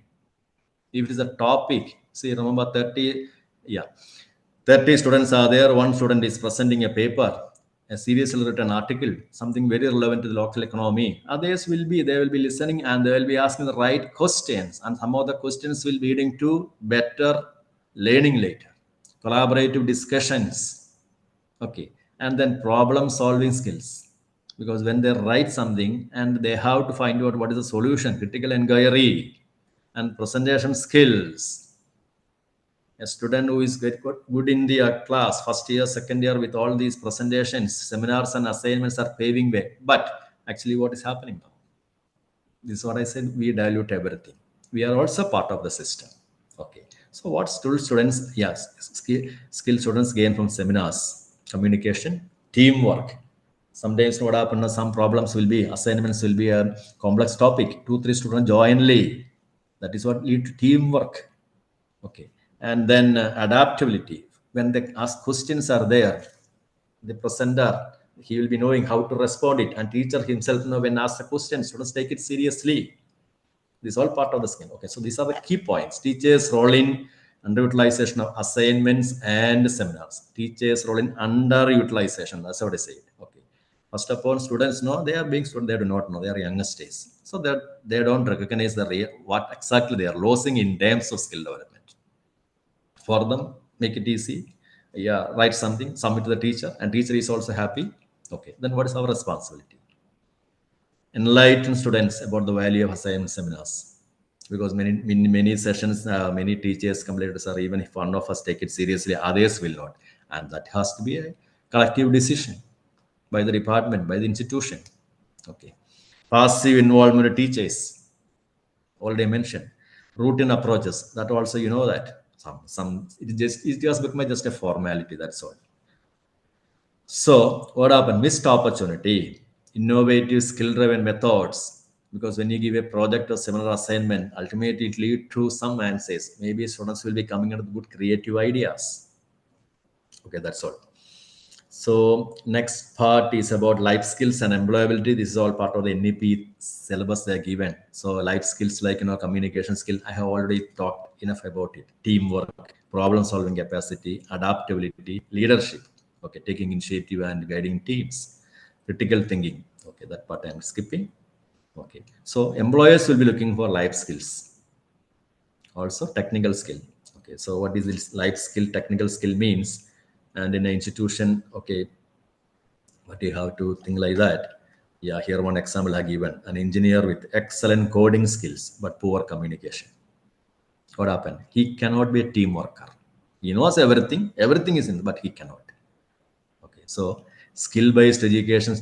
If it is a topic, see, remember 30 students are there. One student is presenting a paper, a seriously written article, something very relevant to the local economy. Others they will be listening, and they will be asking the right questions. And some of the questions will be leading to better learning later. Collaborative discussions. Okay. And then problem solving skills. Because when they write something and they have to find out what is the solution, critical inquiry and presentation skills. A student who is good in the class, first year, second year, with all these presentations, seminars and assignments are paving way. But actually what is happening now? This is what I said, we dilute everything. We are also part of the system. Okay. So what students, yes, skill students gain from seminars? Communication, teamwork. Sometimes what happens, some problems will be, assignments will be a complex topic. 2-3 students jointly. That is what lead to teamwork. Okay. And then adaptability. When they ask questions are there, the presenter, he will be knowing how to respond it. And teacher himself, when asked a question, students take it seriously. This is all part of the skill. Okay, so these are the key points. Teachers' role in underutilization of assignments and seminars. Teachers' role in underutilization. That's what I say. Okay. First of all, students know they are being students. They do not know. They are youngest days. So they don't recognize what exactly they are losing in terms of skill development. For them, make it easy. Yeah, write something, submit to the teacher, and teacher is also happy. Okay, then what is our responsibility? Enlighten students about the value of assignment seminars. because many sessions, many teachers complain, sir, even if one of us take it seriously, others will not. And that has to be a collective decision by the department, by the institution. Okay. Passive involvement of teachers, already mentioned. Routine approaches, that also you know that. It just become just a formality, that's all. So what happened? Missed opportunity, innovative skill-driven methods. Because when you give a project or seminar assignment, ultimately it leads to some answers. Maybe students will be coming up with good creative ideas. Okay, that's all. So next part is about life skills and employability. This is all part of the NEP syllabus they are given. So life skills like communication skill, I have already talked enough about it. Teamwork, problem solving capacity, adaptability, leadership. Okay, taking initiative and guiding teams. Critical thinking. Okay, that part I'm skipping. Okay, so employers will be looking for life skills. Also technical skill. Okay, so what is this life skill, technical skill means? And in an institution, okay, but you have to think like that. Yeah, here one example I given: an engineer with excellent coding skills but poor communication. What happened? He cannot be a team worker. He knows everything, everything is in, but he cannot. Okay, so skill-based education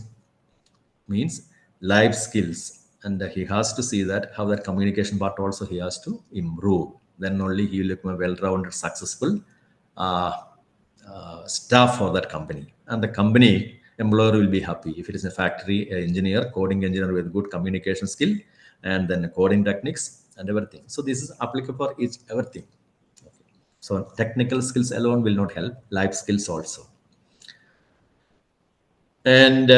means life skills, and he has to see that how that communication part also he has to improve. Then only he will become a well-rounded, successful uh, staff for that company, and the company employer will be happy. If it is a factory engineer, coding engineer with good communication skill, and then coding techniques and everything. So this is applicable for each everything. Okay. So technical skills alone will not help. Life skills also. And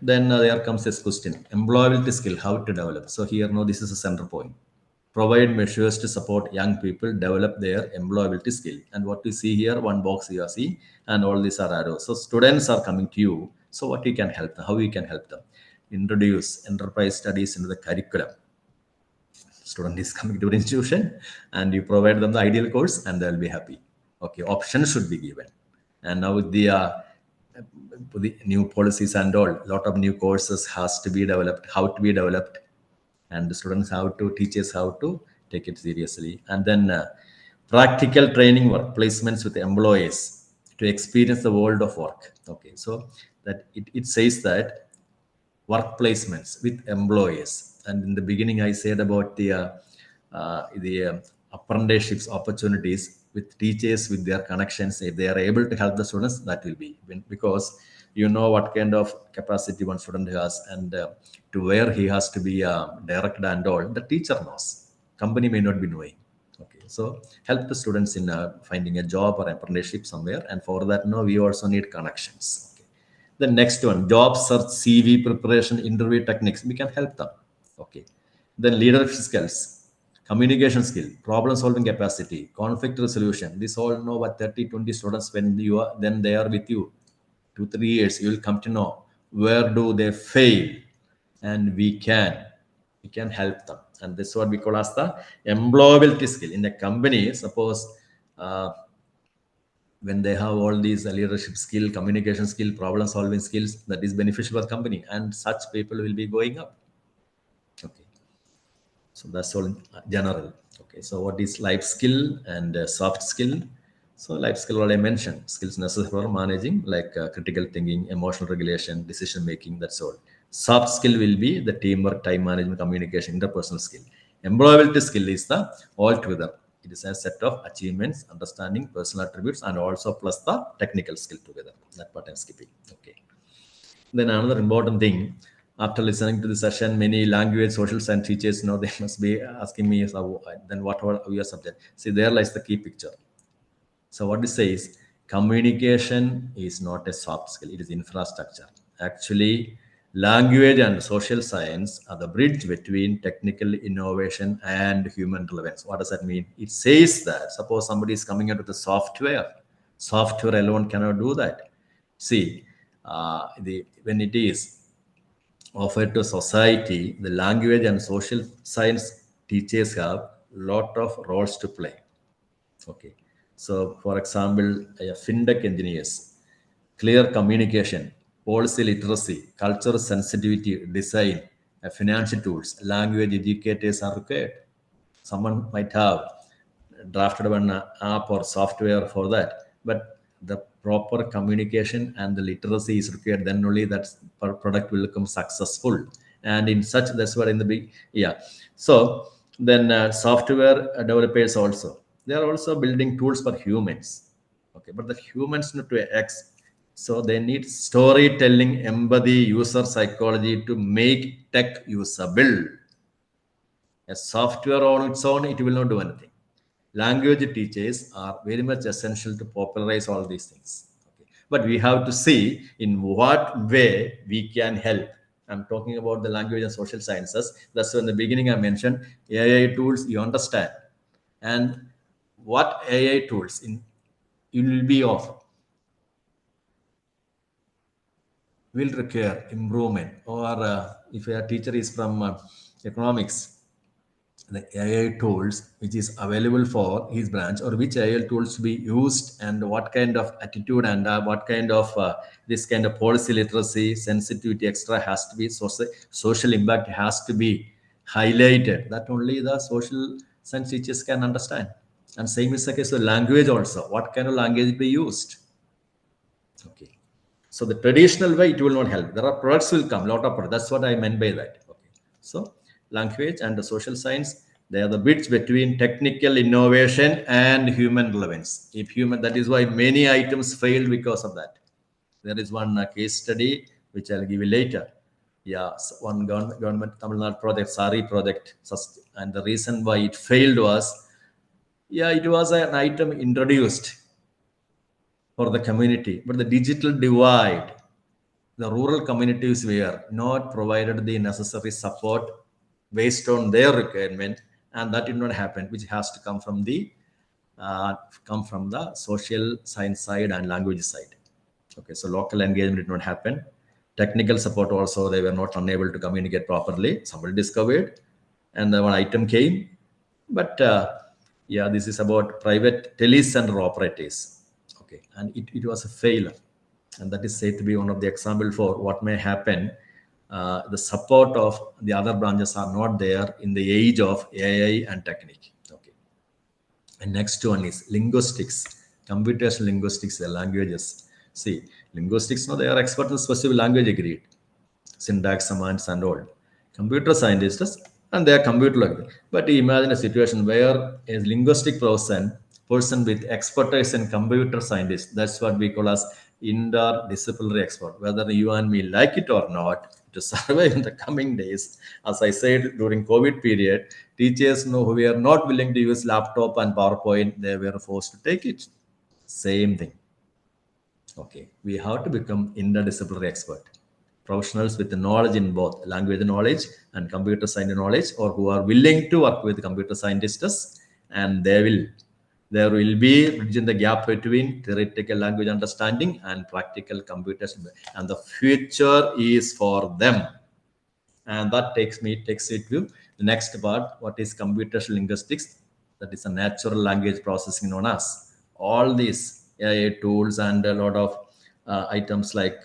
then there comes this question: employability skill, how to develop. So here, no, this is a center point. Provide measures to support young people develop their employability skill. And what we see here, one box you see, and all these are arrows. So students are coming to you. So what you can help them, how you can help them? Introduce enterprise studies into the curriculum. Student is coming to the institution, and you provide them the ideal course, and they'll be happy. Okay, options should be given. And now with the new policies and all, a lot of new courses has to be developed, how to be developed, and the students how to, teachers how to take it seriously. And then practical training work placements with employees to experience the world of work. Okay, so that it says that work placements with employees. And in the beginning I said about the apprenticeships opportunities with teachers, with their connections. If they are able to help the students, that will be because you know what kind of capacity one student has, and to where he has to be directed and all, the teacher knows, company may not be knowing. Okay, so help the students in finding a job or apprenticeship somewhere, and for that, no, we also need connections. Okay. The next one, job search, CV preparation, interview techniques, we can help them. Okay. Then leadership skills, communication skill, problem solving capacity, conflict resolution. This all know what 30, 20 students, when you are, then they are with you 2, 3 years, you will come to know where do they fail, and we can help them. And this is what we call as the employability skill in the company. Suppose when they have all these leadership skill, communication skill, problem solving skills, that is beneficial for the company, and such people will be going up. Okay, so that's all in general. Okay, so what is life skill and soft skill? So life skill, what I mentioned, skills necessary for managing, like critical thinking, emotional regulation, decision making, that's all. Soft skill will be the teamwork, time management, communication, interpersonal skill. Employability skill is the altogether. It is a set of achievements, understanding, personal attributes, and also plus the technical skill together. That part I'm skipping. Okay. Then another important thing, after listening to the session, many language, social science teachers know they must be asking me, so, then what are your subject? See, there lies the key picture. So what it says, communication is not a soft skill, it is infrastructure. Actually, language and social science are the bridge between technical innovation and human relevance. What does that mean? It says that suppose somebody is coming out with a software alone cannot do that. See, when it is offered to society, the language and social science teachers have lot of roles to play. Okay. So, for example, fintech engineers, clear communication, policy literacy, cultural sensitivity, design, financial tools, language educators are required. someone might have drafted one app or software for that, but the proper communication and the literacy is required, then only that product will become successful. And in such, that's what in the big, yeah. So then software developers also, they are also building tools for humans. Okay, but the humans need to so they need storytelling, empathy, user psychology to make tech usable. A software on its own, it will not do anything. Language teachers are very much essential to popularize all these things. Okay. But we have to see in what way we can help. I'm talking about the language and social sciences. That's why in the beginning I mentioned AI tools, you understand. And what AI tools you will be of will require improvement. Or if a teacher is from economics, the AI tools which is available for his branch, or which AI tools to be used, and what kind of attitude and what kind of this kind of policy literacy, sensitivity, extra has to be, social impact has to be highlighted. That only the social science teachers can understand. And same is the case with language also. What kind of language be used? Okay. So the traditional way, it will not help. There are products will come, lot of products. That's what I meant by that. Okay. So language and the social science, they are the bridge between technical innovation and human relevance. If human, that is why many items failed because of that. There is one case study which I'll give you later. Yeah, one government Tamil Nadu project, SARI project, and the reason why it failed was, yeah, it was an item introduced for the community, but the digital divide, the rural communities were not provided the necessary support based on their requirement, and that did not happen, which has to come from the social science side and language side. Okay, so local engagement did not happen. Technical support also, they were not unable to communicate properly. Somebody discovered, and the one item came. But yeah, this is about private telecenter operators. Okay, and it was a failure, and that is said to be one of the example for what may happen. The support of the other branches are not there in the age of AI and technique. Okay, and next one is linguistics, computational linguistics, the languages. See, linguistics, no, they are experts in specific language, agreed, syntax, semantics, and all. Computer scientists, and they are computer language. But imagine a situation where a linguistic person with expertise in computer scientist, that's what we call as interdisciplinary expert. Whether you and me like it or not, to survive in the coming days, as I said during COVID period, teachers know who were not willing to use laptop and PowerPoint, they were forced to take it. Same thing. Okay, we have to become interdisciplinary expert, professionals with the knowledge in both language knowledge and computer science knowledge, or who are willing to work with computer scientists, and there will be bridging the gap between theoretical language understanding and practical computers, and the future is for them. And that takes it to the next part. What is computational linguistics? That is a natural language processing known as. All these AI tools and a lot of items like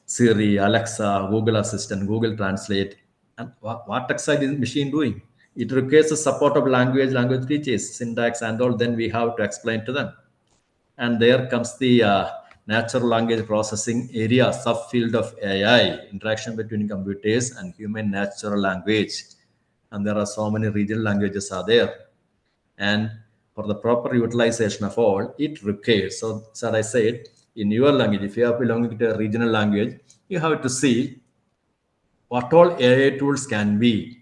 Siri, Alexa, Google Assistant, Google Translate. And what exactly is the machine doing? It requires the support of language teachers, syntax, and all. Then we have to explain to them. And there comes the natural language processing area, subfield of AI, interaction between computers and human natural language. And there are so many regional languages are there. And for the proper utilization of all, it requires, so I said, in your language, if you are belonging to a regional language, you have to see what all AI tools can be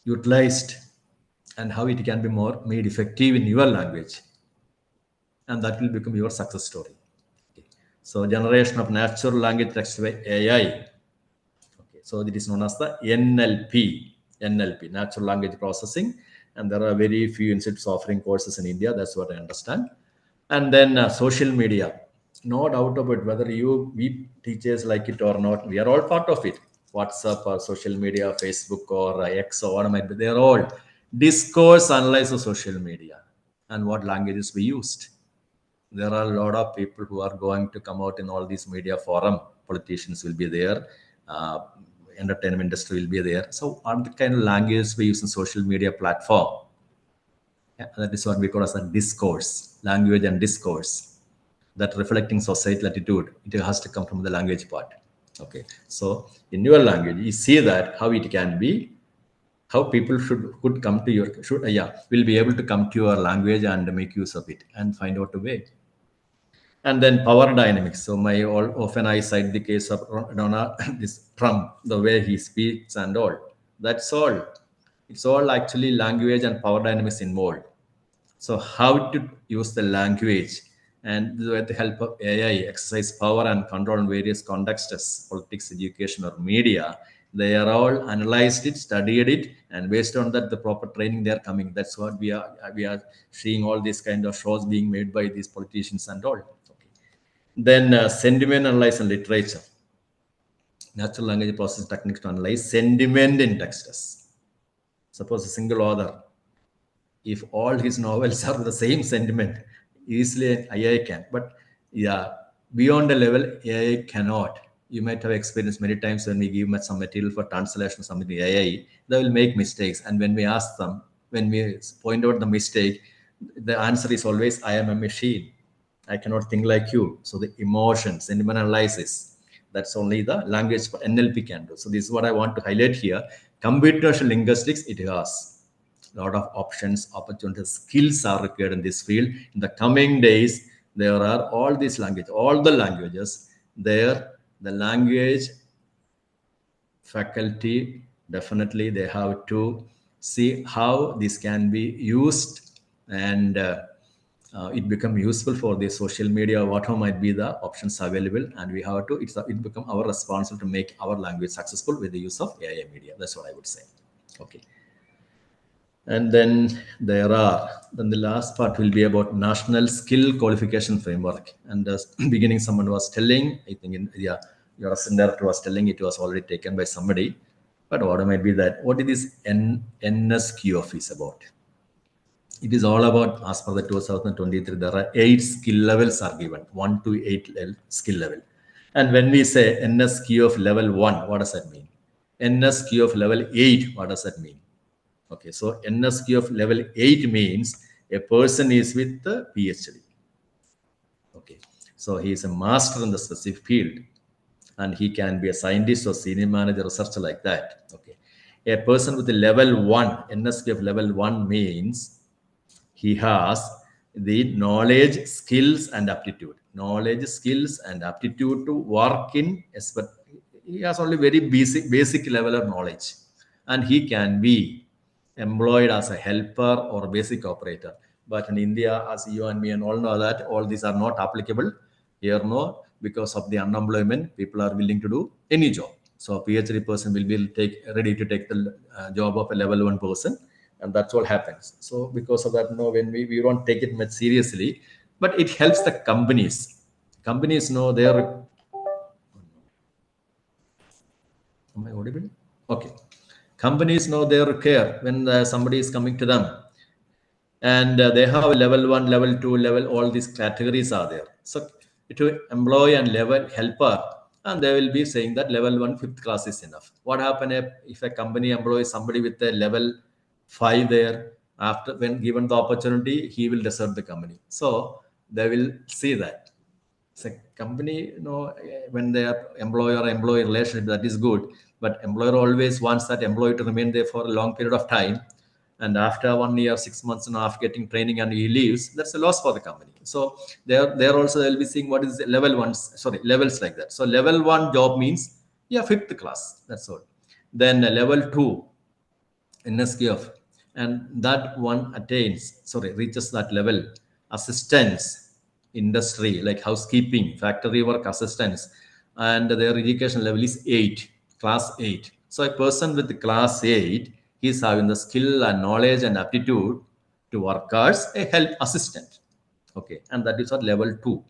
utilized and how it can be more made effective in your language. And that will become your success story. Okay. So generation of natural language text by AI. Okay. So it is known as the NLP, natural language processing. And there are very few institutes offering courses in India. That's what I understand. And then social media. No doubt about whether we teachers like it or not. We are all part of it. WhatsApp or social media, Facebook or X or what might be. They are all discourse analyze of social media and what languages we used. There are a lot of people who are going to come out in all these media forum. Politicians will be there, entertainment industry will be there. So what the kind of language we use in social media platform? Yeah, that is what we call as a discourse, language and discourse. That reflecting societal attitude, it has to come from the language part. Okay, so in your language, you see that how it can be, how people could come to your will be able to come to your language and make use of it and find out a way. And then power dynamics. So often I cite the case of Donald this Trump, the way he speaks and all. That's all. It's all actually language and power dynamics involved. So how to use the language and with the help of AI, exercise power and control in various contexts, politics, education, or media. They are all analyzed it, studied it, and based on that, the proper training they are coming. That's what we are seeing all these kind of shows being made by these politicians and all. Okay. Then sentiment analysis and literature. Natural language processing techniques to analyze sentiment in texts. Suppose a single author, if all his novels are the same sentiment, easily AI can. But yeah, beyond a level, AI cannot. You might have experienced many times when we give some material for translation, something to AI, they will make mistakes. And when we ask them, when we point out the mistake, the answer is always, I am a machine. I cannot think like you. So the emotion, sentiment analysis, that's only the language NLP can do. So this is what I want to highlight here. Computational linguistics, it has a lot of options, opportunities, skills are required in this field. In the coming days, there are all these languages, all the languages there. The language faculty, definitely they have to see how this can be used and it become useful for the social media, whatever might be the options available, and we have to, it become our responsibility to make our language successful with the use of AI media. That's what I would say. Okay. And then then the last part will be about national skill qualification framework. And beginning, someone was telling, I think your assistant director was telling it was already taken by somebody. But what might be that? What is this NSQF is about? It is all about, as per the 2023, there are 8 skill levels are given, 1 to 8 skill level. And when we say NSQF level 1, what does that mean? NSQF level 8, what does that mean? Okay, so NSQF level 8 means a person is with the PhD. Okay, so he is a master in the specific field and he can be a scientist or senior manager, researcher like that. Okay, a person with the level 1, NSQF level 1 means he has the knowledge, skills, and aptitude. Knowledge, skills, and aptitude to work in, he has only very basic level of knowledge and he can be employed as a helper or basic operator. But in India, as you and me and all know that all these are not applicable here. No, because of the unemployment, people are willing to do any job. So a PhD person will be ready to take the job of a level 1 person, and that's what happens. So because of that, no, when we don't take it much seriously, but it helps the companies. Companies know their. Am I audible? Okay. Companies know their care when somebody is coming to them, and they have level 1, level 2, level, all these categories are there. So to employ and level helper, and they will be saying that level 1 5th class is enough. What happens if a company employs somebody with a level 5 there? After, when given the opportunity, he will desert the company. So they will see that. So company, when they are employer-employee relationship, that is good, but employer always wants that employee to remain there for a long period of time. And after 1 year, 6 months, after getting training and he leaves, that's a loss for the company. So there also they'll be seeing what is level 1, levels like that. So level 1 job means 5th class. That's all. Then level 2 NSQF, and that one reaches that level. Assistance industry like housekeeping, factory work assistants, and their education level is 8, class 8. So a person with the class 8, he's having the skill and knowledge and aptitude to work as a help assistant. Okay, and that is at level 2.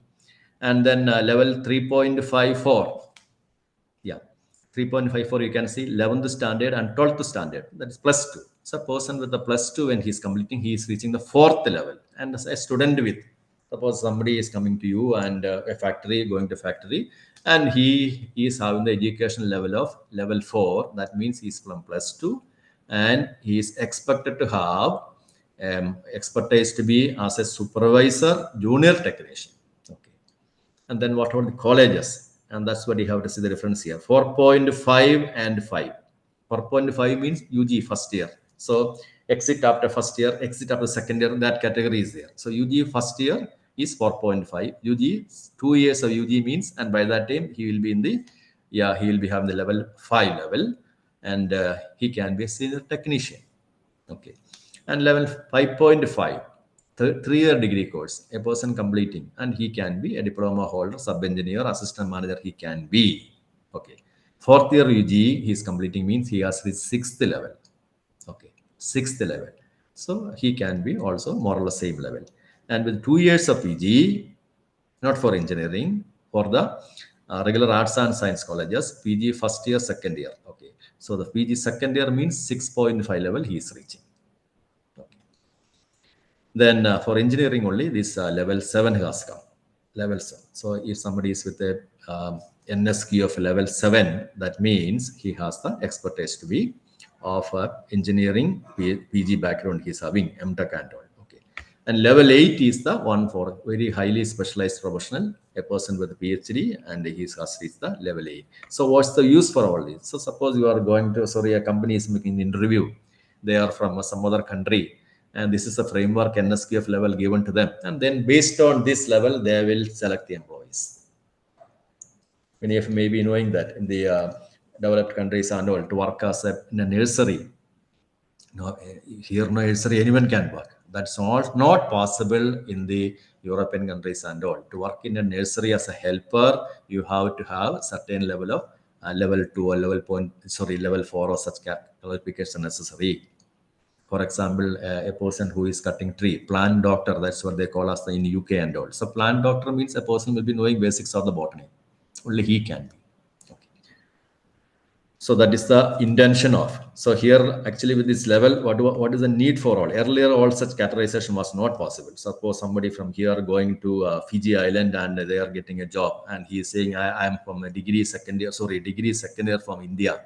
And then level 3.54. 3.54, you can see 11th standard and 12th standard, that is plus 2. So a person with the plus 2, when he's completing, he is reaching the 4th level. And as a student with Suppose somebody is coming to you and a factory, going to factory, and he is having the education level of level 4. That means he's from +2, and he is expected to have expertise to be as a supervisor, junior technician. Okay. And then what about the colleges? And that's what you have to see the difference here. 4.5 and 5. 4.5 means UG first year. So exit after first year, exit after second year, that category is there. So UG first year is 4.5. UG, 2 years of UG means, and by that time he will be in the, he will be having the level 5 level, and he can be a senior technician. Okay. And level 5.5, 3-year degree course, a person completing, and he can be a diploma holder, sub-engineer, assistant manager, he can be. Okay. 4th year UG he is completing means he has reached 6th level. Okay. 6th level. So he can be also more or less same level. And with 2 years of PG, not for engineering, for the regular arts and science colleges, PG first year, second year. Okay. So the PG second year means 6.5 level he is reaching. Okay. Then for engineering only, this level 7 has come. Level 7. So if somebody is with a NSQ of level 7, that means he has the expertise to be of engineering PG background he is having, MTech and all. Okay. And level 8 is the one for very highly specialized professional, a person with a PhD, and he has reached the level 8. So what's the use for all this? So suppose you are going to, a company is making an interview. They are from some other country, and this is a framework NSQF level given to them. And then based on this level, they will select the employees. Many of you may be knowing that in the developed countries and all, to work as in a nursery, here nursery anyone can work. That's not possible in the European countries and all. To work in a nursery as a helper, you have to have certain level of level 2 or level 4 or such qualification necessary. For example, a person who is cutting tree, plant doctor, that's what they call us in UK and all. So plant doctor means a person will be knowing basics of the botany. Only he can be. Okay. So that is the intention of. So here, actually with this level, what is the need for all? Earlier, all such categorization was not possible. Suppose somebody from here going to Fiji Island and they are getting a job, and he is saying, I am from a degree second year from India.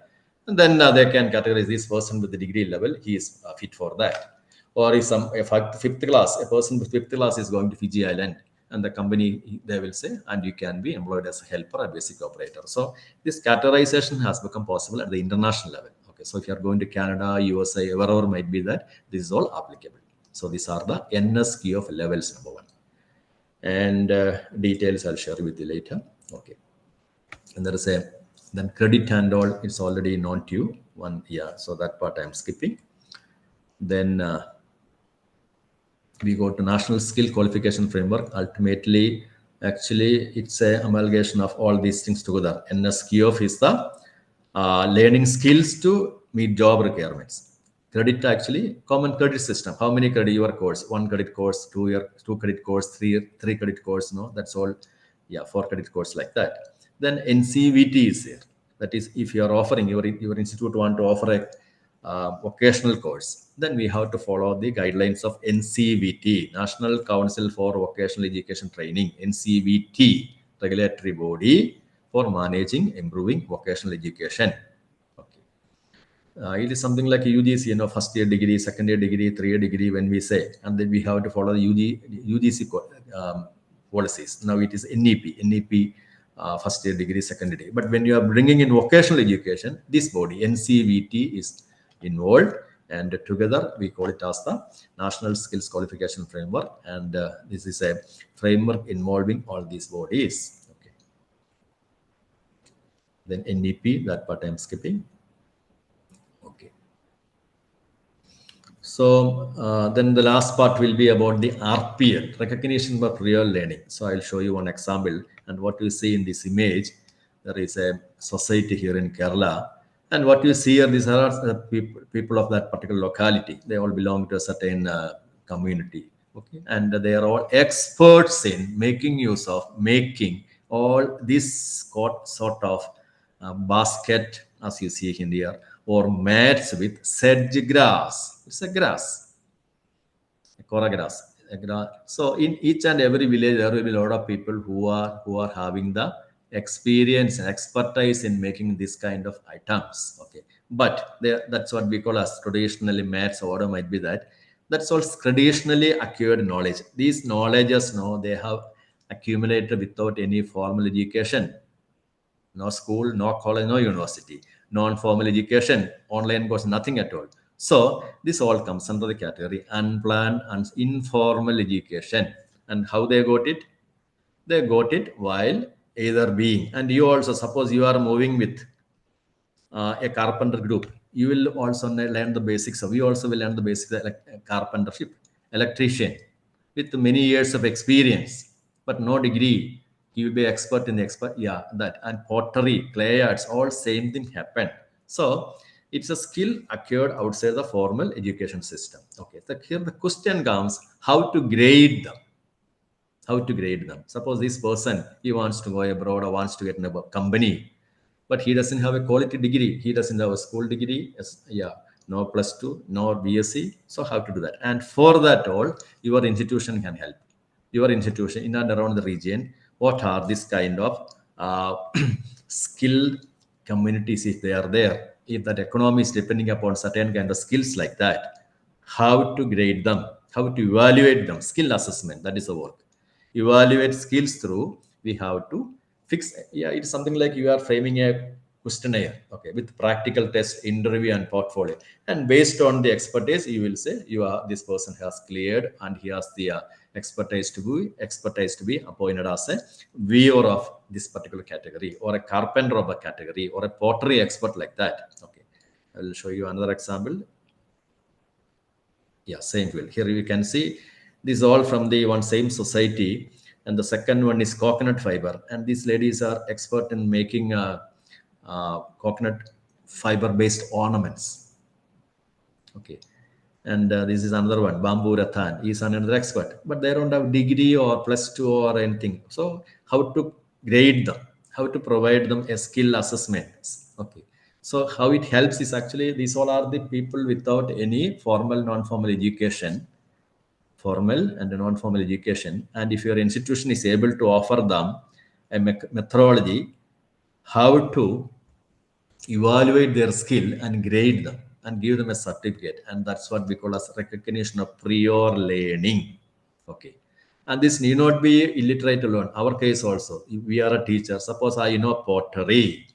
And then they can categorize this person with the degree level, he is fit for that. Or if fifth class, a person with fifth class is going to Fiji Island, and the company, they will say, and you can be employed as a helper or basic operator. So this categorization has become possible at the international level. Okay, so if you are going to Canada, USA, wherever might be that, this is all applicable. So these are the NSQ of levels, number 1. And details I'll share with you later. Okay. And there is then credit and all, it's already known to you. So that part I'm skipping. Then we go to National Skill Qualification Framework. Ultimately, actually, it's a amalgamation of all these things together. NSQF is the learning skills to meet job requirements. Credit, actually, common credit system. How many credit your course? 1 credit course, 2 credit course, 3 credit course. No, that's all. 4 credit course like that. Then NCVT is there. That is, if you are offering, your institute want to offer a vocational course, then we have to follow the guidelines of NCVT, National Council for Vocational Education Training, NCVT, regulatory body for managing, improving vocational education. Okay. It is something like a UGC, first year degree, second year degree, 3-year degree when we say, and then we have to follow the UGC policies. Now it is NEP, first year degree, second year degree. But when you are bringing in vocational education, this body, NCVT, is involved, and together we call it as the National Skills Qualification Framework, and this is a framework involving all these bodies. Okay. Then NEP, that part I'm skipping. Okay. So then the last part will be about the RPL, recognition of real learning. So I'll show you one example, and what you see in this image, there is a society here in Kerala. And what you see here, these are the people of that particular locality. They all belong to a certain community. Okay, and they are all experts in making use of all this sort of basket, as you see in here, or mats with sedge grass. It's a grass, Cora grass. So in each and every village, there will be a lot of people who are having the experience and expertise in making this kind of items. Okay, but that's what we call as traditionally maths or whatever might be that. That's all traditionally acquired knowledge. These knowledges, no, they have accumulated without any formal education. No school, no college, no university, non-formal education, online course, nothing at all. So this all comes under the category unplanned and informal education. And how they got it? They got it while either being, and you also suppose you are moving with a carpenter group, you will also learn the basics of, you also will learn the basics of carpentership, electrician, with many years of experience, but no degree. He will be expert in the expert, yeah, that. And pottery, clay arts, all same thing happen. So it's a skill acquired outside the formal education system. Okay, so here the question comes, how to grade them? How to grade them? Suppose this person, he wants to go abroad or wants to get in a company, but he doesn't have a quality degree. He doesn't have a school degree. Yeah, no +2, no BSc. So how to do that? And for that all, your institution can help. Your institution in and around the region, what are this kind of skilled communities, if they are there, if that economy is depending upon certain kind of skills like that, how to grade them, how to evaluate them, skill assessment, that is the work. Evaluate skills through, we have to fix, yeah, it's something like you are framing a questionnaire, okay, with practical test, interview and portfolio, and based on the expertise you will say this person has cleared and he has the expertise to be appointed as a viewer of this particular category, or a carpenter of a category, or a pottery expert, like that. Okay, I will show you another example. Yeah, same field. Here you can see these all from the one same society, and the second one is coconut fiber, and these ladies are expert in making coconut fiber based ornaments. Okay, and this is another one, bamboo rattan, is another expert, but they don't have degree or +2 or anything. So how to grade them, how to provide them a skill assessment? Okay, so how it helps is, actually these all are the people without any formal non-formal education, formal and non-formal education. And if your institution is able to offer them a methodology how to evaluate their skill and grade them and give them a certificate, and that's what we call as recognition of prior learning. Okay, and this need not be illiterate alone. Our case also, if we are a teacher, suppose I know pottery,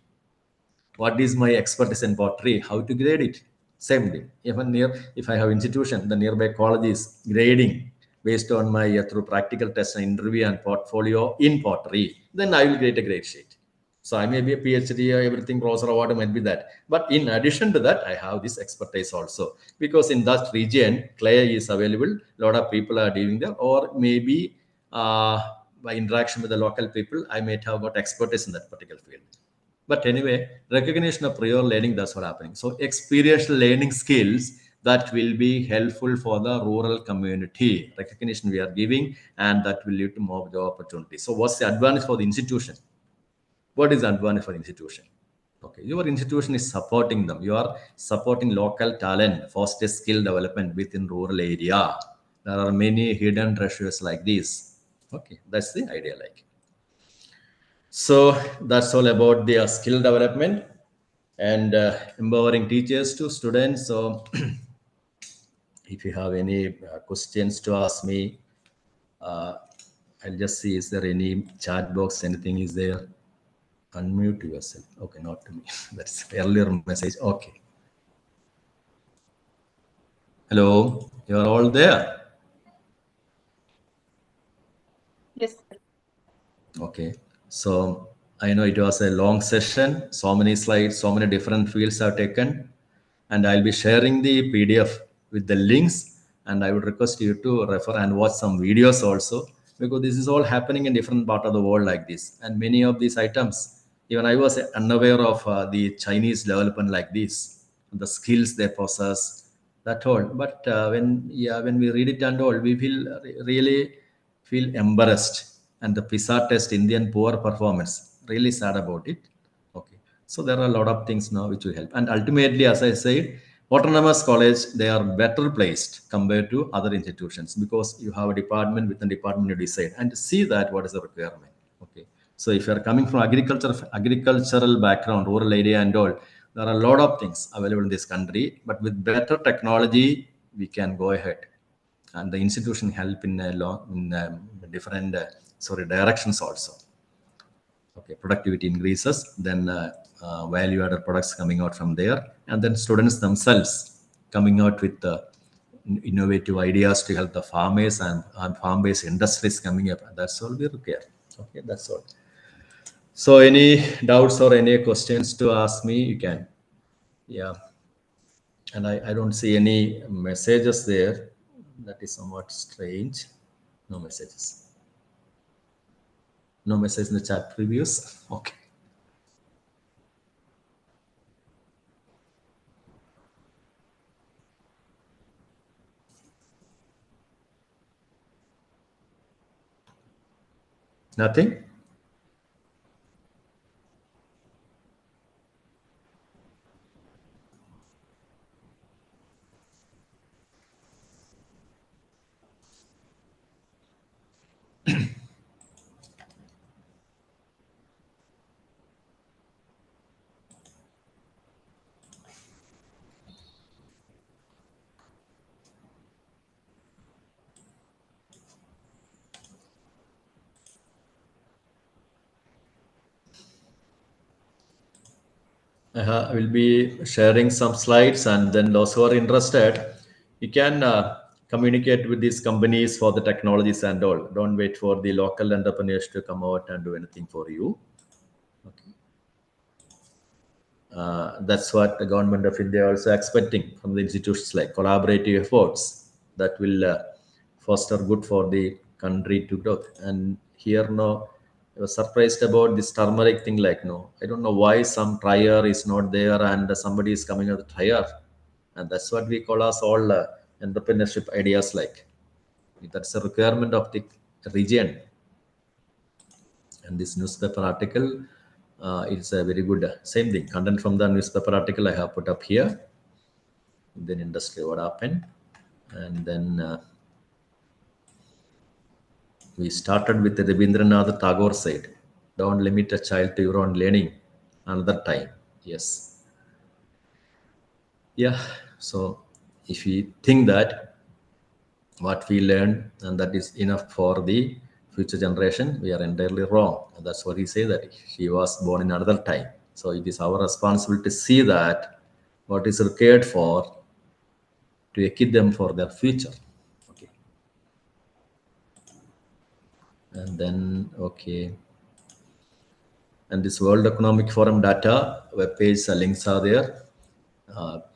what is my expertise in pottery, how to grade it? Same thing. Even if I have institution, the nearby college is grading based on my through practical test and interview and portfolio in pottery, then I will get a grade sheet. So I may be a PhD or everything, Rosser Award might be that. But in addition to that, I have this expertise also, because in that region, clay is available. A lot of people are dealing there, or maybe by interaction with the local people, I might have got expertise in that particular field. But anyway, recognition of prior learning, that's what happening. So experiential learning skills that will be helpful for the rural community. Recognition we are giving, and that will lead to more job opportunities. So what's the advantage for the institution? What is the advantage for the institution? Okay, your institution is supporting them. You are supporting local talent, foster skill development within rural area. There are many hidden treasures like this. Okay, that's the idea. Like, so that's all about the skill development and empowering teachers to students. So if you have any questions to ask me, I'll just see, is there any chat box, anything is there? Unmute yourself. Okay, not to me. That's earlier message. Okay. Hello, you are all there? Yes. Okay. So I know it was a long session, so many slides, so many different fields are taken, and I'll be sharing the PDF with the links, and I would request you to refer and watch some videos also, because this is all happening in different part of the world like this. And many of these items, even I was unaware of the Chinese development like this, the skills they possess, that all. But when we read it and all, we really feel embarrassed. And the PISA test, Indian poor performance, really sad about it. Okay, so there are a lot of things now which will help. And ultimately, as I said, Autonomous college, they are better placed compared to other institutions because you have a department. Within department you decide and see that what is the requirement. Okay, so if you are coming from agricultural background, rural area and all, there are a lot of things available in this country, but with better technology we can go ahead, and the institution help in different directions also. Okay, productivity increases, then value added products coming out from there, and then students themselves coming out with innovative ideas to help the farmers, and farm based industries coming up. That's all we require. Okay, that's all. So any doubts or any questions to ask me, you can. Yeah, and I don't see any messages there. That is somewhat strange. No messages. No message in the chat previews. Okay. Nothing? I will be sharing some slides, and then those who are interested, you can communicate with these companies for the technologies and all. Don't wait for the local entrepreneurs to come out and do anything for you. Okay. That's what the government of India also expecting from the institutions, like collaborative efforts that will foster good for the country to grow. And here, no, I was surprised about this turmeric thing. Like, no, I don't know why some trier is not there and somebody is coming with a trier, and that's what we call as all entrepreneurship ideas. Like, that's a requirement of the region. And this newspaper article, it's a very good same thing content from the newspaper article I have put up here. Then industry what happened, and then we started with the Rabindranath Tagore said, don't limit a child to your own learning. Another time, yes. Yeah, so if we think that what we learn and that is enough for the future generation, we are entirely wrong. And that's what he said, that he was born in another time. So it is our responsibility to see that what is required for to equip them for their future. Okay. And then okay. And this World Economic Forum data web page links are there.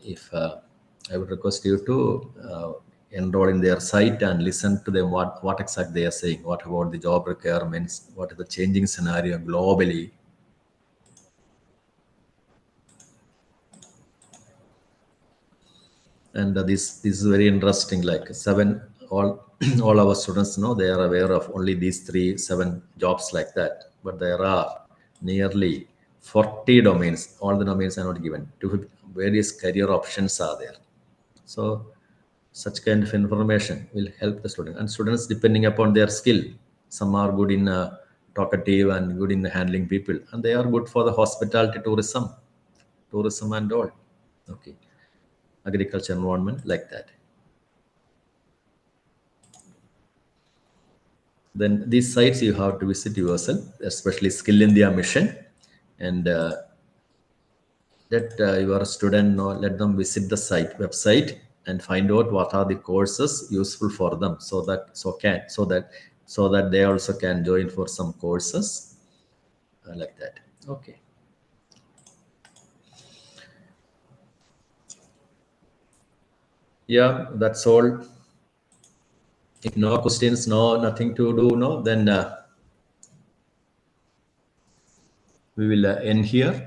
If I would request you to enroll in their site and listen to them what exactly they are saying, what about the job requirements, what is the changing scenario globally. And this is very interesting. Like seven, all our students know, they are aware of only these 7 jobs like that, but there are nearly 40 domains. All the domains are not given. Various career options are there. So such kind of information will help the student, and students depending upon their skill. Some are good in talkative and good in handling people, and they are good for the hospitality, tourism and all. Okay, agriculture, environment, like that. Then these sites you have to visit yourself, especially Skill India mission, and let your student know, let them visit the website and find out what are the courses useful for them, so that they also can join for some courses like that. Okay. Yeah, that's all. If no questions, nothing to do, no, then we will end here.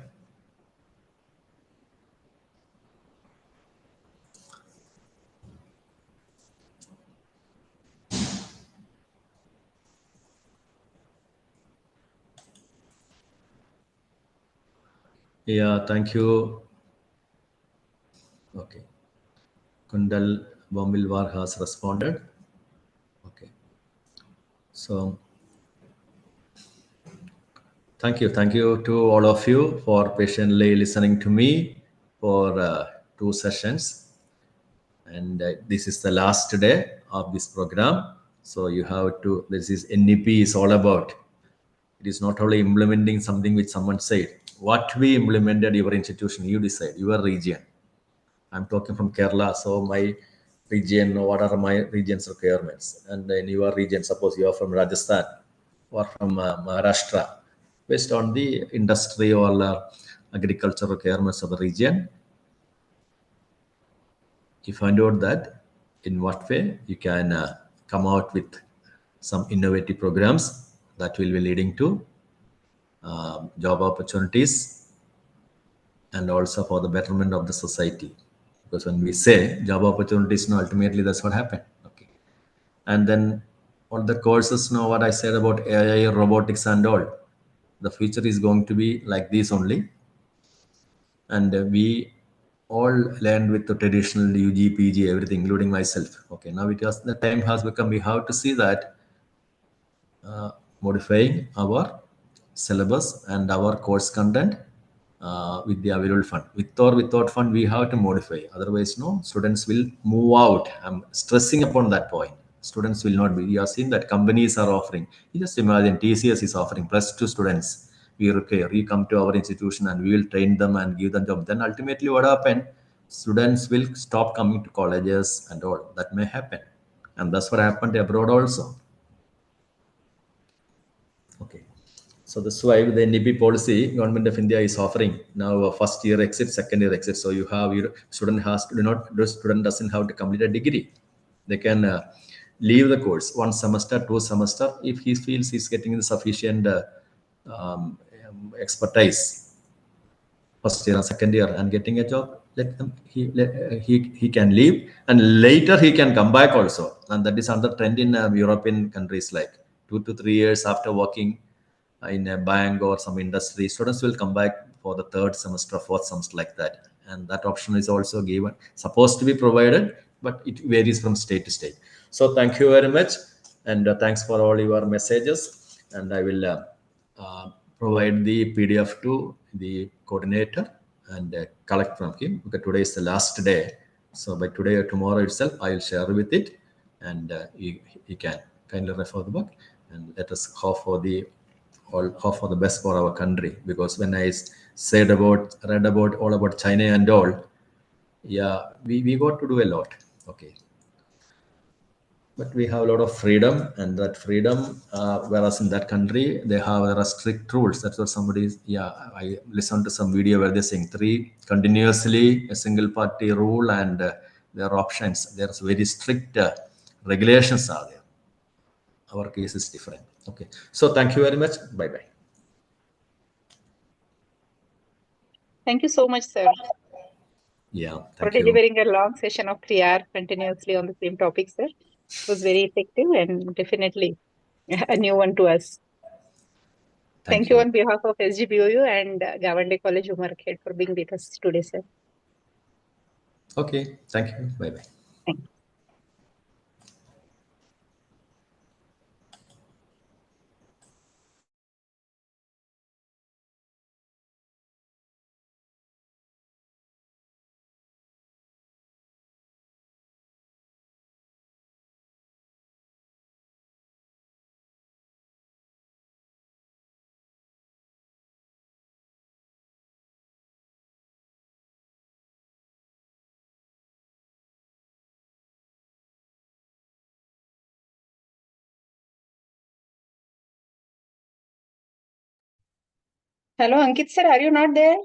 Yeah, thank you. Okay. Kundal Bombilwar has responded. Okay. So thank you. Thank you to all of you for patiently listening to me for 2 sessions. And this is the last day of this program. So you have to, this is NEP is all about. It is not only implementing something which someone said. What we implemented, your institution, you decide, your region. I'm talking from Kerala, so my region, what are my region's requirements? And in your region, suppose you are from Rajasthan or from Maharashtra, based on the industry or agriculture requirements of the region, you find out that in what way you can come out with some innovative programs that will be leading to job opportunities and also for the betterment of the society. Because when we say job opportunities, no, ultimately that's what happened. Okay. And then all the courses, know what I said about AI, robotics, and all. The future is going to be like this only. And we all learned with the traditional UG, PG, everything, including myself. Okay. Now it has the time has become. We have to see that modifying our syllabus and our course content with the available fund. With or without fund, we have to modify. Otherwise, no, students will move out. I'm stressing upon that point. Students will not be. You have seen that companies are offering. You just imagine TCS is offering +2 students. We require, you come to our institution and we will train them and give them job. Then ultimately what happened? Students will stop coming to colleges and all. That may happen. And that's what happened abroad also. Okay. So that's why the NEP policy, Government of India is offering now a first year exit, second year exit. So you have your student has to do not, the student doesn't have to complete a degree. They can leave the course 1 semester, 2 semester if he feels he's getting the sufficient expertise first year and second year and getting a job. Let them he can leave and later he can come back also. And that is another trend in European countries, like 2 to 3 years after working in a bank or some industry, students will come back for the third semester, fourth semester, like that. And that option is also given, supposed to be provided, but it varies from state to state. So thank you very much. And thanks for all your messages. And I will provide the PDF to the coordinator and collect from him, because today is the last day. So by today or tomorrow itself, I will share with it, and he can kindly refer the book, and let us hope for the hope for the best for our country. Because when I read about all about China and all, yeah, we got to do a lot. Okay. But we have a lot of freedom, and that freedom, whereas in that country they have there are strict rules. That's what somebody is. Yeah, I listened to some video where they're saying 3 continuously a single party rule, and there are options. There's very strict regulations are there. Our case is different. Okay, so thank you very much. Bye bye. Thank you so much, sir, Yeah, for thank you. delivering a long session of 3 hours continuously on the same topic, sir. It was very effective and definitely a new one to us. Thank you on behalf of SGBAU and Gawande College, Umarkhed, for being with us today, sir. Okay, thank you. Bye bye. Thank you. Hello, Ankit sir, are you not there?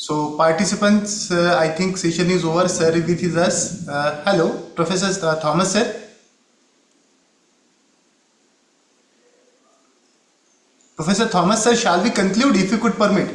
So participants, I think session is over. Sir with us. Hello, Professor Thomas sir. Professor Thomas sir, shall we conclude if you could permit?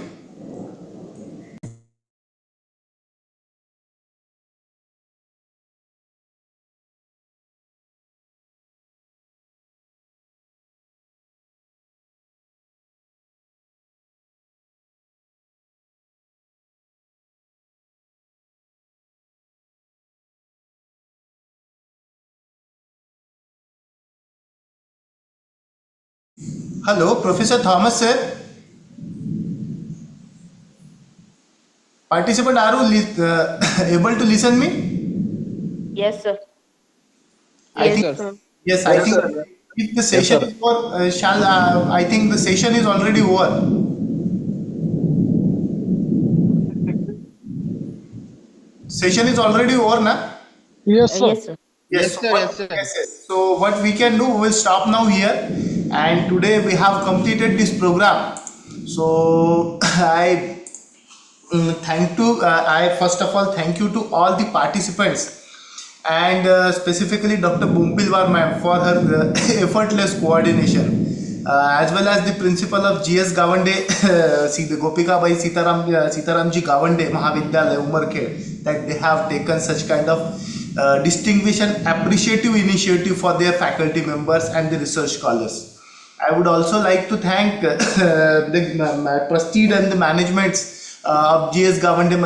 Hello, Professor Thomas sir. Participant, are you able to listen me? Yes, sir. I Yes, think sir. yes. I think if the session is over, I think the session is already over. Session is already over, na? Yes, sir. Yes, sir. Yes, so yes. So what we can do, we will stop now here. And today we have completed this program. So I first of all thank you to all the participants and specifically Dr. Bumpilwar ma'am for her effortless coordination. As well as the principal of GS Gawande, the Gopika Bai Sitaramji Gawande Mahavidyalaya Umarkhed, that they have taken such kind of distinguished and appreciative initiative for their faculty members and the research scholars. I would also like to thank the trustee and the management of GS Gawande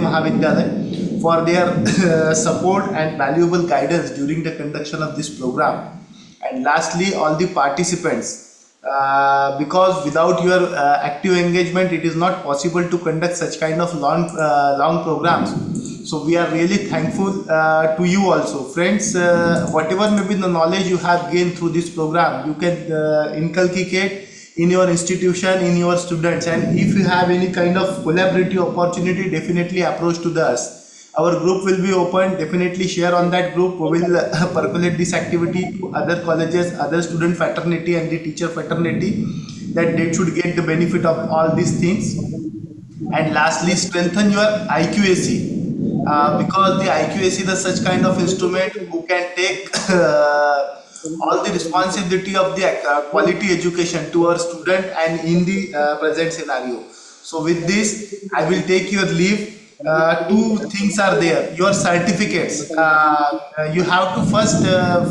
Mahavidyalaya for their support and valuable guidance during the conduction of this program. And lastly, all the participants, because without your active engagement, it is not possible to conduct such kind of long programs. So we are really thankful to you also. Friends, whatever may be the knowledge you have gained through this program, you can inculcate in your institution, in your students. And if you have any kind of collaborative opportunity, definitely approach to us. Our group will be open. Definitely share on that group. We will percolate this activity to other colleges, other student fraternity and the teacher fraternity, that they should get the benefit of all these things. And lastly, strengthen your IQAC, because the IQAC is such kind of instrument who can take all the responsibility of the quality education to our student and in the present scenario. So with this, I will take your leave. Two things are there. Your certificates. You have to first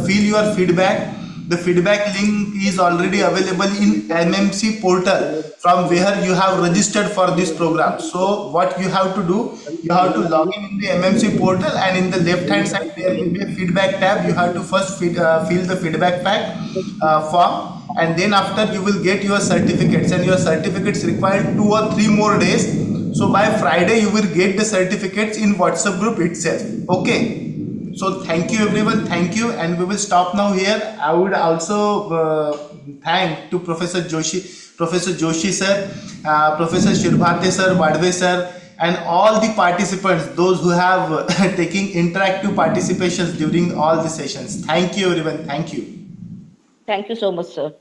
fill your feedback. The feedback link is already available in MMC portal from where you have registered for this program. So what you have to do, you have to log in the MMC portal, and in the left hand side there will be a feedback tab. You have to first fill the feedback form, and then after you will get your certificates, and your certificates require 2 or 3 more days. So by Friday you will get the certificates in WhatsApp group itself. Okay. So thank you everyone, thank you, and we will stop now here. I would also thank to Professor Joshi sir, Professor Shirbhate sir, Badve sir, and all the participants, those who have taking interactive participations during all the sessions. Thank you everyone, thank you. Thank you so much, sir.